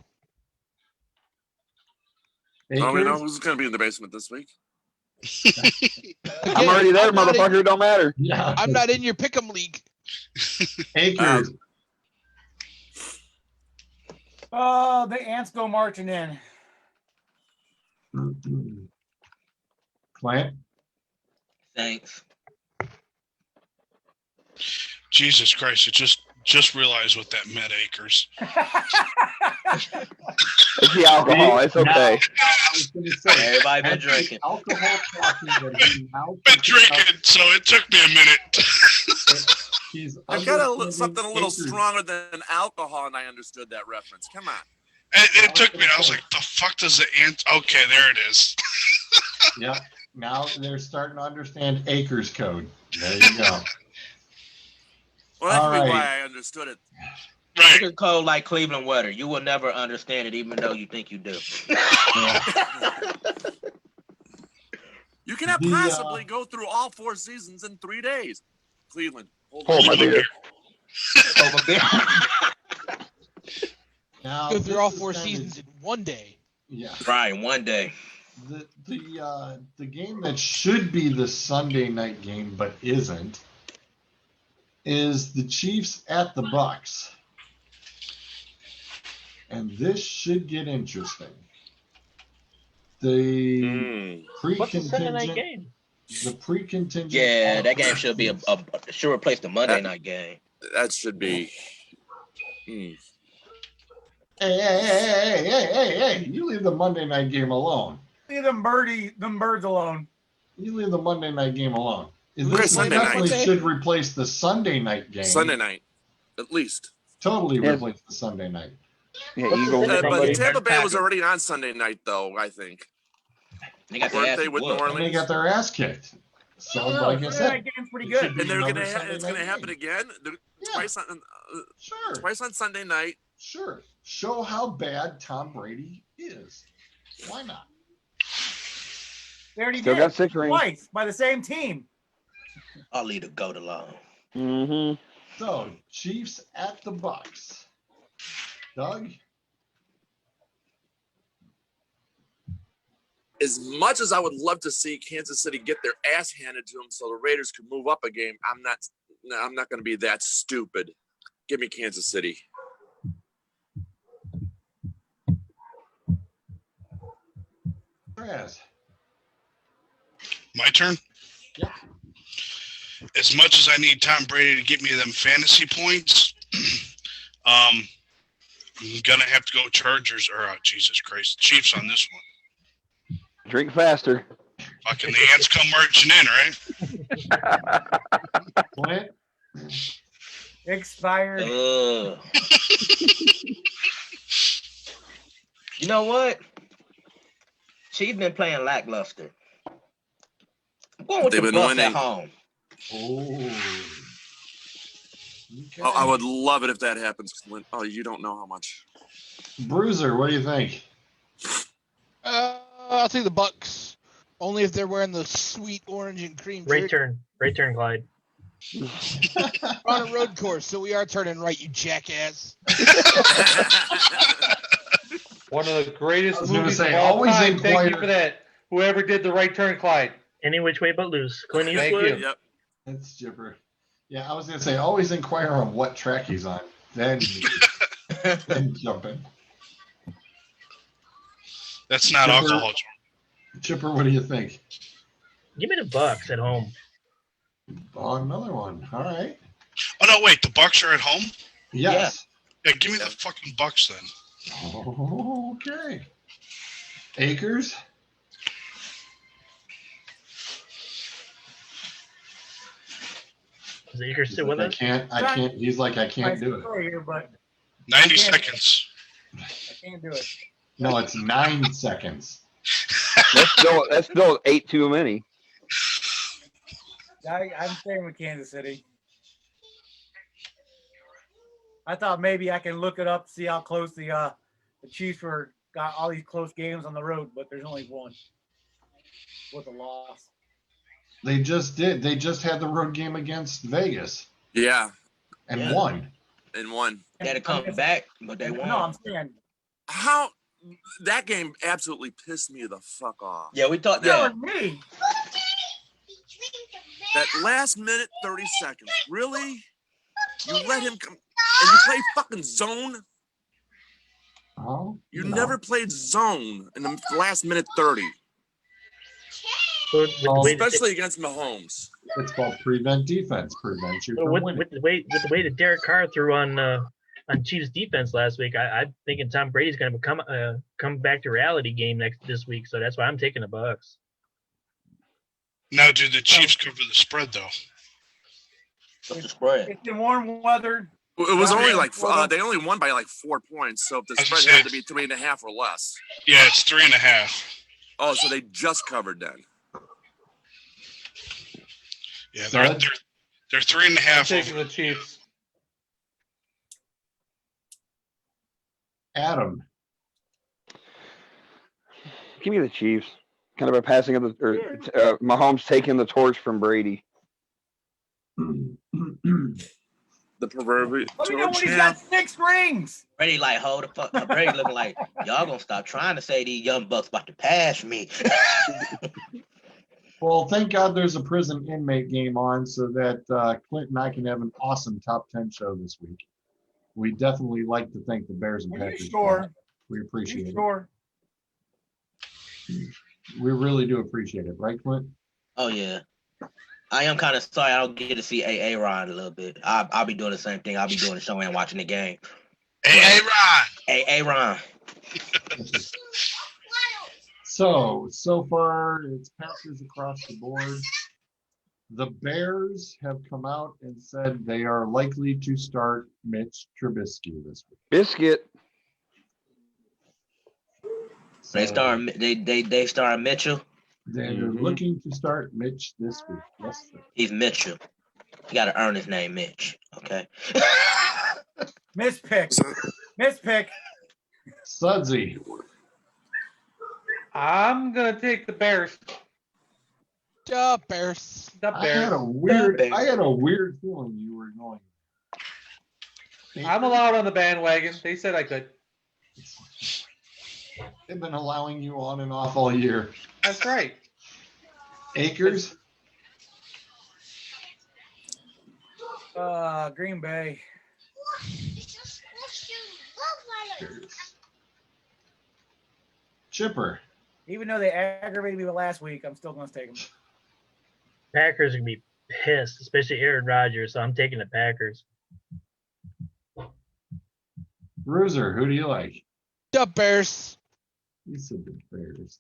Oh, we know Akers? who's going to be in the basement this week. I'm already there, motherfucker. It don't matter. Yeah. I'm not in your pick'em league. Akers. Oh, the ants go marching in. Clint? Thanks. Jesus Christ! It just realized what that meant, Acres. It's the alcohol. It's okay. I was going to say, Everybody been that's the drinking. alcohol talking that he now Been picks up. drinking, so it took me a minute. He's I got understanding something a little Akers. stronger than alcohol, and I understood that reference. Come on. It took me. I was like, "The fuck does the ant?" Okay, there it is. Yeah. Now they're starting to understand Akers code. There you go. Well, that All could be right. why I understood it. Right. It's cold like Cleveland weather. You will never understand it, even though you think you do. You cannot The, possibly go through all 4 seasons in 3 days. Cleveland. Hold my beer. Over there. Now, Go through all this is 4 kinda- seasons in one day. Yeah. Right, one day. The game that should be the Sunday night game but isn't is the Chiefs at the Bucks. And this should get interesting. The What's the Sunday night pre-contingent, game? the pre-contingent. Yeah, that game should be should replace the Monday night game. That should be. Hey, hey! You leave the Monday night game alone. Leave them birds alone. You leave the Monday night game alone. Okay, This Sunday definitely night. should replace the Sunday night game. Sunday night, at least. Totally Yeah. replace the Sunday night. Yeah, What's the Eagles. Sunday night But game? Tampa Bay was already on Sunday night, though, I think. They got their Weren't ass they with New whooped. And they Orleans? got their ass kicked. So, No, like I Sunday said, night game's pretty it should good. be And they're another gonna Sunday it's gonna night happen game. again. Yeah, sure, Twice on Sunday night. sure. Show how bad Tom Brady is. Why not? They already Still did got 6 rings. twice by the same team. I'll leave the goat alone. Mm-hmm. So, Chiefs at the Bucks. Doug? As much as I would love to see Kansas City get their ass handed to them so the Raiders could move up a game, I'm not going to be that stupid. Give me Kansas City. Trez. My turn. Yeah. As much as I need Tom Brady to get me them fantasy points, I'm gonna have to go Chargers or Jesus Christ, Chiefs on this one. Drink faster. Fucking the ants come marching in, right? Clint? Expired. Ugh. You know what? She's been playing lackluster. I'm going with They've the been Bucks winning. at home. Oh. Okay. I would love it if that happens, Clint. Oh, you don't know how much. Bruiser, what do you think? I'll take the Bucks. Only if they're wearing the sweet orange and cream. Great jersey. turn, Clyde. We're on a road course, so we are turning right, you jackass. One of the greatest I was gonna movies say, of all always time. Thank inquire- you for that. Whoever did the right turn, Clyde. Any which way but loose. Clint Thank Eastwood. you. Yep. That's Chipper. Yeah, I was gonna say, always inquire on what track he's on. Then jump in. That's not Chipper. alcohol. Chipper, what do you think? Give me the Bucks at home. Oh, another one. All right. Oh no, wait, the Bucks are at home. Yes. Yeah, give me the fucking Bucks then. Okay. Akers? Is Akers He's still like, with I us? can't. I can't. He's like, I can't do it. Story here, but 90 I can't- seconds. I can't do it. No, it's 9 seconds. That's still 8 too many. I'm staying with Kansas City. I thought maybe I can look it up, see how close the Chiefs got all these close games on the road, but there's only one with a loss. They just did. They just had the road game against Vegas Yeah, and Yeah. won. and won. They had to come back, but they won. No, I'm saying How that game absolutely pissed me the fuck off. Yeah, we thought. that Yeah, was me. That last minute, 30 seconds. Really? You let him come and you play fucking zone? Oh, You no. never played zone in the last minute 30, With the way that- especially against Mahomes. It's called prevent defense. Prevent you from with, winning. with the way that Derek Carr threw on Chiefs defense last week, I'm thinking Tom Brady's going to come back to reality game this week. So that's why I'm taking the Bucs. Now, do the Chiefs cover the spread though? what's the spread? It's in warm weather. It was only Yeah. like they only won by like 4 points. So if the I was spread gonna had say- to be 3.5 or less. Yeah, it's 3.5. Oh, so they just covered then. Yeah, Stud? they're 3.5. Taking Over. the Chiefs. Adam, Give me the Chiefs. Kind of a passing of Mahomes taking the torch from Brady. The proverbial Let me know when he's got 6 rings. Brady like, hold the fuck. Brady looking like, y'all gonna stop trying to say these young bucks about to pass me. well, thank God there's a prison inmate game on so that Clint and I can have an awesome top 10 show this week. We definitely like to thank the Bears and Are you Packers. sure? We Are appreciate you it. sure? We really do appreciate it, right, Clint? Oh yeah. I am kind of sorry I don't get to see AA Ron a little bit. I'll be doing the same thing. I'll be doing the show and watching the game. Hey, Ron. AA Ron. So far it's Packers across the board. The Bears have come out and said they are likely to start Mitch Trubisky this week. Biscuit. They So star Mitchell. they're Mhm. looking to start Mitch this week. Yes, sir. He's Mitchell. You gotta earn his name, Mitch. Okay. Mispick. Mispick. Sudsy. I'm gonna take the Bears. The Bears. The I had Bears. a weird feeling you were going. I'm allowed on the bandwagon. They said I could. They've been allowing you on and off all year. That's right. Akers. Green Bay. Chipper. Even though they aggravated me last week, I'm still going to take them. Packers are going to be pissed, especially Aaron Rodgers. So I'm taking the Packers. Bruiser, who do you like? The Bears. You said the Bears.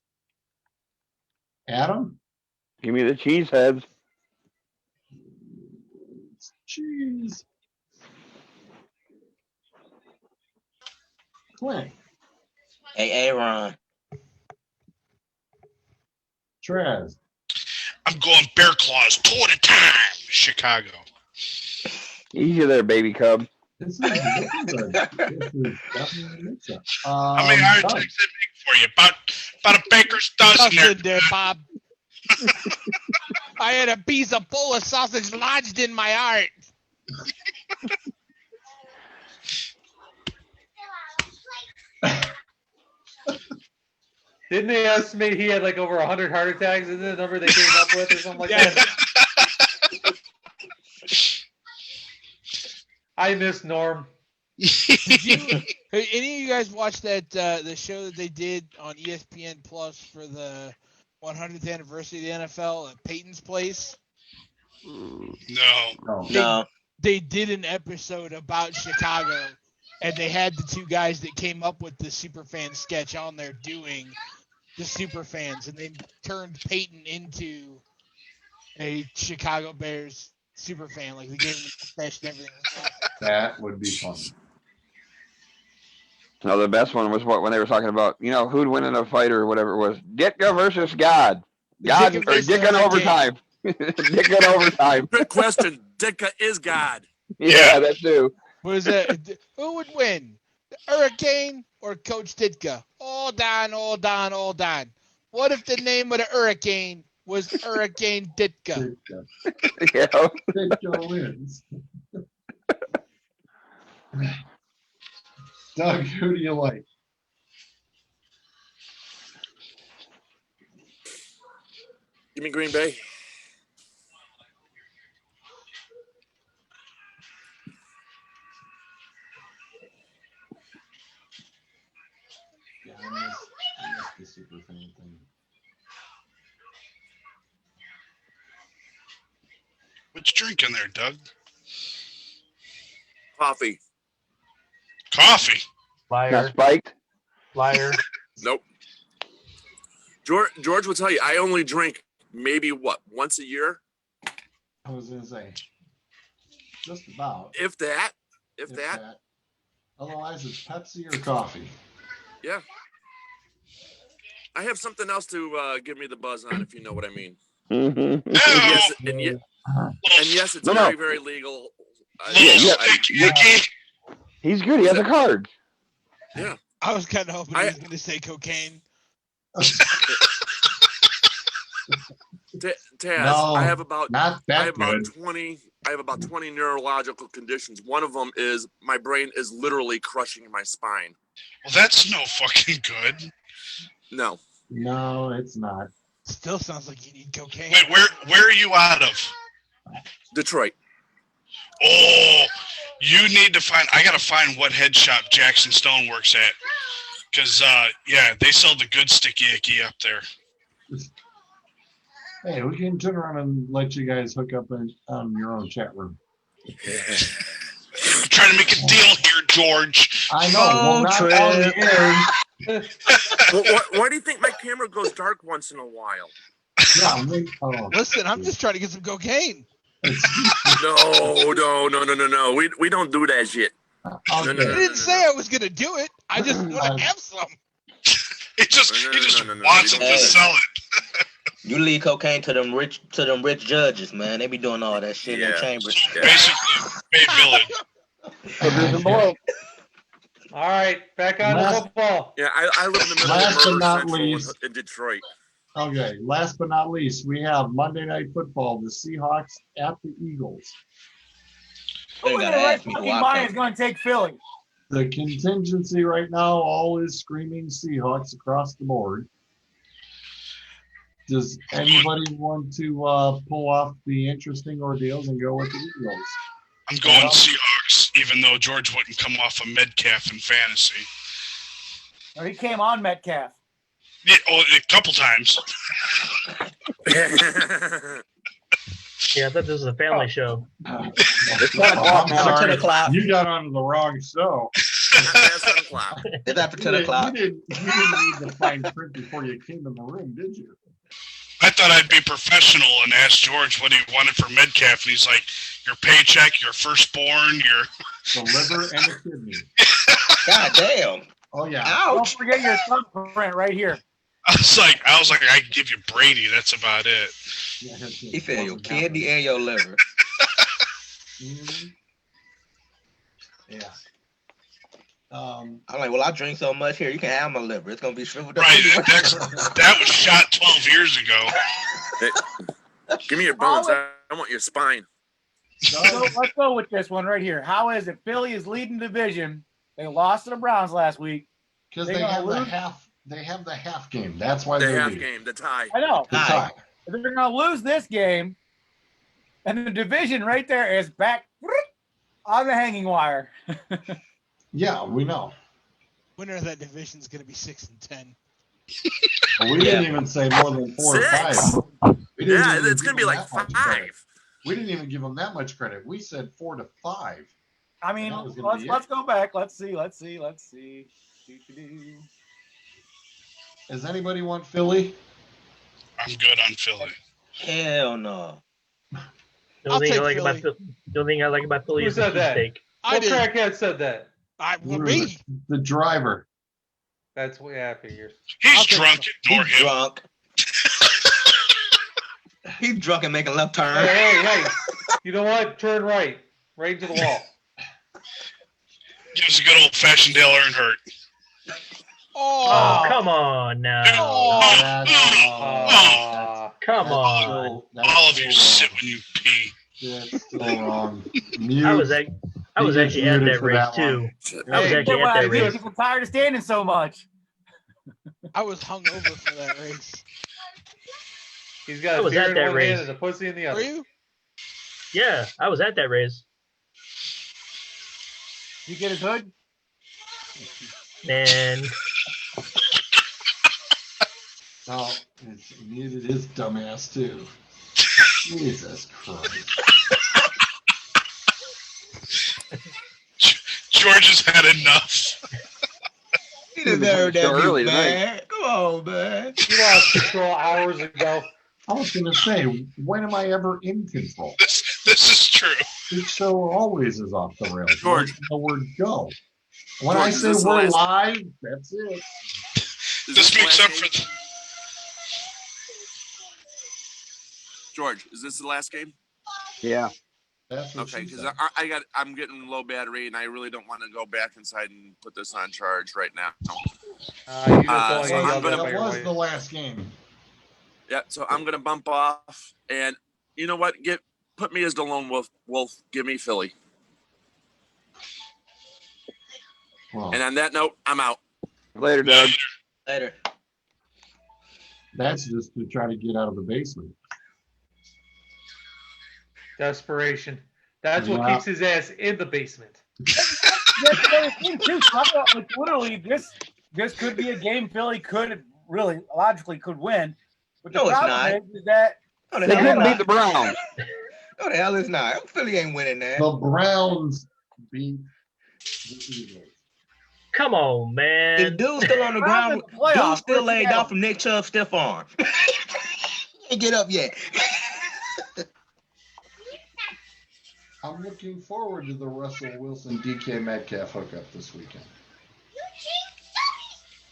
Adam? Give me the cheeseheads. Cheese. Clint. AA Ron. Traz. I'm going Bear Claws 2 at a time. Chicago. Easy there, baby cub. This is definitely a mix-up. How many hard Doug. attacks did I make for you? About a baker's dozen there. Nothing there, Bob. I had a piece of Polish sausage lodged in my heart. Didn't they estimate he had like over 100 heart attacks? Isn't the number they came up with or something like that? I miss Norm. Hey, any of you guys watch that the show that they did on ESPN Plus for the 100th anniversary of the NFL at Peyton's Place? No. No. They did an episode about Chicago, and they had the two guys that came up with the Superfan sketch on there doing the Superfans, and they turned Peyton into a Chicago Bears super fan, like we gave him the mustache and everything. That would be fun. No, the best one was when they were talking about, who'd win in a fight or whatever it was. Ditka versus God. God or versus Dick in Hurricane. overtime. Dick in overtime. Good question. Ditka is God. Yeah, that too. What is that? Who would win? The Hurricane or Coach Ditka? Hold on. What if the name of the Hurricane was Hurricane Ditka? Yeah. Ditka wins. Doug, who do you like? Give me Green Bay. Yeah, I missed the super fan thing. What you drinking there, Doug? Coffee. Coffee. Not Liar. spiked. Liar. Nope. George will tell you, I only drink maybe once a year, I was gonna say, just about. if that. Otherwise, it's Pepsi or coffee. Yeah. I have something else to give me the buzz on, if you know what I mean. Mm-hmm. And yes, it's No. very, very legal. He's good. He has a card. Yeah. I was kind of hoping he was going to say cocaine. Taz, No, I have about not that good. 20. I have about 20 neurological conditions. One of them is my brain is literally crushing my spine. Well, that's no fucking good. No. No, it's not. Still sounds like you need cocaine. Wait, where are you out of? Detroit. Oh, you need to find. I gotta find what head shop Jackson Stone works at, because they sell the good sticky icky up there. Hey, we can turn around and let you guys hook up on your own chat room. I'm trying to make a deal here, George. I know. Well, not on the air. Why do you think my camera goes dark once in a while? Yeah, Listen, I'm just trying to get some cocaine. No. We don't do that shit. Okay. I didn't say I was going to do do it. I just want to have some. He just wants them to sell it. You leave cocaine to them rich judges, man. They be doing all that shit in their chambers. Yeah. Basically, Bay Village. All right, back on to football. Yeah, I live in the middle Last but of not Central least. in Detroit. Okay, last but not least, we have Monday Night Football, the Seahawks at the Eagles. Who in the right fucking mind is going to take Philly? The contingency right now, all is screaming Seahawks across the board. Does anybody want to pull off the interesting ordeals and go with the Eagles? I'm going Seahawks, even though George wouldn't come off a Metcalf in fantasy. Or he came on Metcalf. Yeah, a couple times. Yeah, I thought this was a family show. It's not after 10 o'clock. You got onto the wrong show. It's after 10 o'clock. You didn't read the fine print before you came in the room, did you? I thought I'd be professional and ask George what he wanted for Metcalf, and he's like, your paycheck, your firstborn, your... The liver and the kidney. God damn. Oh, yeah. Don't Ouch. forget your thumbprint right here. I was like, I can give you Brady. That's about it. Yeah, He said your kidney and your liver. Mhm. Yeah. I'm like, well, I drink so much here, you can have my liver. It's gonna be shriveled up. Right. That was shot 12 years ago. Hey, give me your bones. I want your spine. So let's go with this one right here. How is it? Philly is leading division. They lost to the Browns last week. Because They they gonna have the lose? half. They have the half game. That's why The they're half leading. game, the tie. I know. The tie. They're going to lose this game, and the division right there is back on the hanging wire. Yeah, we know. Winner of that division is going to be 6-10. We didn't even say more than 4 or 5. Six? We didn't Yeah, even it's going to give be them like that much credit. 5. We didn't even give them that much credit. We said 4 to 5. I mean, That was gonna be let's it. go back. Let's see. Do-do-do. Does anybody want Philly? I'm good on Philly. Hell no. The I'll only thing I take like about Philly. the only thing I like about Philly Who is the said that? cheesesteak. I What did. crackhead said that? Me. The driver. That's what I figured. He's I'll take drunk. Ignore He's him. drunk. He's drunk and making left turn. Hey. You know what? Turn right. Right into the wall. Give us a good old fashioned Dale Earnhardt. Oh, Oh, come on now. Come on. All of you sit when you pee. That's still wrong. Mute. I was He gets actually at muted that for race that too. one. I was Hey, actually Get what at I that did race. because I'm tired of standing so much. I was hungover for that race. He's I got a was beer at in that one race. hand and a pussy in the Were other. you? Yeah, I was at that race. You get his hood? Man, Oh, it's muted his dumbass too. Jesus Christ. George has had enough. He deserved that Show mute, early tonight. man. Come on, man. You lost control hours ago. I was gonna say, when am I ever in control? This is true. This show always is off the rails. George. You know where to go. When George, I is say this the we're last- live, that's it. Is This the makes last up for. game? George, is this the last game? Yeah. That's what Okay, she because said. I'm getting low battery and I really don't want to go back inside and put this on charge right now. You just Uh, don't so get I'm yelled gonna- at by That your was wife. the last game. Yeah, so I'm gonna bump off, and you know what? Put me as the lone wolf. Give me Philly. Well, And on that note, I'm out. Later, Doug. Later. that's just to try to get out of the basement. Desperation. That's what Yeah. keeps his ass in the basement. That's another thing too. Talk about, like, literally, this could be a game Philly could really logically could win. But the No, it's problem not. is that No, the They hell couldn't it's beat the not. Browns. No, the hell it's not. Philly ain't winning that. The Browns beat the Eagles. come on, man. If dude's still on the Browns ground, in the playoffs, dude's still where's laid Seattle? out from Nick Chubb's stiff arm. Can't get up yet. I'm looking forward to the Russell Wilson DK Metcalf hookup this weekend.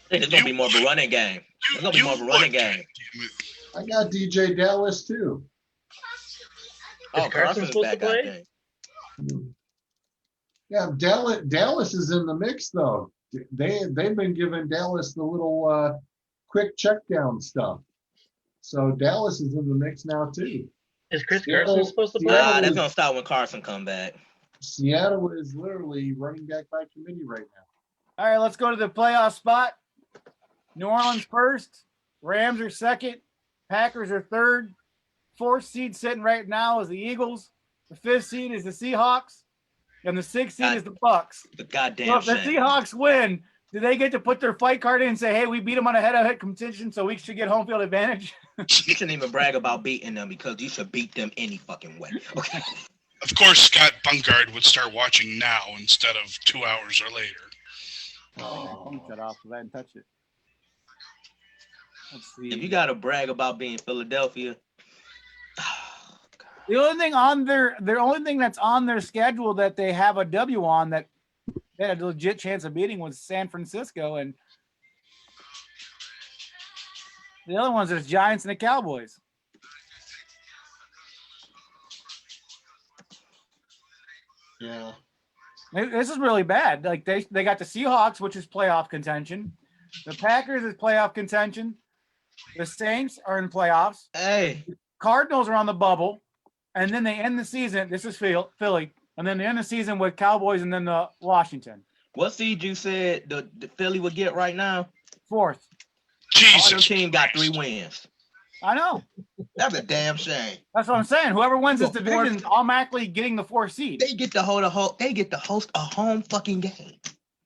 I think it's gonna be more of a running game. It's gonna be more of a running game. I got DJ Dallas too. Oh, Is Carson Carson's supposed to back out play? there. Yeah, Dallas is in the mix though. They've been giving Dallas the little quick check down stuff. So Dallas is in the mix now too. Is Chris Seattle- Carson supposed to play? Seattle- Nah, that's gonna start when Carson come back. Seattle is literally running back by committee right now. all right, let's go to the playoff spot. New Orleans first, Rams are second, Packers are third. Fourth seed sitting right now is the Eagles. The fifth seed is the Seahawks, and the sixth seed is the Bucks. The So goddamn if the shame. Seahawks win, do they get to put their fight card in and say, "Hey, we beat them on a head-to-head competition, so we should get home field advantage"? You shouldn't even brag about beating them because you should beat them any fucking way. Okay. Of course, Scott Bungard would start watching now instead of 2 hours or later. Oh, shut off because I hadn't touched it. Let's see. If you gotta brag about being Philadelphia, The only thing on their only thing that's on their schedule that they have a W on that they had a legit chance of beating was San Francisco, and the other ones is Giants and the Cowboys. Yeah. This is really bad. Like they got the Seahawks, which is playoff contention. The Packers is playoff contention. The Saints are in playoffs. hey, Cardinals are on the bubble, and then they end the season. This is Philly, and then they end the season with Cowboys and then the Washington. what seed you said the Philly would get right now? Fourth. All your Jesus. team got Christ. 3 wins. I know. That's a damn shame. That's what I'm saying. Whoever wins this The division is fourth- automatically getting the fourth seed. They get to host a home fucking game.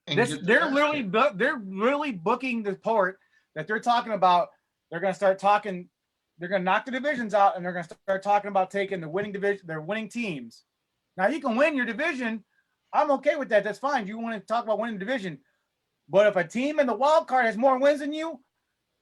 And This get they're their ass literally kicked. they're literally booking the port that they're talking about. They're going to start talking. They're going to knock the divisions out, and they're going to start talking about taking the winning division, their winning teams. Now you can win your division. I'm okay with that. That's fine. You want to talk about winning the division, but if a team in the wild card has more wins than you,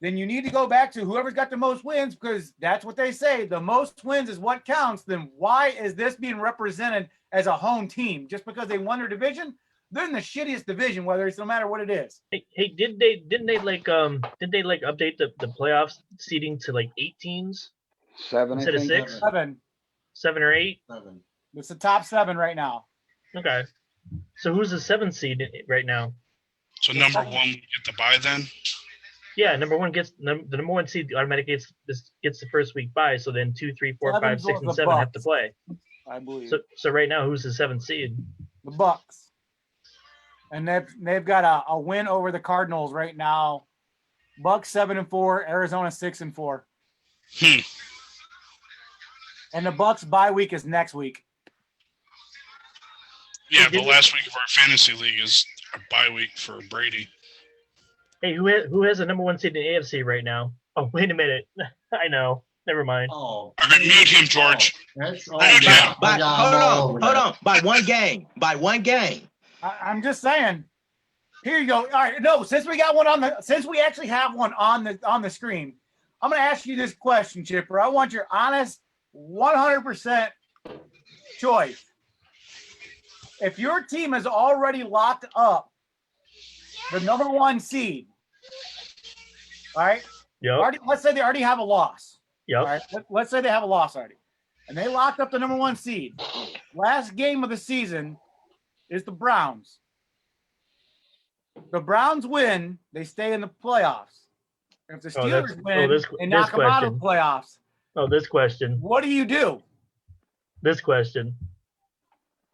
then you need to go back to whoever's got the most wins, because that's what they say. The most wins is what counts. Then why is this being represented as a home team? Just because they won their division? They're in the shittiest division, whether it's no matter what it is. Hey, didn't they update the playoffs seeding to like 8 teams 7, instead I of think. 6? 7 or 8? 7. It's the top 7 right now. Okay. So who's the 7th seed right now? So number 1 would get the bye then. Yeah, number 1 gets the number 1 seed automatically gets the first week bye. So then 2, 3, 4, 5, Seven's 6, and the 7 have to Bucks. play. I believe. So right now, who's the 7th seed? The Bucks. And they've got a win over the Cardinals right now. Bucks 7-4, Arizona 6-4. And the Bucks bye week is next week. Yeah, but last week of our fantasy league is a bye week for Brady. Hey, who has the number 1 seed in the AFC right now? Oh, wait a minute. I know. Never mind. Oh, All right, mute him, George. that's all. Mute him. Hold on. By one game. I'm just saying. Here you go. All right. No, since we actually have one on the screen, I'm going to ask you this question, Chipper. I want your honest 100% choice. If your team has already locked up the number 1 seed, all right? Yep. Let's say they already have a loss. Yep. All right. Let's say they have a loss already. And they locked up the number 1 seed. Last game of the season is the Browns. The Browns win, they stay in the playoffs. If the Steelers win, they knock them out of the playoffs. Oh, this question. What do you do? This question.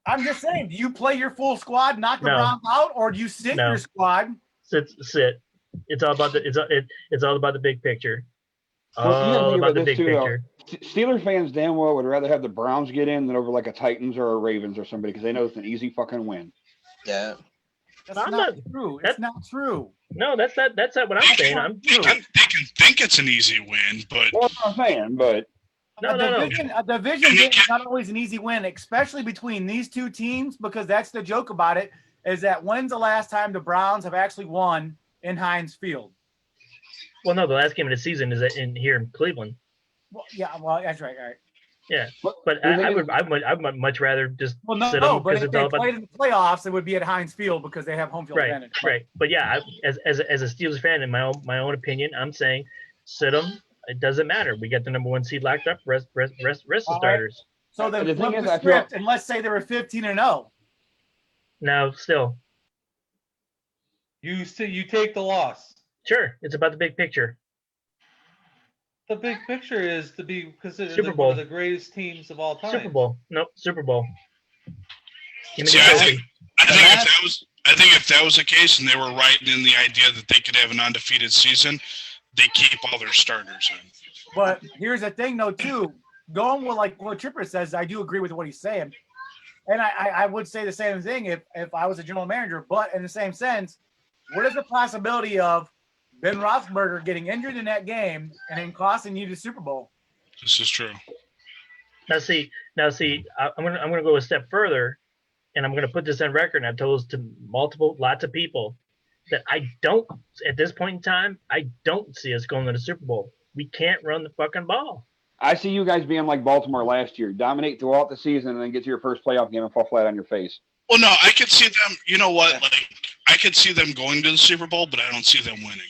I'm just saying, do you play your full squad, knock the No. Browns out, or do you sit No. your squad? Sit. It's all about it's all about the big picture. Well, you gotta All think about about the this big too, though. picture. Steelers fans damn well would rather have the Browns get in than over like a Titans or a Ravens or somebody because they know it's an easy fucking win. Yeah. That's I'm not not- true. It's not true. No, that's not what I'm saying. They can think it's an easy win, but Well, that's what I'm saying, but No. A division game is not always an easy win, especially between these two teams, because that's the joke about it, is that when's the last time the Browns have actually won in Heinz Field? Well, no, the last game of the season is here in Cleveland. Well, yeah, well, that's right. All right. Yeah, But but I would much rather just Well, sit no, them but because if it's they all about played in the playoffs, it would be at Heinz Field because they have home field advantage. right. But yeah, as a Steelers fan, in my own opinion, I'm saying sit them. It doesn't matter. We got the number 1 seed locked up. Rest the All right. starters. So then The thing flip is, the I feel- script, and let's say they were 15-0. Now, still, You take the loss. sure, it's about the big picture. The big picture is to be considered Super one Bowl. of the greatest teams of all time. Super Bowl. Nope, Super Bowl. Give me See, the I trophy. think if that was the case and they were right in the idea that they could have an undefeated season, they keep all their starters in. But here's the thing, though, too. Going with like what Tripper says, I do agree with what he's saying. And I would say the same thing if I was a general manager. But in the same sense, what is the possibility of Ben Roethlisberger getting injured in that game and then costing you the Super Bowl? This is true. Now see, I'm gonna go a step further, and I'm gonna put this on record. And I've told this to lots of people that I don't, at this point in time, I don't see us going to the Super Bowl. We can't run the fucking ball. I see you guys being like Baltimore last year, dominate throughout the season and then get to your first playoff game and fall flat on your face. Well, no, I could see them. You know what? Like, I could see them going to the Super Bowl, but I don't see them winning.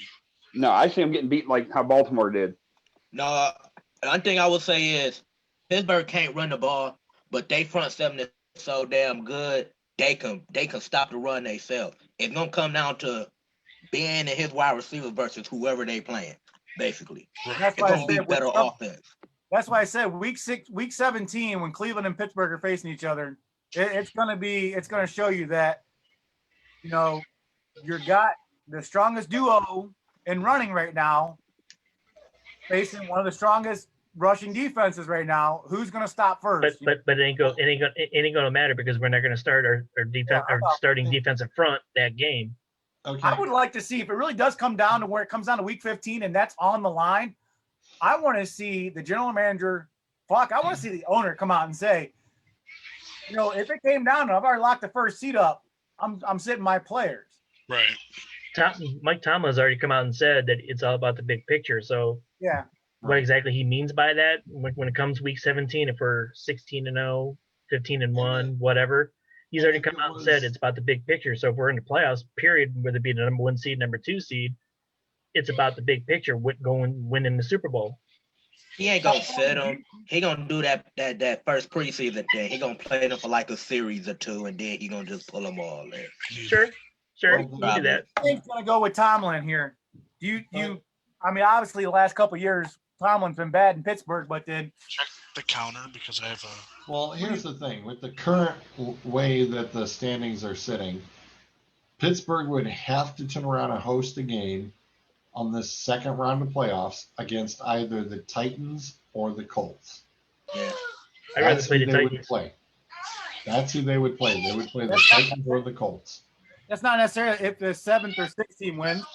No, I see them getting beat like how Baltimore did. No, one thing I would say is Pittsburgh can't run the ball, but they front seven is so damn good. They can stop the run themselves. It's gonna come down to Ben and his wide receivers versus whoever they playing, basically. That's It's why I gonna be said better offense. That's why I said week 17 when Cleveland and Pittsburgh are facing each other, it's gonna show you that, you know, you got the strongest duo in running right now, facing one of the strongest rushing defenses right now. Who's gonna stop first? But it ain't gonna matter because we're not gonna start our defense our starting defensive front that game. Okay. I would like to see if it really does come down to where it comes down to week 15 and that's on the line. I want to see the general manager, I want to see the owner come out and say, you know, if it came down to I've already locked the first seat up, I'm sitting my players. Right. Mike Tomlin has already come out and said that it's all about the big picture. So Yeah. what exactly he means by that when it comes week 17, if we're 16-0, 15-1, whatever, he's already come out and said it's about the big picture. So if we're in the playoffs, period, whether it be the number 1 seed, number 2 seed, it's about the big picture, winning the Super Bowl. He ain't gonna sit him. He gonna do that first preseason thing. He gonna play them for like a series or two, and then he gonna just pull them all in. Sure, you do that. I think gonna go with Tomlin here. I mean, obviously the last couple of years, Tomlin's been bad in Pittsburgh, but then Check the counter because I have a. Well, here's the thing. With the current way that the standings are sitting, Pittsburgh would have to turn around and host a game on this second round of playoffs against either the Titans or the Colts. Yeah. I'd rather That's play who the they would Titans. play. That's who they would play. They would play the Titans or the Colts. that's not necessarily if the 7th or 6th team wins.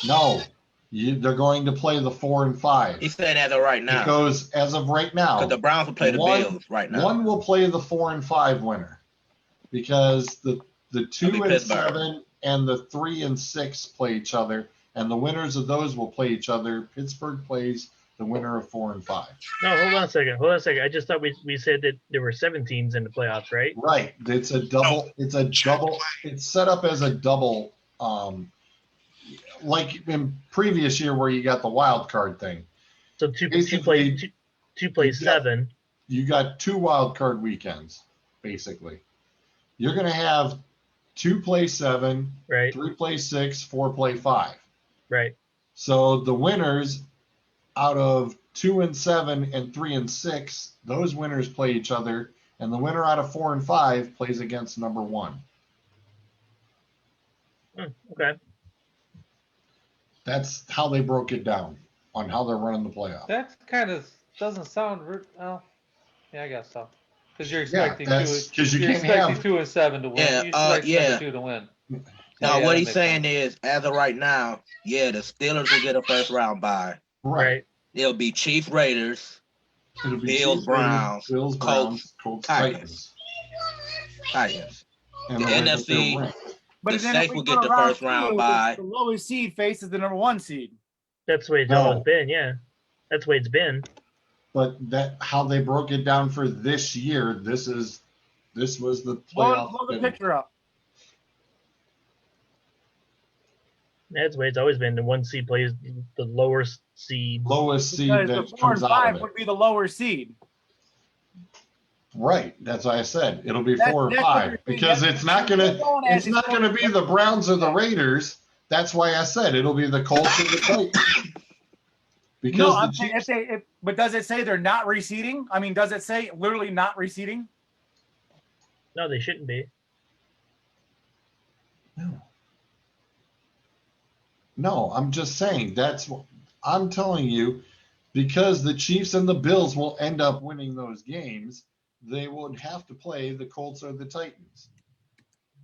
No, they're going to play the 4 and 5. He's saying as of right now. Because as of right now, Because the Browns will play the Bills right now. one will play the 4 and 5 winner, because the 2 and Pittsburgh. 7 and the 3 and 6 play each other, and the winners of those will play each other. Pittsburgh plays the winner of 4 and 5. No, hold on a second. I just thought we said that there were 7 teams in the playoffs, right? Right. It's a double. It's a double. It's set up as a double. Like in previous year where you got the wild card thing. So two Basically, plays you got- 7. You got 2 wild card weekends, basically. You're going to have 2 play 7, Right. 3 play 6, 4 play 5. Right. So the winners out of 2 and 7 and 3 and 6, those winners play each other, and the winner out of 4 and 5 plays against number 1. Okay. That's how they broke it down on how they're running the playoff. That kind of doesn't sound. Well, yeah, I guess so. Because you're Yeah, expecting that's- 'cause you you're can't expecting have- 2 and 7 to win. Yeah, You expect yeah. number 2 to win. No, Yeah, what that he's makes saying sense. is, as of right now, yeah, the Steelers will get a first round bye. Right. It'll be Chiefs, Raiders, It'll be Bills, Chiefs, Browns, Bills, Colts, Colts, Titans. Titans. And The the way that NFC, they're ranked. But The then safe if we will go get the to round first round 2, bye. the lowest seed faces the number 1 seed. That's the way it's No. always been. Yeah. That's the way it's been. But that how they broke it down for this year. This was the playoff. Blow the picture up. That's the way it's always been. The 1 seed plays the lower seed. Lowest seed Because that the 4 comes and out 5 of it. would be the lower seed. Right. That's why I said it'll be That's- 4 or that's what 5 you're saying. because That's- it's not gonna you're going as it's not it's gonna going- be the Browns or the Raiders. That's why I said it'll be the Colts or the Titans. Because No, the I'm saying Chiefs, but does it say they're not reseeding? I mean, does it say literally not reseeding? No, they shouldn't be. no, I'm just saying that's what I'm telling you, because the Chiefs and the Bills will end up winning those games. They would have to play the Colts or the Titans.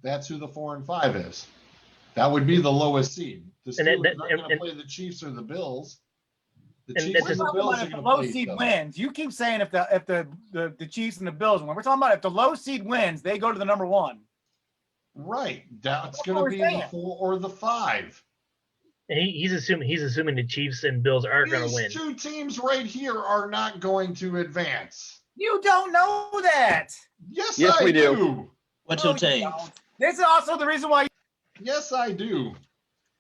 That's who the 4 and 5 is. That would be the lowest seed. The And that- Steelers that- are going to and- play the Chiefs or the Bills. The And Chiefs that's and We're the talking Bills about are if the going to low play each seed other. wins. You keep saying if the Chiefs and the Bills win. We're talking about if the low seed wins, they go to the number 1. Right. That's That's going what to we're be saying. the 4 or the 5. And he's assuming the Chiefs and Bills aren't going to win. These 2 teams right here are not going to advance. You don't know that. Yes, Yes, I we do. do. What No, two you teams? don't. This is also the reason why Yes, I do.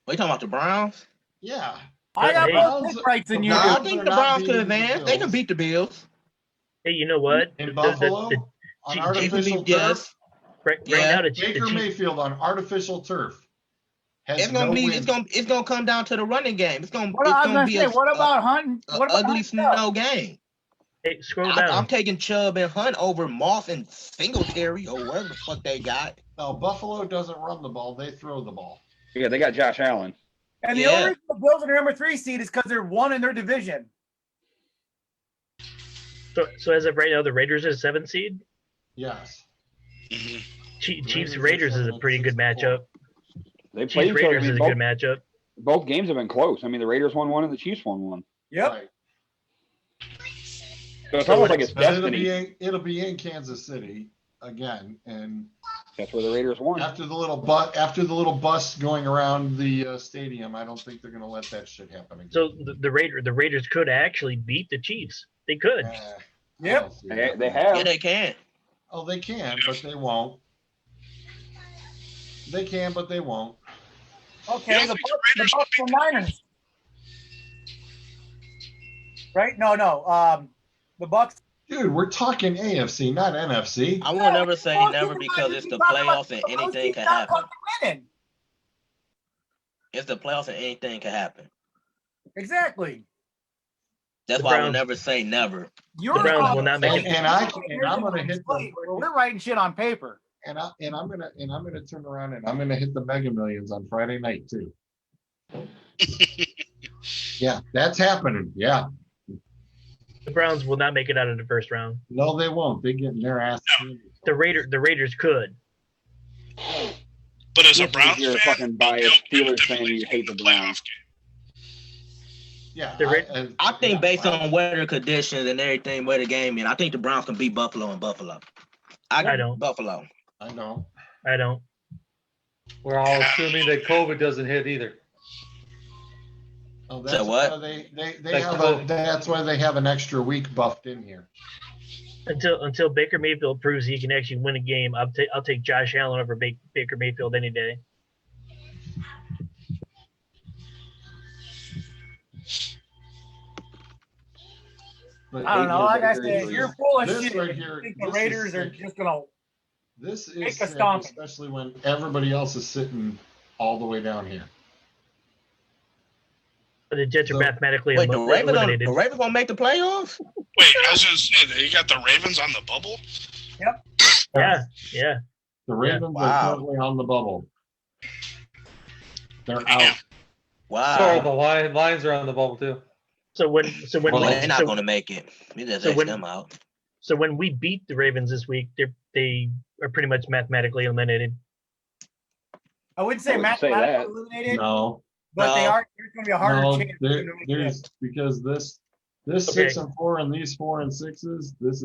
What you talking about, the Browns? Yeah. I got Hey. more pick rights than you No, Browns I do. think are the not Browns could beating the advance. They can Bills. beat the Bills. Hey, you know what? In Buffalo, on Chiefs- artificial yes. turf, right Yeah. now, the Baker Chiefs, Mayfield on artificial turf has It's gonna no be. wins. It's gonna come down to the running game. It's gonna. What, It's I was gonna gonna be say, a, what about Hunt? a What about ugly Hunt? snow game. hey, scroll I'm down. taking Chubb and Hunt over Moss and Singletary or whatever the fuck they got. No, Buffalo doesn't run the ball; they throw the ball. Yeah, they got Josh Allen. And the Yeah. only reason the Bills are the number 3 seed is because they're 1 in their division. So as of right now, the Raiders are 7 seed. Yes. Mhm. Chiefs Raiders are Raiders is a 7, pretty good 6-4. matchup. They played Chiefs each other. I Raiders mean, is a both, good matchup. both games have been close. I mean, the Raiders won one and the Chiefs won one. Yep. Right. So it's So almost like it's But it'll destiny. be in Kansas City again, and That's where the Raiders won. After the little bus going around the stadium, I don't think they're going to let that shit happen again. So the Raiders could actually beat the Chiefs. They could. I Yep. don't see They, that. they have. Yeah, they can. Oh, they can, but they won't. They can, but they won't. Okay, You the don't think the Bucks, the Raiders Bucks would and Niners. Right? No. The Bucks. Dude, we're talking AFC, not NFC. I will never say Well, never keep in because mind, it's you the keep talking about playoffs and the anything teams can not happen. fucking winning. It's the playoffs and anything can happen. Exactly. That's The why I will Browns- never say never. You're Browns will not make And, it. and I'm gonna hit the We're writing shit on paper. and I'm gonna turn around and I'm gonna hit the Mega Millions on Friday night too. Yeah, that's happening. Yeah. The Browns will not make it out of the first round. No, they won't. They get in their ass. The Raiders could. But as a This is Browns your fan, fucking biased Steelers fan, you hate the Browns. Yeah. I think based on weather conditions and everything, where the game is, I think the Browns can beat Buffalo and Buffalo. I don't. Buffalo. I know. I don't. We're all assuming that COVID doesn't hit either. Oh, So that's what? why they Like have COVID. that's why they have an extra week buffed in here. Until Baker Mayfield proves he can actually win a game, I'll take Josh Allen over Baker Mayfield any day. But I don't know. Like I said, Baker you're full of this shit. right if you here, think the this is Raiders are sick. just gonna. This Make is a sick, stomping. especially when everybody else is sitting all the way down here. But the Jets are So- mathematically Wait, the eliminated. Ravens gonna make the playoffs? Wait, I was gonna say, you got the Ravens on the bubble? Yeah, yeah. The Ravens Wow. are currently on the bubble. They're out. So Wow. the Lions are on the bubble too. So when Well, we, they're not so, gonna make it. We just so X when- them out. so when we beat the Ravens this week, they are pretty much mathematically eliminated. I wouldn't I say wouldn't say mathematically that. eliminated, No, but they No. are. There's gonna be a harder no, chance. there's because this Okay. 6-4 and these 4-6s. This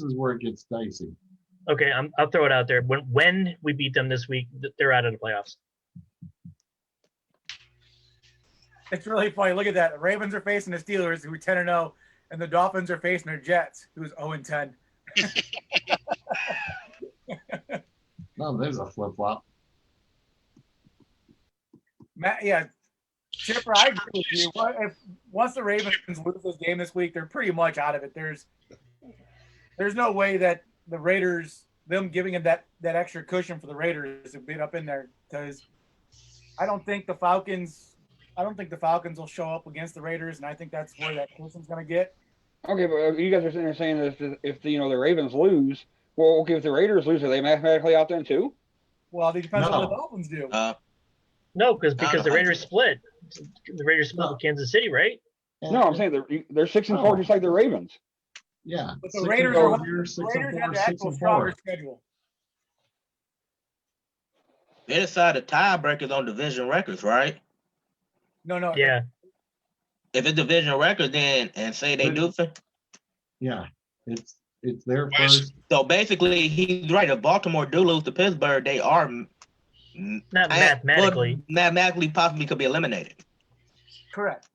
is where it gets dicey. Okay, I'll throw it out there. When we beat them this week, they're out of the playoffs. It's really funny. Look at that. The Ravens are facing the Steelers, who are 10-0, and the Dolphins are facing their Jets, who's 0-10. No, there's a flip flop. Matt, yeah, Chipper, I agree with you. Once the Ravens lose this game this week, they're pretty much out of it. There's no way that the Raiders, them giving them that extra cushion for the Raiders to beat up in there, because I don't think the Falcons will show up against the Raiders, and I think that's where that cushion's going to get. Okay, but you guys are sitting there saying that if the Ravens lose, well, okay, if the Raiders lose, are they mathematically out then too? Well, it depends on No. what the Dolphins do. No, because don't the know. Raiders split. The Raiders split No. with Kansas City, right? And- No, I'm saying they're 6-4 just like the Ravens. yeah. But the 6-4 Raiders here, the 6-4, Raiders have the actual 6-4. stronger schedule. They decided tiebreakers on division records, right? No. Yeah. If it's division record, then and say they do. Yeah, it's their Why is- first. So basically, he's right. If Baltimore do lose to Pittsburgh, they are Not mathematically. mathematically possibly could be eliminated. Correct.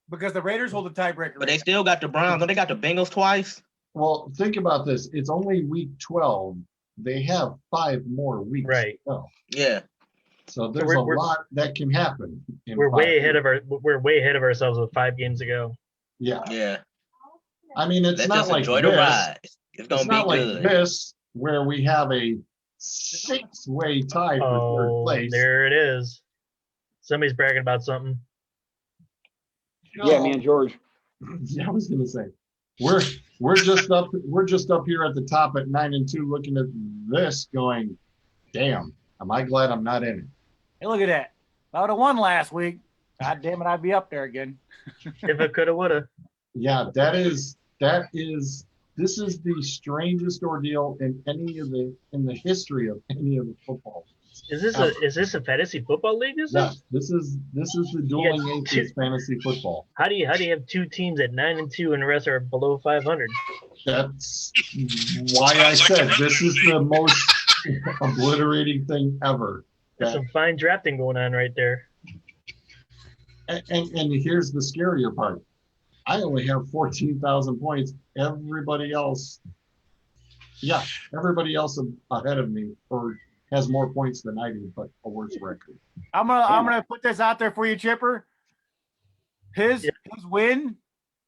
Because the Raiders hold the tiebreaker. But they still got the Browns. Don't they got the Bengals twice? Well, think about this. It's only week 12. They have 5 more weeks. Right. To go. Yeah. So there's we're- a lot that can happen. in We're 5 way ahead weeks. we're way ahead of ourselves with 5 games to go. Yeah. Yeah. I mean, it's Let's not just like enjoy this. the ride. It's gonna It's not be like good. this where we have a 6-way tie for third Oh, place. there it is. Somebody's bragging about something. Yeah, me and George. Yeah, I was gonna say we're just up here at the top at 9-2, looking at this, going, "Damn, am I glad I'm not in it?" Hey, look at that. If I would have won last week, God damn it, I'd be up there again. If I coulda, woulda. Yeah, this is the strangest ordeal in the history of any of the football. Is this a fantasy football league? Yes, this is the dueling aces fantasy football. How do you have two teams at 9-2 and the rest are below 500? That's why I said this is the most obliterating thing ever. There's some fine drafting going on right there. And here's the scarier part. I only have 14,000 points. Everybody else ahead of me or has more points than I do, but a worse record. I'm gonna put this out there for you, Chipper. His win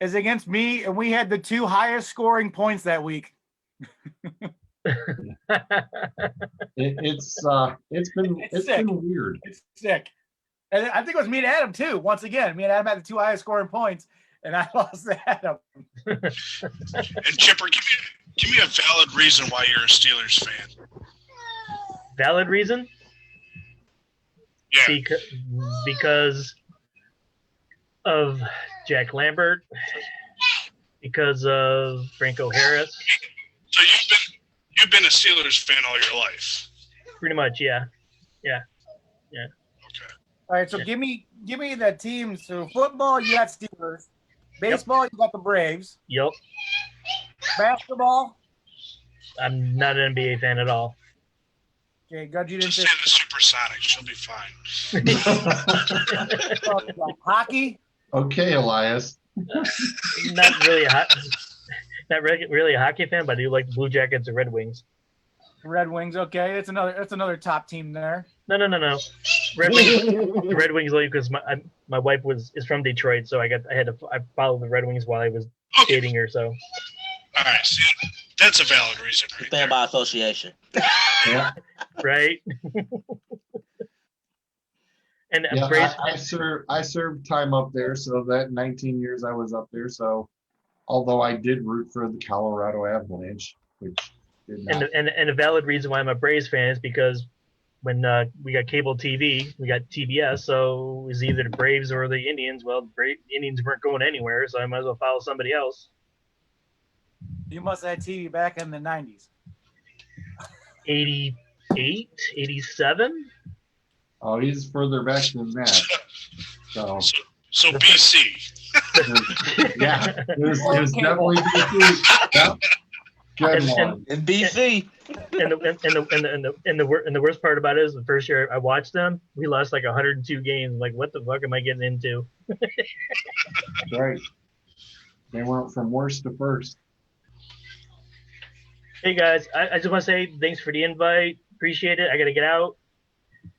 is against me, and we had the two highest scoring points that week. It's been weird. It's sick. And I think it was me and Adam too. Once again, me and Adam had the two highest scoring points, and I lost to Adam. And Chipper, give me a valid reason why you're a Steelers fan. Valid reason? Yeah. Because of Jack Lambert, because of Franco Harris. So you've been a Steelers fan all your life. Pretty much, yeah. All right, so give me the teams. So football, you got Steelers. Baseball, you got the Braves. Yep. Basketball. I'm not an NBA fan at all. Okay, God, you didn't Just say say the Supersonics. She'll be fine. hockey. Okay, Elias. Not really a hockey fan, but I do like the Blue Jackets and Red Wings. Red Wings, okay. That's another top team there. No. Red Wings only because my wife is from Detroit, so I followed the Red Wings while I was dating her. So. All right, see, that's a valid reason. Right Fan by association. Yeah. Right. And Yeah, I served time up there, so that 19 years I was up there. So, although I did root for the Colorado Avalanche, which did not. And a valid reason why I'm a Braves fan is because when we got cable TV, we got TBS, so it was either the Braves or the Indians. Well, the Indians weren't going anywhere, so I might as well follow somebody else. You must have had TV back in the 90s. 88, 87? Oh, he's further back than that. So BC. Yeah, it was definitely BC. Yep. Good one. In BC. And the worst part about it is the first year I watched them, we lost like 102 games. I'm like, what the fuck am I getting into? Right. They went from worst to first. Hey guys, I just want to say thanks for the invite. Appreciate it. I gotta get out.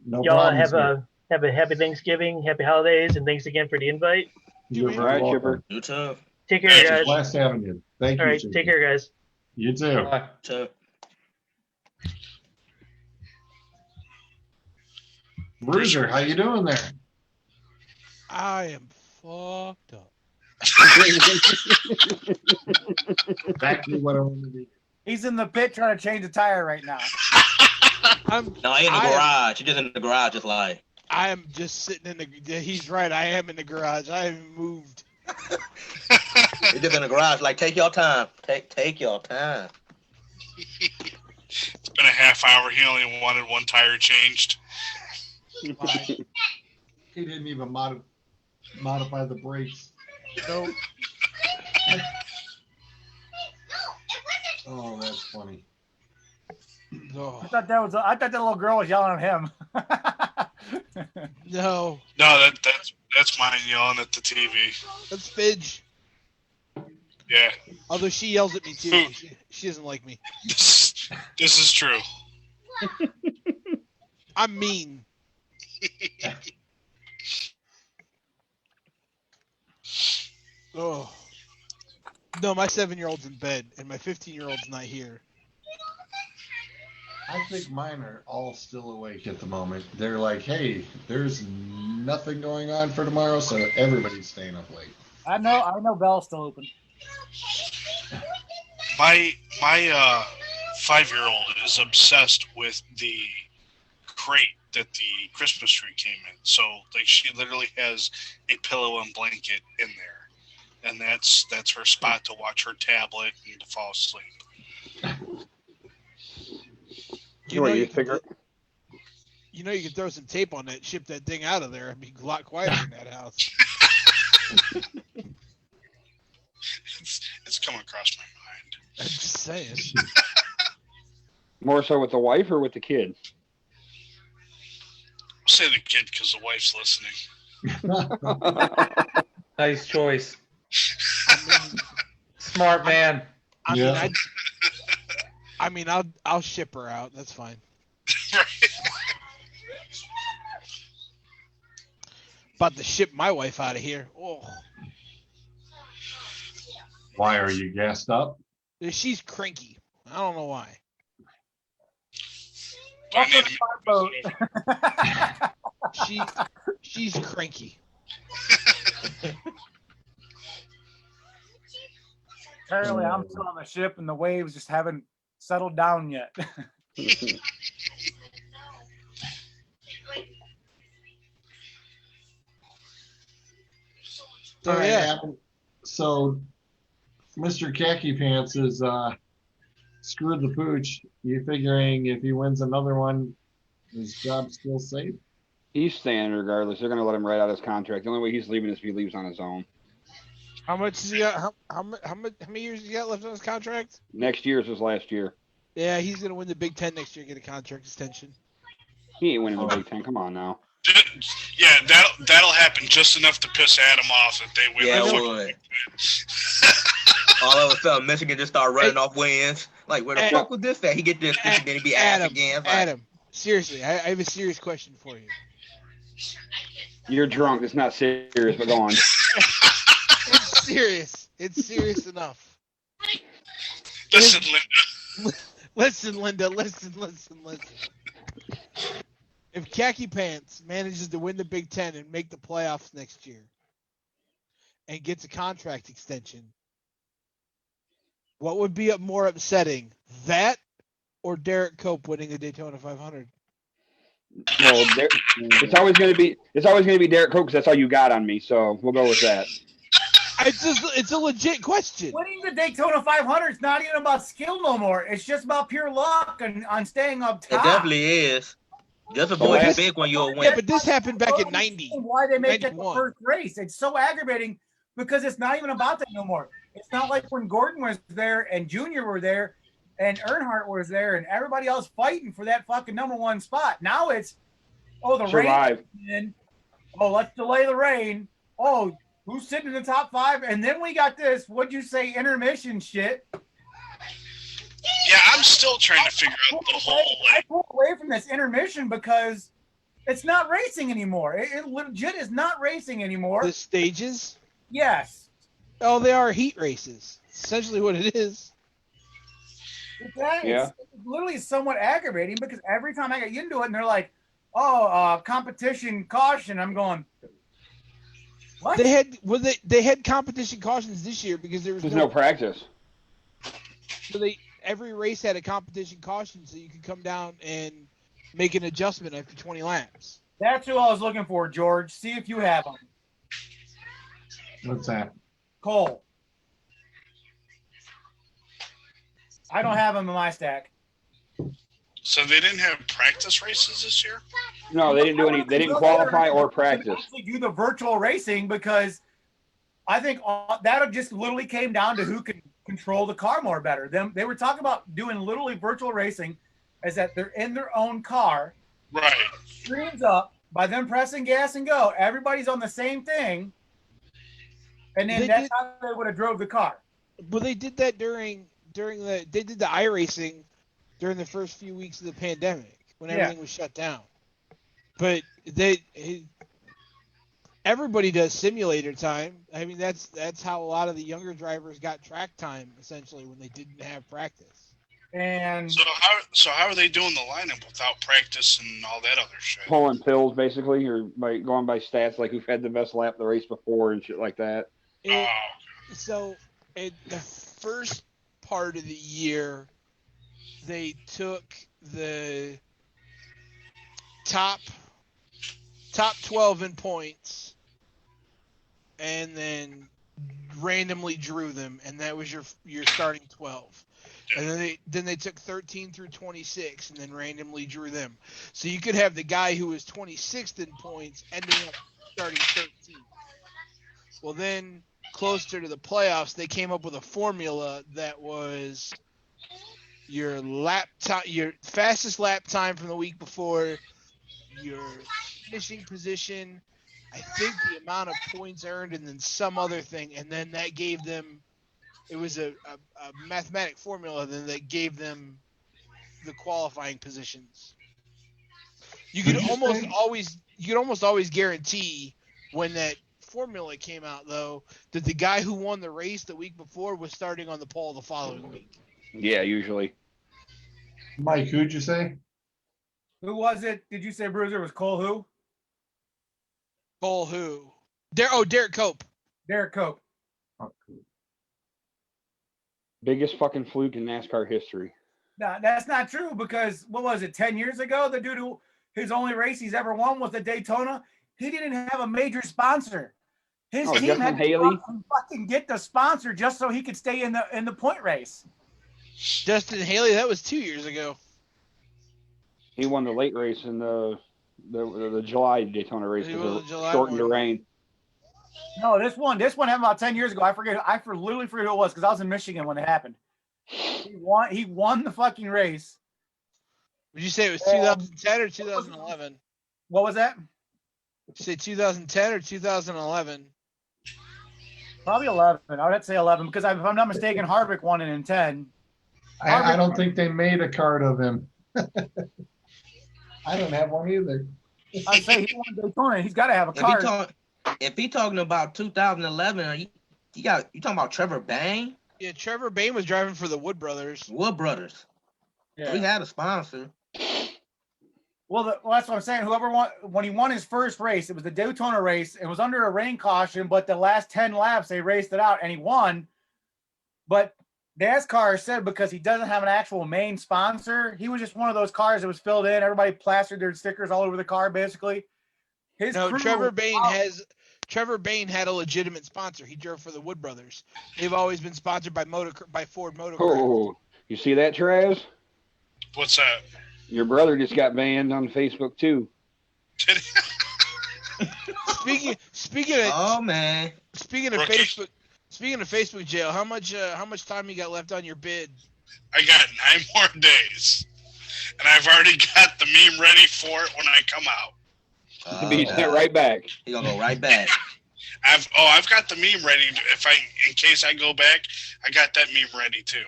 No Y'all problem. have a happy Thanksgiving, happy holidays, and thanks again for the invite. You're All very right, welcome. Chipper. You too. Take care, guys. Last having you. Thank All you. right, Chipper. take care, guys. You too. Too. Bruiser, how you doing there? I am fucked up. Exactly what I want to do. He's in the pit trying to change a tire right now. No, I ain't in the garage. You're just in the garage, just like. I am just sitting in the. He's right. I am in the garage. I haven't moved. You're just in the garage. Like, take your time. Take your time. It's been a half hour. He only wanted one tire changed. He didn't even modify the brakes. Nope. Oh, that's funny. Oh, I thought that little girl was yelling at him. no. No, that's mine yelling at the TV. That's Fidge. Yeah, Although she yells at me too. She doesn't like me. this is true. I'm mean. Oh. No, my 7-year-old's in bed and my 15-year-old's not here. I think mine are all still awake at the moment. They're like, hey, there's nothing going on for tomorrow, so everybody's staying up late. I know Bell's still open. My 5-year-old is obsessed with the crate that the Christmas tree came in. So like she literally has a pillow and blanket in there, and that's her spot to watch her tablet and to fall asleep. You figure You know, you can throw some tape on that, ship that thing out of there, and be a lot quieter in that house. It's coming across my mind. I'm just saying. More so with the wife or with the kid? I'll say the kid because the wife's listening. Nice choice. Smart man. I mean, I'll ship her out. That's fine. About to ship my wife out of here. Oh, Why are you gassed up? she's cranky. I don't know why. Welcome to my boat. She's cranky. Apparently, I'm still on the ship, and the waves just haven't settled down yet. So, All right, yeah. Adam. So, Mr. Khaki Pants is screwed the pooch. You figuring if he wins another one, his job's still safe? He's staying regardless. They're going to let him write out his contract. The only way he's leaving is if he leaves on his own. How much has he got? How many years has he got left on his contract? Next year's his last year. Yeah, he's gonna win the Big Ten next year and get a contract extension. He ain't winning the Big Ten. Come on now. Yeah, that'll happen just enough to piss Adam off if they win. Yeah, the it fucking would. Big Ten. All of a sudden, Michigan just start running off wins. Like, where the fuck was this at? He get this, and then he be asked again. Like, Adam, seriously, I have a serious question for you. You're drunk. It's not serious, but go on. It's serious. It's serious enough. Listen, Linda. Listen, Linda. Listen. If Khaki Pants manages to win the Big Ten and make the playoffs next year and gets a contract extension, what would be more upsetting, that or Derek Cope winning the Daytona 500? No, it's always going to be Derek Cope because that's all you got on me. So we'll go with that. It's a legit question. Winning the Daytona 500 is not even about skill no more. It's just about pure luck and on staying up top. it definitely is. Just avoid the big one, you'll win. Yeah, but this happened back in 90. Why they make it the 91. first race? It's so aggravating because it's not even about that no more. It's not like when Gordon was there and Junior were there and Earnhardt was there and everybody else fighting for that fucking number one spot. Now it's, oh, the Survive. rain. In. Oh, let's delay the rain. Oh, who's sitting in the top five? And then we got this, what'd you say, intermission shit. Yeah, I'm still trying to figure out the whole I pulled away from this intermission because it's not racing anymore. It legit is not racing anymore. The stages? Yes. Oh, they are heat races. Essentially what it is. Yeah. It's literally somewhat aggravating because every time I get into it and they're like, competition caution, I'm going, what? They had competition cautions this year because there was There's no practice. So every race had a competition caution so you could come down and make an adjustment after 20 laps. That's who I was looking for, George. See if you have them. What's that? Cole. I don't have them in my stack. So they didn't have practice races this year? No, they didn't do any. They didn't qualify or practice. Actually do the virtual racing because I think that just literally came down to who can control the car more better. They were talking about doing literally virtual racing as that they're in their own car. Right. Screens up by them pressing gas and go. Everybody's on the same thing. And then that's how they would have drove the car. Well, they did that they did the iRacing during the first few weeks of the pandemic when everything was shut down. But everybody does simulator time. I mean, that's how a lot of the younger drivers got track time essentially when they didn't have practice. And so how are they doing the lineup without practice and all that other shit? Pulling pills basically, or by going by stats like who've had the best lap the race before and shit like that. So in the first part of the year, they took the top 12 in points and then randomly drew them, and that was your starting 12. And then they took 13 through 26 and then randomly drew them. So you could have the guy who was 26th in points ending up starting 13th. Well, then closer to the playoffs, they came up with a formula that was your lap time, your fastest lap time from the week before, your finishing position, I think the amount of points earned, and then some other thing, and then that gave them. It was a mathematic formula then that gave them the qualifying positions. You could almost always guarantee when that formula came out though that the guy who won the race the week before was starting on the pole the following week. Yeah, usually. Mike, who'd you say? Who was it? Did you say Bruiser was Cole who? Cole who? Derek Cope. Derek Cope. Biggest fucking fluke in NASCAR history. No, that's not true because what was it, 10 years ago? The dude who his only race he's ever won was the Daytona. He didn't have a major sponsor. His team Justin had to Haley? fucking get the sponsor just so he could stay in the point race. Justin Haley, that was 2 years ago. He won the late race in the July Daytona race He because was it the July shortened the one. rain. No, this one happened about 10 years ago. I literally forget who it was because I was in Michigan when it happened. He won the fucking race. Would you say it was 2010 or 2011? What was that? Would you say 2010 or 2011? Probably 11. I would have to say 11 because if I'm not mistaken, Harvick won it in 10. I don't think they made a card of him. I don't have one either. I'd say he won Daytona. He's got to have a card. If he talking about 2011, you talking about Trevor Bain? Yeah, Trevor Bain was driving for the Wood Brothers. Yeah. We had a sponsor. Well, that's what I'm saying. Whoever won when he won his first race, it was the Daytona race. It was under a rain caution, but the last 10 laps they raced it out and he won. But NASCAR said because he doesn't have an actual main sponsor, he was just one of those cars that was filled in. Everybody plastered their stickers all over the car, basically. Trevor Bain had a legitimate sponsor. He drove for the Wood Brothers. They've always been sponsored by Ford Motorcraft. Oh, you see that, Trav? What's that? Your brother just got banned on Facebook too. Speaking of oh man. Speaking of Facebook jail, how much time you got left on your bid? I got 9 more days, and I've already got the meme ready for it when I come out. He's right back. He's gonna go right back. I've got the meme ready. In case I go back, I got that meme ready too.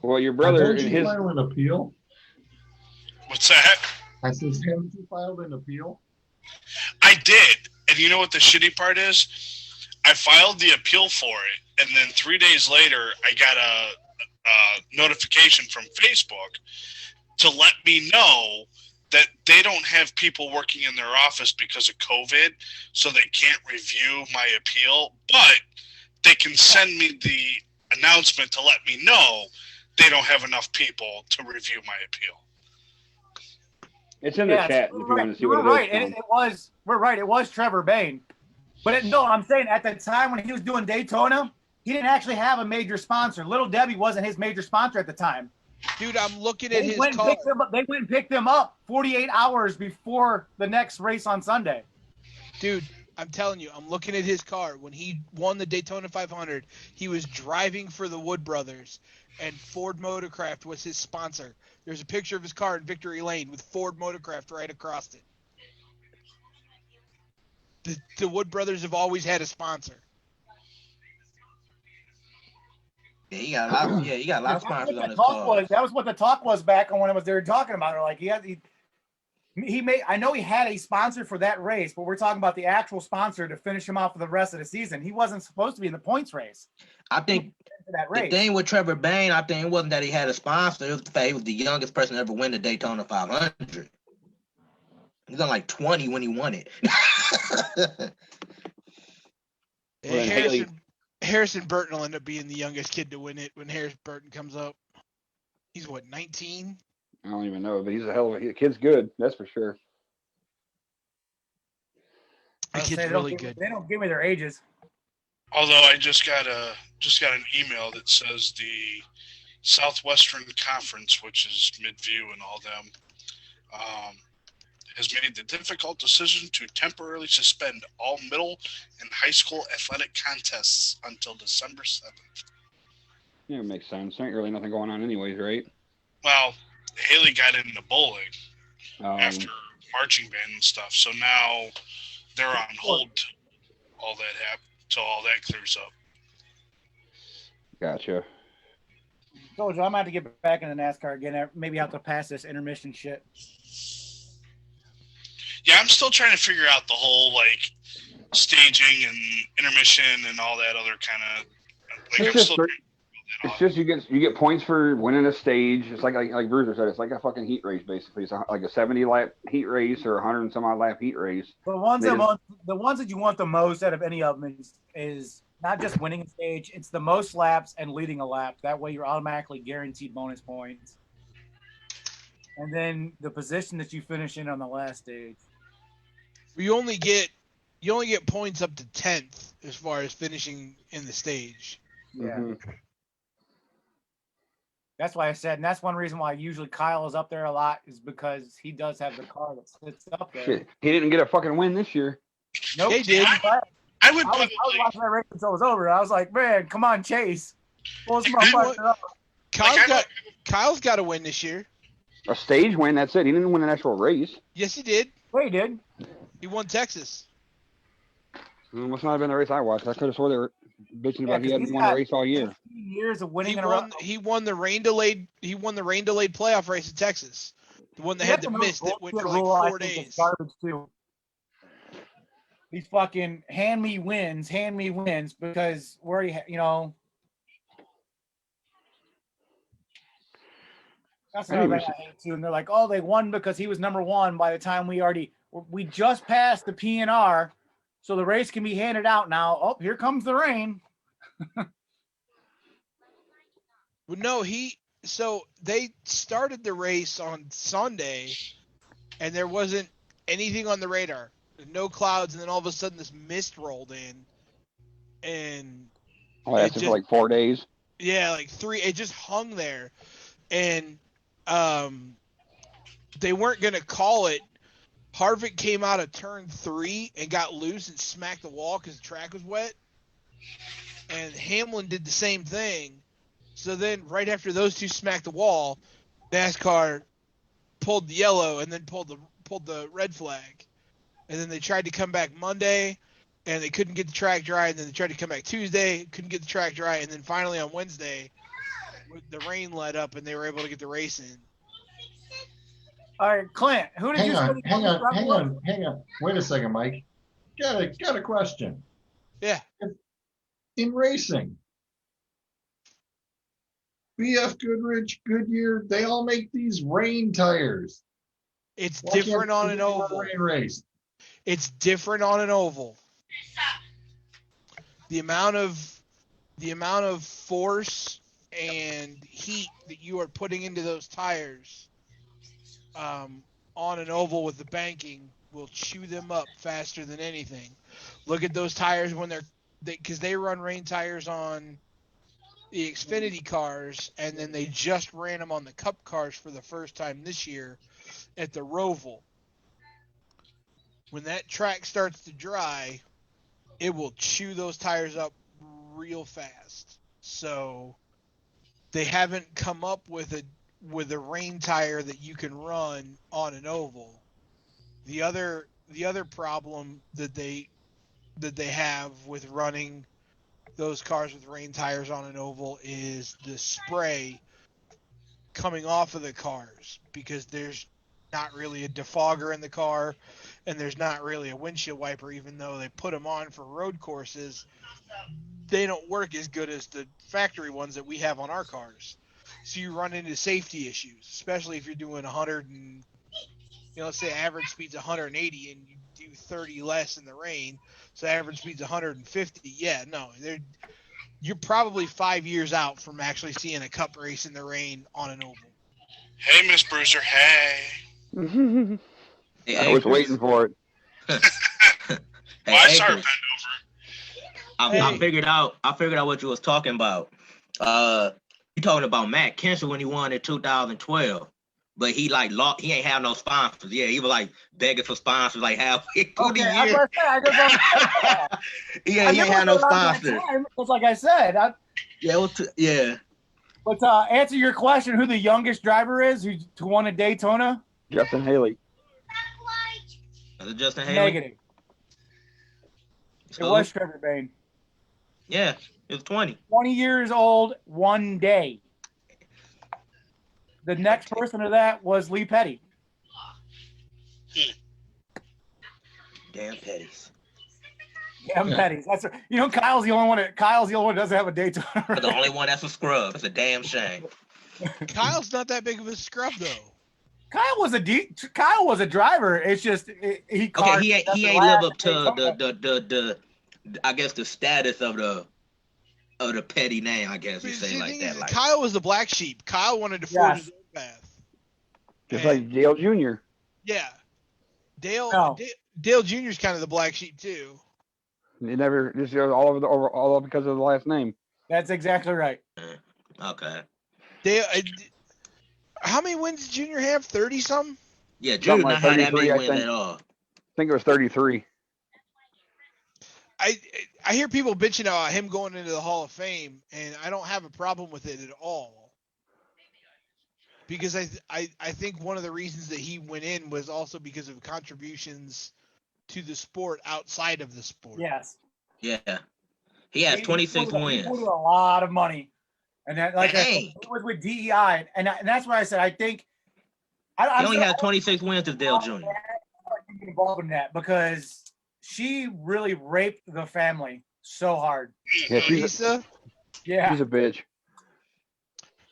Well, your brother Did you file an appeal? What's that? I says, haven't you filed an appeal? I did, and you know what the shitty part is? I filed the appeal for it, and then 3 days later, I got a notification from Facebook to let me know that they don't have people working in their office because of COVID, so they can't review my appeal, but they can send me the announcement to let me know they don't have enough people to review my appeal. It's in the chat if you want to see what it is. Right, and we're right. It was Trevor Bain, but I'm saying at the time when he was doing Daytona, he didn't actually have a major sponsor. Little Debbie wasn't his major sponsor at the time. Dude, I'm looking at his car. They went and picked him up 48 hours before the next race on Sunday. Dude, I'm telling you, I'm looking at his car. When he won the Daytona 500, he was driving for the Wood Brothers, and Ford Motorcraft was his sponsor. There's a picture of his car in Victory Lane with Ford Motorcraft right across it. The Wood Brothers have always had a sponsor. Yeah, you got a lot of sponsors on this car. That was what the talk was back on when they were talking about it. Like I know he had a sponsor for that race, but we're talking about the actual sponsor to finish him off for the rest of the season. He wasn't supposed to be in the points race. I think that race. The thing with Trevor Bain, I think it wasn't that he had a sponsor. It was the fact he was the youngest person to ever win the Daytona 500. He was on like 20 when he won it. Harrison Burton will end up being the youngest kid to win it when Harrison Burton comes up. He's what, 19? I don't even know, but he's a hell of a kid's good. That's for sure. The kid's really good. They don't give me their ages. Although I just got an email that says the Southwestern Conference, which is Midview and all them, has made the difficult decision to temporarily suspend all middle and high school athletic contests until December 7th. Yeah, it makes sense. There ain't really nothing going on anyways, right? Well, Haley got into bowling after Um, marching band and stuff, so now they're on hold till all that clears up. gotcha. Told you I'm gonna have to get back into NASCAR again. Maybe have to pass this intermission shit. Yeah, I'm still trying to figure out the whole like staging and intermission and all that other kind of. Like, It's just you get points for winning a stage. It's like Bruiser said, it's like a fucking heat race basically. It's like a 70 lap heat race or 100 and some odd lap heat race. The ones that you want the most out of any of them is not just winning a stage, it's the most laps and leading a lap. That way you're automatically guaranteed bonus points. And then the position that you finish in on the last stage. You only get points up to 10th as far as finishing in the stage. Yeah. Mm-hmm. That's why I said, and that's one reason why usually Kyle is up there a lot, is because he does have the car that sits up there. Shit, he didn't get a fucking win this year. Nope. He did. I was watching that race until it was over. I was like, man, come on, Chase. Pull this motherfucker up. Kyle's got a win this year. A stage win, that's it. He didn't win an actual race. Yes, he did. Yeah, he did. He won Texas. It must not have been the race I watched. I could have swore they were bitching about he hadn't won a race all year. Years of winning in a row. He won the rain delayed playoff race in Texas. The one that had to miss that went for like 4 days. Garbage too. These fucking hand me wins because we already that's another thing I hate too. And they're like, oh, they won because he was number one by the time we just passed the PNR, so the race can be handed out now. Oh, here comes the rain. Well, no, so they started the race on Sunday, and there wasn't anything on the radar, no clouds, and then all of a sudden this mist rolled in, and it lasted for like 4 days. Yeah, like 3. It just hung there, and they weren't gonna call it. Harvick came out of turn 3 and got loose and smacked the wall because the track was wet, and Hamlin did the same thing. So then, right after those two smacked the wall, NASCAR pulled the yellow and then pulled the red flag. And then they tried to come back Monday, and they couldn't get the track dry. And then they tried to come back Tuesday, couldn't get the track dry. And then finally on Wednesday, the rain let up, and they were able to get the race in. All right, Clint, who did Hang you on. Wait a second, Mike. Got a question. Yeah. In racing, BF Goodrich, Goodyear, they all make these rain tires. It's different on an oval. Rain race. It's different on an oval. The amount of force and heat that you are putting into those tires on an oval with the banking will chew them up faster than anything. Look at those tires when because they run rain tires on the Xfinity cars, and then they just ran them on the Cup cars for the first time this year at the Roval. When that track starts to dry, it will chew those tires up real fast. So they haven't come up with a rain tire that you can run on an oval. The other problem that they have with running those cars with rain tires on an oval is the spray coming off of the cars, because there's not really a defogger in the car and there's not really a windshield wiper. Even though they put them on for road courses, they don't work as good as the factory ones that we have on our cars. So you run into safety issues, especially if you're doing 100 and, let's say average speed's 180 and you do 30 less in the rain. So average speed's 150. Yeah, no, you're probably 5 years out from actually seeing a Cup race in the rain on an oval. Hey, Miss Bruiser. Hey. I was waiting for it. I saw her bend over. I figured out what you was talking about. You talking about Matt Kenseth when he won in 2012. But he like lost, he ain't have no sponsors. Yeah, he was like begging for sponsors like halfway through the Okay, year. He ain't had no sponsors. It's like I said. Yeah, it was yeah. But answer your question, who the youngest driver is who won a Daytona? Justin Haley. Was it Justin Haley? Negative. It was Trevor Bayne. Yeah, it was 20. 20 years old, one day. The next person to that was Lee Petty. Damn Petties. Damn Petties. That's Kyle's the only one that doesn't have a Daytona. The only one that's a scrub. It's a damn shame. Kyle's not that big of a scrub though. Kyle was a driver. It's just he ain't live up to the I guess the status of the petty name, I guess you say like that. Like Kyle was the black sheep. Kyle wanted to forge his own path. Just like Dale Jr. Yeah. Dale Jr. is kind of the black sheep too. He never just all because of the last name. That's exactly right. Okay. Dale, how many wins did Junior have? 30 something? Yeah, Junior not had that many wins at all. I think it was 33. I hear people bitching about him going into the Hall of Fame, and I don't have a problem with it at all. Because I think one of the reasons that he went in was also because of contributions to the sport outside of the sport. Yes. Yeah. He has 26 wins. He put a lot of money. And that, like I said, it was with DEI. And that's why I said I think he only has 26 wins to Dale Jr. involved in that because she really raped the family so hard. Yeah, she's a bitch.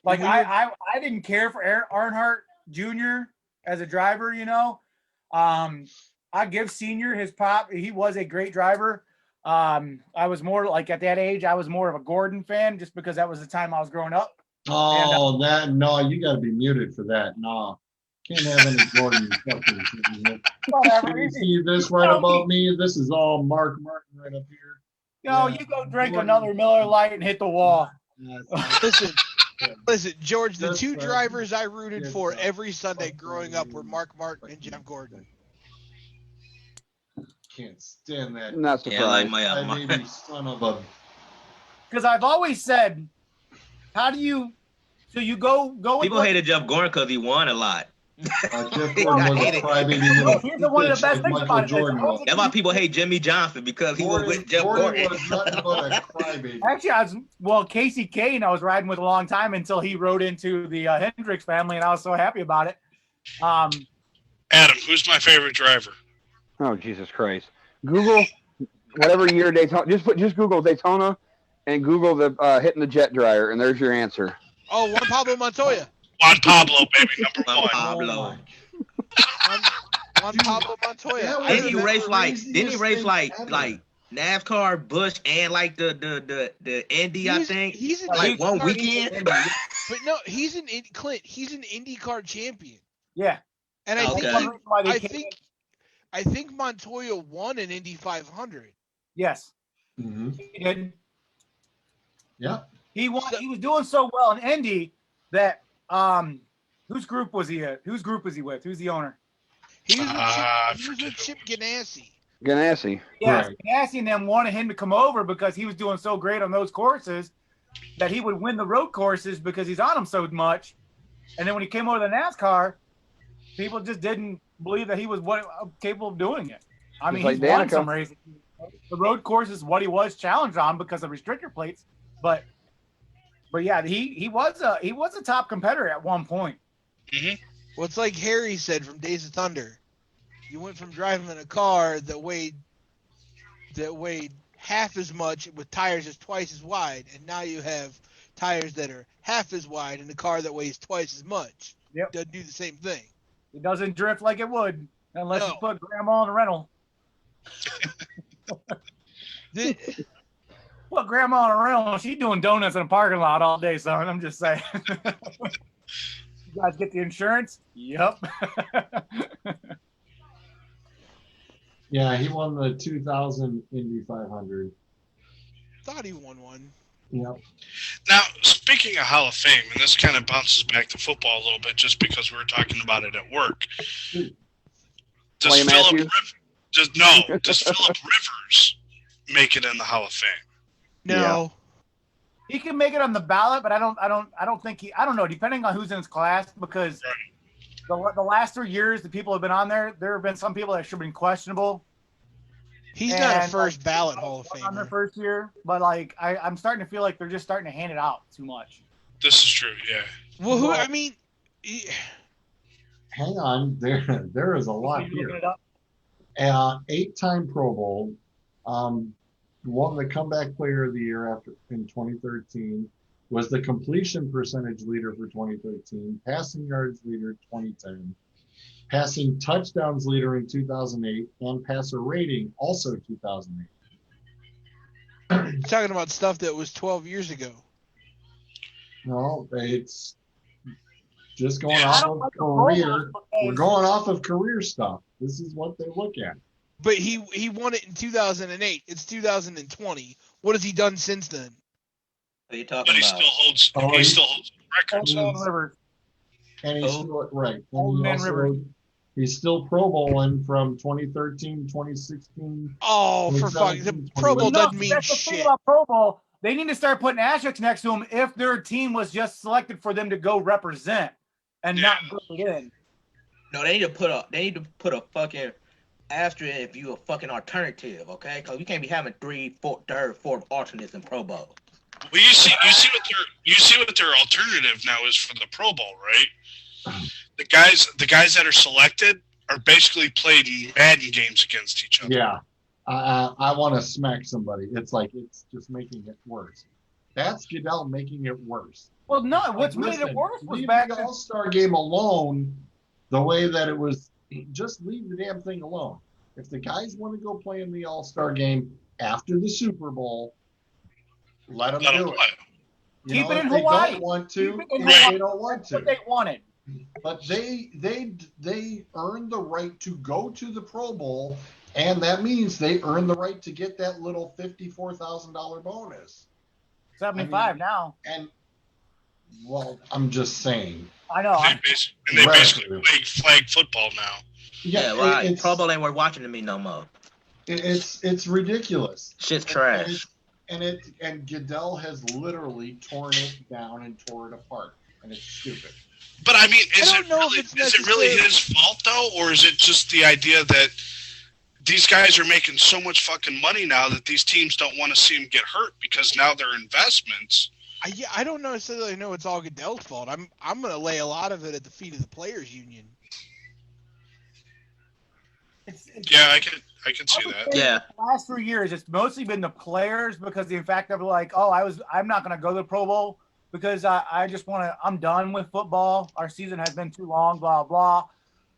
Like I didn't care for Earnhardt Jr. as a driver, I give Senior his pop. He was a great driver. I was more like at that age, I was more of a Gordon fan just because that was the time I was growing up. Oh, no, you got to be muted for that. No, can't have any Gordon. You see this right above me? This is all Mark Martin right up here. No, you go drink another Miller Lite and hit the wall. Listen, George, the two drivers I rooted for every Sunday growing up were Mark Martin and Jeff Gordon. Can't stand that. Not surprised. Baby son of a. Because I've always said, how do you? So you go. People hated Jeff Gordon because he won a lot. Jeff Gordon was a crybaby little. Here's one of the best things about it. That's why people hate Jimmy Johnson because he was with Jeff Gordon. Was nothing but a crybaby. Actually, Casey Kane, I was riding with a long time until he rode into the Hendricks family, and I was so happy about it. Adam, who's my favorite driver? Oh, Jesus Christ. Google whatever year Daytona. Just Google Daytona and Google the hitting the jet dryer, and there's your answer. Oh, Juan Pablo Montoya. Juan Pablo, baby, number one. Juan Pablo Montoya. Didn't he race like NASCAR, Busch, and like the Indy? I think he's an like one weekend. But no, he's an IndyCar champion. Yeah, and I think Montoya won an Indy 500. Yes. Mm-hmm. He did. Yeah. He won. He was doing so well in Indy that whose group was he at? Whose group was he with? Who's the owner? He was with Chip Ganassi. Ganassi. Yes, right. Ganassi and them wanted him to come over because he was doing so great on those courses that he would win the road courses because he's on them so much. And then when he came over to NASCAR, people just didn't believe that he was capable of doing it. I mean, he's won some races. The road course is what he was challenged on because of restrictor plates, but yeah, he was a top competitor at one point. Mm-hmm. Well, it's like Harry said from Days of Thunder. You went from driving in a car that weighed half as much with tires that's twice as wide, and now you have tires that are half as wide in a car that weighs twice as much. Yep. Doesn't do the same thing. It doesn't drift like it would unless you put grandma in a rental. Put grandma in a rental. She's doing donuts in a parking lot all day, son. I'm just saying. You guys get the insurance? Yep. Yeah, he won the 2000 Indy 500. thought he won one. Yep. Now, speaking of Hall of Fame, and this kind of bounces back to football a little bit, just because we were talking about it at work. Does Clay Philip Matthews? Does Philip Rivers make it in the Hall of Fame? No. He can make it on the ballot, but I don't think I don't know, depending on who's in his class, because the last 3 years the people have been on there have been some people that should have been questionable. He's not a first ballot Hall of on their Famer. first year, but like I'm starting to feel like they're just starting to hand it out too much. This is true, yeah. Well, who? Well- I mean, Hang on, there is a lot You looking here. it up? 8-time Pro Bowl, won the comeback player of the year in 2013, was the completion percentage leader for 2013, passing yards leader 2010, passing touchdowns leader in 2008, and passer rating also 2008. talking about stuff that was 12 years ago. No, it's just going Yeah. off I don't of like the Pro Bowl career. because- We're going off of career stuff. This is what they look at. But he won it in 2008. It's 2020. What has he done since then? What are you But talking he about? still holds Oh, he he- still holds records. Old Man Rivers. And he's Oh. still right. And Old he Man also- Rivers. He's still Pro Bowling from 2013, 2016. Oh, for fuck! The Pro Bowl No, doesn't mean that's the thing shit. about Pro Bowl. They need to start putting asterisks next to them if their team was just selected for them to go represent and not voted in. No, they need to put a fucking asterisk if you a fucking alternative, okay? Because we can't be having 3, 4, third, fourth alternates in Pro Bowl. Well, you see what their alternative now is for the Pro Bowl, right? The guys that are selected are basically played Madden games against each other. Yeah. I want to smack somebody. It's like it's just making it worse. That's Goodell making it worse. Well, no, what's Like, made it listen, worse was leave back the to All-Star game alone the way that it was. Just leave the damn thing alone. If the guys want to go play in the All-Star game after the Super Bowl, let them Let 'em do it. play. You Keep know, it in if they Hawaii. don't want to, Keep it in if Hawaii. they don't want That's what to. they wanted. But they earned the right to go to the Pro Bowl, and that means they earned the right to get that little $54,000 bonus. 75 now. And well, I'm just saying. I know. They Right. basically play flag football now. Yeah, right. Pro Bowl ain't worth watching to me no more. It's ridiculous. Shit's trash. And Goodell has literally torn it down and tore it apart, and it's stupid. But I mean, is don't it know if really it's his necessarily- fault though, or is it just the idea that these guys are making so much fucking money now that these teams don't want to see them get hurt because now they're investments? I don't necessarily know it's all Goodell's fault. I'm going to lay a lot of it at the feet of the players' union. It's Yeah, I can see that. Yeah. The last 3 years, it's mostly been the players because the fact of like, I'm not going to go to the Pro Bowl because I just want to. I'm done with football. Our season has been too long. Blah blah.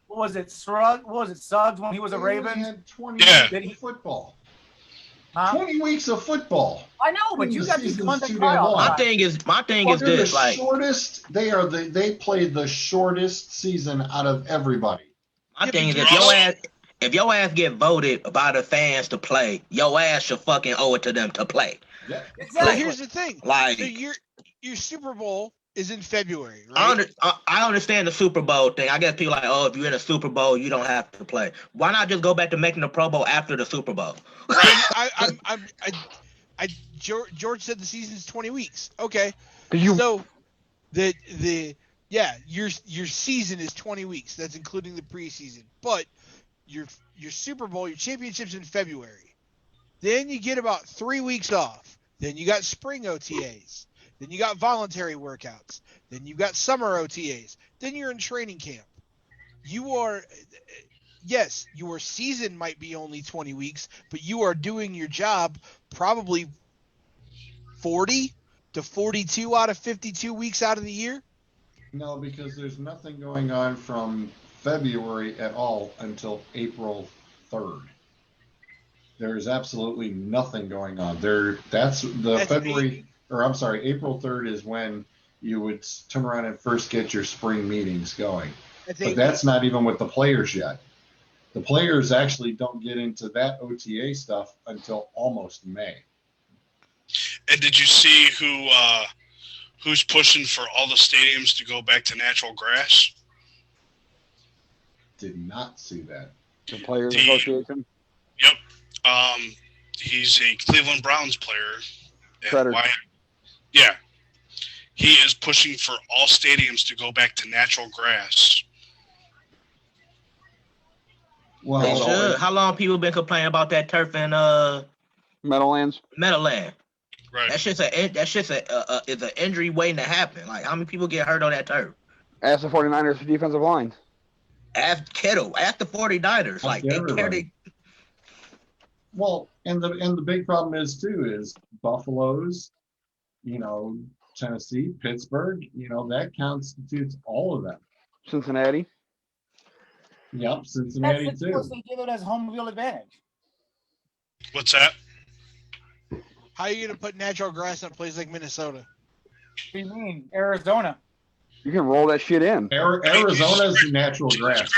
What was it? Suggs when he was a They Raven? only had 20 Yeah. weeks of football. Huh? 20 weeks of football. I know, but you The got these season's ones that too cry damn all the long. My time. thing is They're this, the like, shortest. They played the shortest season out of everybody. my thing is but if your ass get voted by the fans to play, your ass should fucking owe it to them to play. Yeah. But Exactly. here's the thing. Like, So your Super Bowl is in February, right? I understand the Super Bowl thing. I guess people are like, oh, if you're in a Super Bowl, you don't have to play. Why not just go back to making the Pro Bowl after the Super Bowl? George said the season's 20 weeks. Okay. You- So your season is 20 weeks. That's including the preseason. But your Super Bowl, your championship's in February. Then you get about 3 weeks off. Then you got spring OTAs. Then you got voluntary workouts. Then you got summer OTAs. Then you're in training camp. Yes, your season might be only 20 weeks, but you are doing your job probably 40 to 42 out of 52 weeks out of the year. No, because there's nothing going on from February at all until April 3rd. There is absolutely nothing going on there. That's February, or I'm sorry, April 3rd is when you would turn around and first get your spring meetings going. But that's not even with the players yet. The players actually don't get into that OTA stuff until almost May. And did you see who's pushing for all the stadiums to go back to natural grass? Did not see that. The Players The- Association. Yep. He's a Cleveland Browns player. And Treader. Yeah. He is pushing for all stadiums to go back to natural grass. They Well, should. How long people been complaining about that turf in Meadowlands. Meadowland? Right. That shit's is an injury waiting to happen. Like how many people get hurt on that turf? Ask the 49ers for defensive line. Ask Kittle. Ask the 49ers. Like they care. everybody. Well, and the big problem is too is Buffalo's, Tennessee, Pittsburgh, that constitutes all of them. Cincinnati. Yep, Cincinnati That's too. they give it as home field advantage. What's that? How are you going to put natural grass in a place like Minnesota? What do you mean? Arizona. You can roll that shit in. Arizona's natural grass.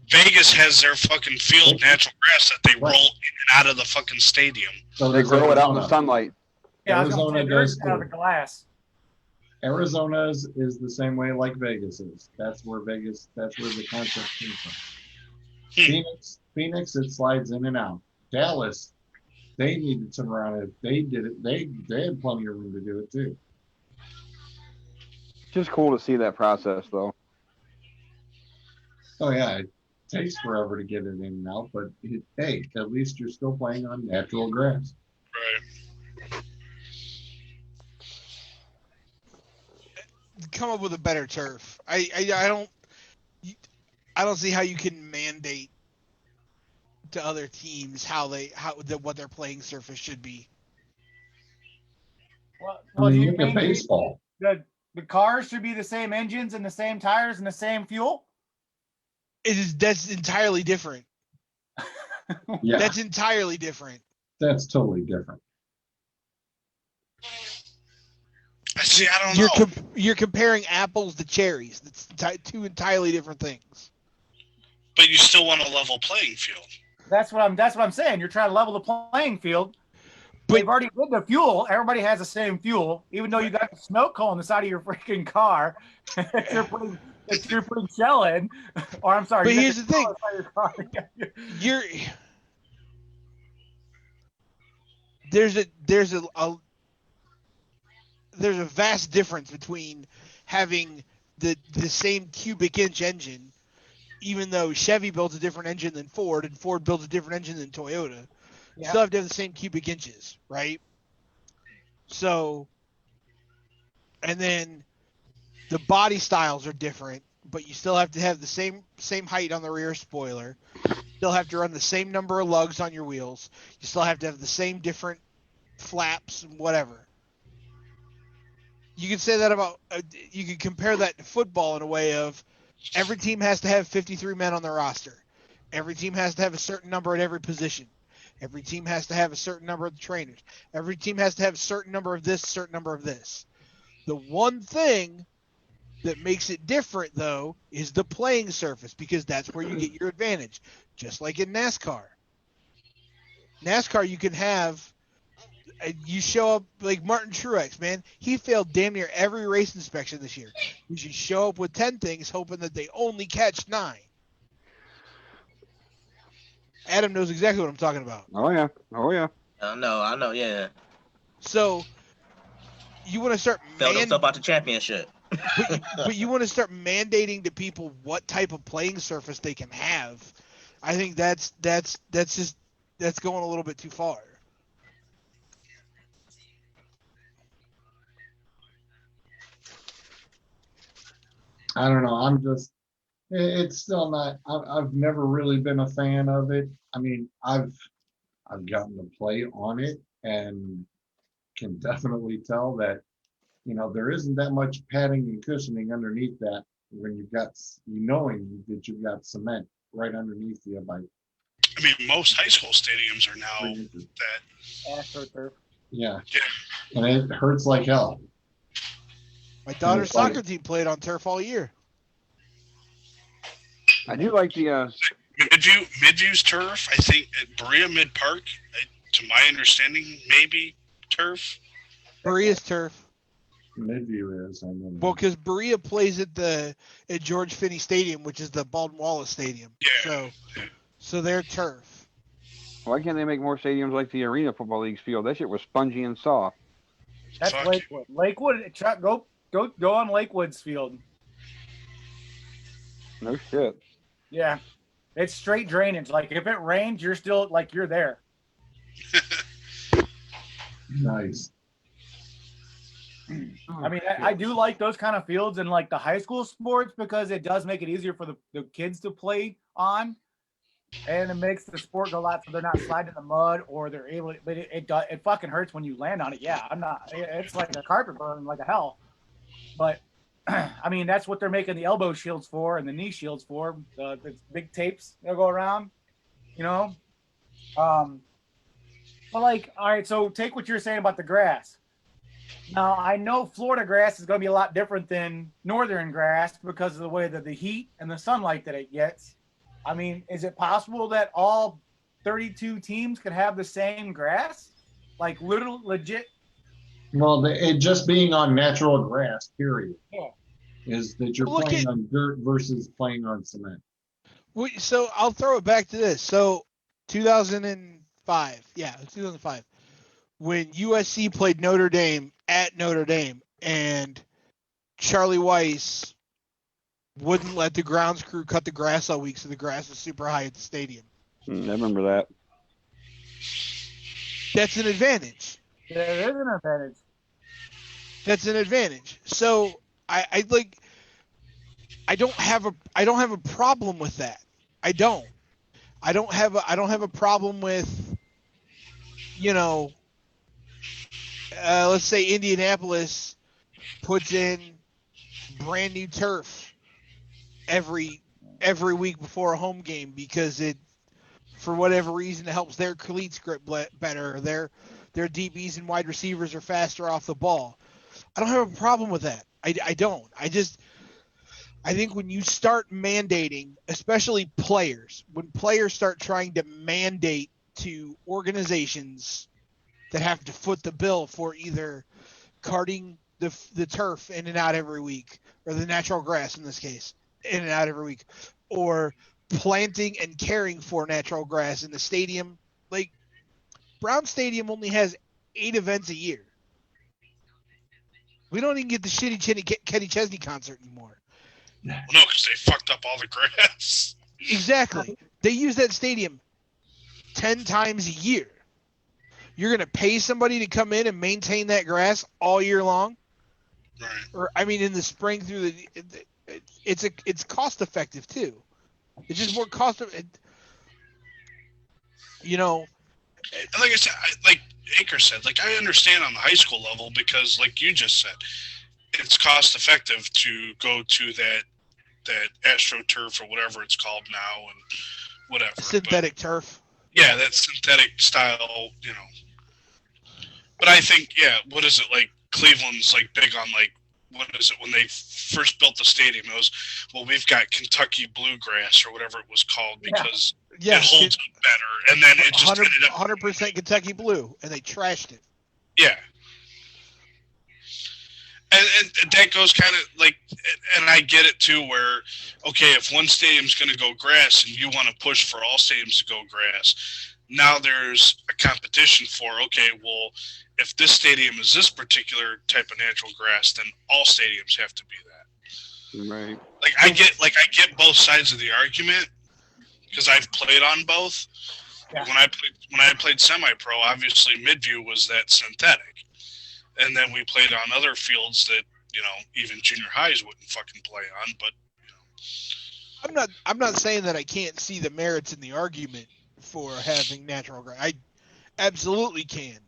Vegas has their fucking field natural grass that they roll in and out of the fucking stadium. So They does grow it out in the Arizona. sunlight. Yeah, I was gonna Arizona say, theirs does is out of the too. glass. Arizona's is the same way like Vegas is. That's where the concept came from. Phoenix, it slides in and out. Dallas, they needed some around it. They did it. They had plenty of room to do it too. Just cool to see that process, though. Oh yeah, it takes forever to get it in and out, but hey, at least you're still playing on natural grass. Right. Come up with a better turf. I don't see how you can mandate to other teams what their playing surface should be. I mean, do you look at think baseball. the cars should be the same engines and the same tires and the same fuel? That's entirely different. Yeah, That's entirely different. that's totally different. See, I don't know. You're comparing apples to cherries. That's two entirely different things. But you still want a level playing field. That's what I'm saying. You're trying to level the playing field. But- They've already did the fuel. Everybody has the same fuel, even though you got the smoke hole on the side of your freaking car that you're putting shell in. Or I'm sorry. But you got here's the thing. fuel inside your car. There's a vast difference between having the same cubic inch engine, even though Chevy builds a different engine than Ford and Ford builds a different engine than Toyota. You still have to have the same cubic inches, right? So, and then the body styles are different, but you still have to have the same height on the rear spoiler. You still have to run the same number of lugs on your wheels. You still have to have the same different flaps and whatever. You can say that about you can compare that to football in a way of every team has to have 53 men on their roster. Every team has to have a certain number at every position. Every team has to have a certain number of trainers. Every team has to have a certain number of this, certain number of this. The one thing that makes it different, though, is the playing surface, because that's where you get your advantage. Just like in NASCAR. NASCAR, you can have, you show up like Martin Truex, man. He failed damn near every race inspection this year. You should show up with 10 things, hoping that they only catch 9. Adam knows exactly what I'm talking about. Oh yeah. I know, yeah. So you want to start Felt himself out the championship. but you want to start mandating to people what type of playing surface they can have. I think that's going a little bit too far. I don't know. It's still not. I've never really been a fan of it. I mean, I've gotten to play on it and can definitely tell that, there isn't that much padding and cushioning underneath that when you've got, knowing that you've got cement right underneath the bike. I mean, most high school stadiums are now that. AstroTurf. Yeah. And it hurts like hell. My daughter's soccer team played on turf all year. I do like the Midview's turf. I think at Berea Mid Park, to my understanding, maybe turf. Berea's turf. Midview is. I mean, Well, because Berea plays at George Finney Stadium, which is the Baldwin Wallace Stadium. Yeah. So they're turf. Why can't they make more stadiums like the Arena Football League's field? That shit was spongy and soft. That's Fuck. Lakewood. Lakewood, Chuck, go on Lakewood's field. No shit. Yeah, it's straight drainage. Like if it rains, you're still like you're there. nice. I mean, I do like those kind of fields in like the high school sports because it does make it easier for the kids to play on, and it makes the sport go a lot so they're not sliding in the mud or they're able. But it fucking hurts when you land on it. Yeah, I'm not. It's like a carpet burn like a hell. But I mean, that's what they're making the elbow shields for and the knee shields for. The big tapes that go around, you know. But like, all right, so take what you're saying about the grass. Now, I know Florida grass is going to be a lot different than northern grass because of the way that the heat and the sunlight that it gets. I mean, is it possible that all 32 teams could have the same grass? Like, legit? Well, it just being on natural grass, period, Yeah. is that you're Look playing at- on dirt versus playing on cement. So I'll throw it back to this. So 2005. Yeah, 2005. When USC played Notre Dame at Notre Dame and Charlie Weiss wouldn't let the grounds crew cut the grass all week, so the grass was super high at the stadium. I remember that. That's an advantage. There is an advantage. That's an advantage. So I don't have a problem with that. I don't have a problem with, you know, let's say Indianapolis puts in brand new turf every week before a home game because it, for whatever reason, it helps their cleats grip better. Their DBs and wide receivers are faster off the ball. I don't have a problem with that. I don't. I think when you start mandating, especially players, when players start trying to mandate to organizations that have to foot the bill for either carting the turf in and out every week, or the natural grass in this case, in and out every week, or planting and caring for natural grass in the stadium. Like, Brown Stadium only has 8 events a year. We don't even get the shitty Kenny Chesney concert anymore. Well, no, because they fucked up all the grass. Exactly. They use that stadium 10 times a year. You're going to pay somebody to come in and maintain that grass all year long? Right. Or, I mean, in the spring through it's cost effective too. It's just more cost effective. You know, And like I said, like Anchor said, like I understand on the high school level because, like you just said, it's cost effective to go to that AstroTurf or whatever it's called now and whatever. synthetic turf. Yeah, that synthetic style, you know. But I think, yeah, what is it, like Cleveland's like big on, like, what is it, when they first built the stadium, it was, well, we've got Kentucky bluegrass or whatever it was called because Yeah, it holds up better. And then it just ended up 100% Kentucky blue, and they trashed it. Yeah. And that goes kind of like, and I get it too, where, okay, if one stadium's going to go grass and you want to push for all stadiums to go grass, now there's a competition for, okay, well, if this stadium is this particular type of natural grass, then all stadiums have to be that. Right. Like I get both sides of the argument because I've played on both. Yeah. When I played semi-pro, obviously Midview was that synthetic. And then we played on other fields that, you know, even junior highs wouldn't fucking play on. But, you know. I'm not saying that I can't see the merits in the argument for having natural grass. I absolutely can.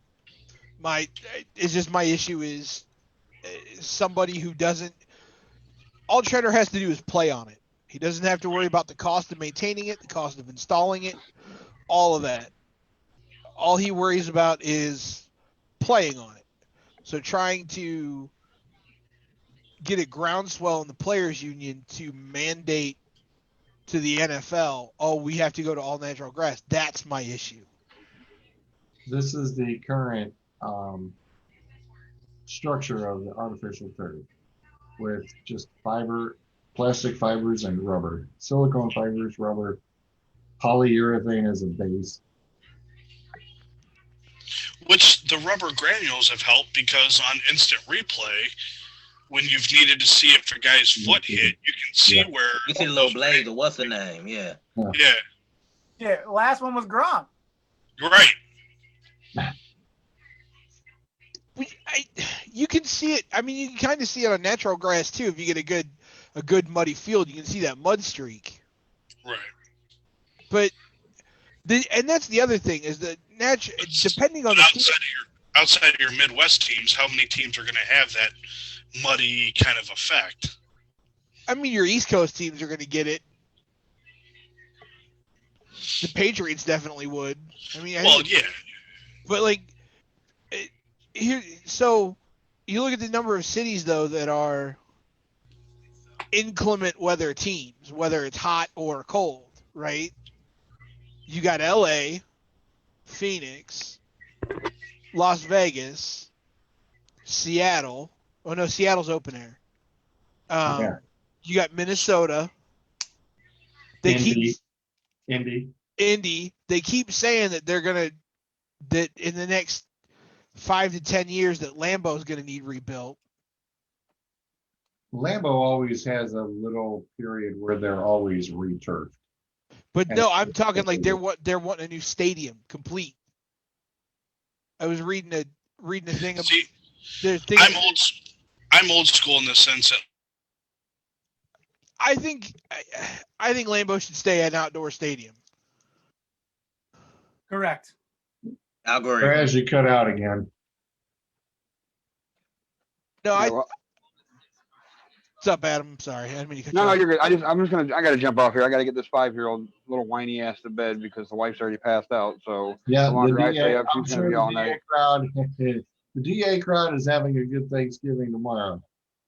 It's just my issue is somebody who doesn't. All Treader has to do is play on it. He doesn't have to worry about the cost of maintaining it, the cost of installing it, all of that. All he worries about is playing on it. So trying to get a groundswell in the players' union to mandate to the NFL, oh, we have to go to all natural grass. That's my issue. This is the current structure of the artificial turf with just plastic fibers and rubber, silicone fibers, rubber, polyurethane as a base. Which the rubber granules have helped because on instant replay, when you've needed to see if a guy's foot hit, you can see where. You see the little blades or what's the name? Yeah. Yeah, Yeah, last one was Gronk. you're right. You can see it. I mean, you can kind of see it on natural grass too. If you get a good muddy field, you can see that mud streak. Right. But and that's the other thing is that depending on the team, outside of your Midwest teams, how many teams are going to have that muddy kind of effect? I mean, your East Coast teams are going to get it. The Patriots definitely would. I mean, Yeah. But like here, so you look at the number of cities though that are inclement weather teams, whether it's hot or cold, right? You got LA, Phoenix, Las Vegas, Seattle. Oh no, Seattle's open air. You got Minnesota. Indy. They keep saying that that in the next 5 to 10 years that Lambeau's gonna need rebuilt. Lambeau always has a little period where they're always returfed. But no, I'm talking like they're wanting a new stadium complete. I was reading a thing about. See, thing I'm old school in the sense that I think Lambeau should stay at an outdoor stadium. Correct. I agree. As you cut out again. No, Yeah, well, What's up, Adam? I'm sorry. I didn't mean to cut you no, off. you're good. I got to jump off here. I got to get this 5-year-old little whiny ass to bed because the wife's already passed out. So Yeah, the longer I DA stay up, I'm she's sure going to be all night. the DA crowd is having a good Thanksgiving tomorrow,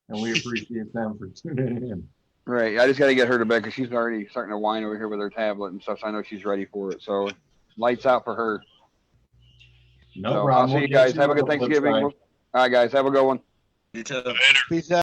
and we appreciate them for tuning in. Right. I just got to get her to bed because she's already starting to whine over here with her tablet and stuff. So I know she's ready for it. So lights out for her. No So problem. I'll see you guys. Have a good on the flip Thanksgiving. side. All right, guys. Have a good one. You too. later. Peace out.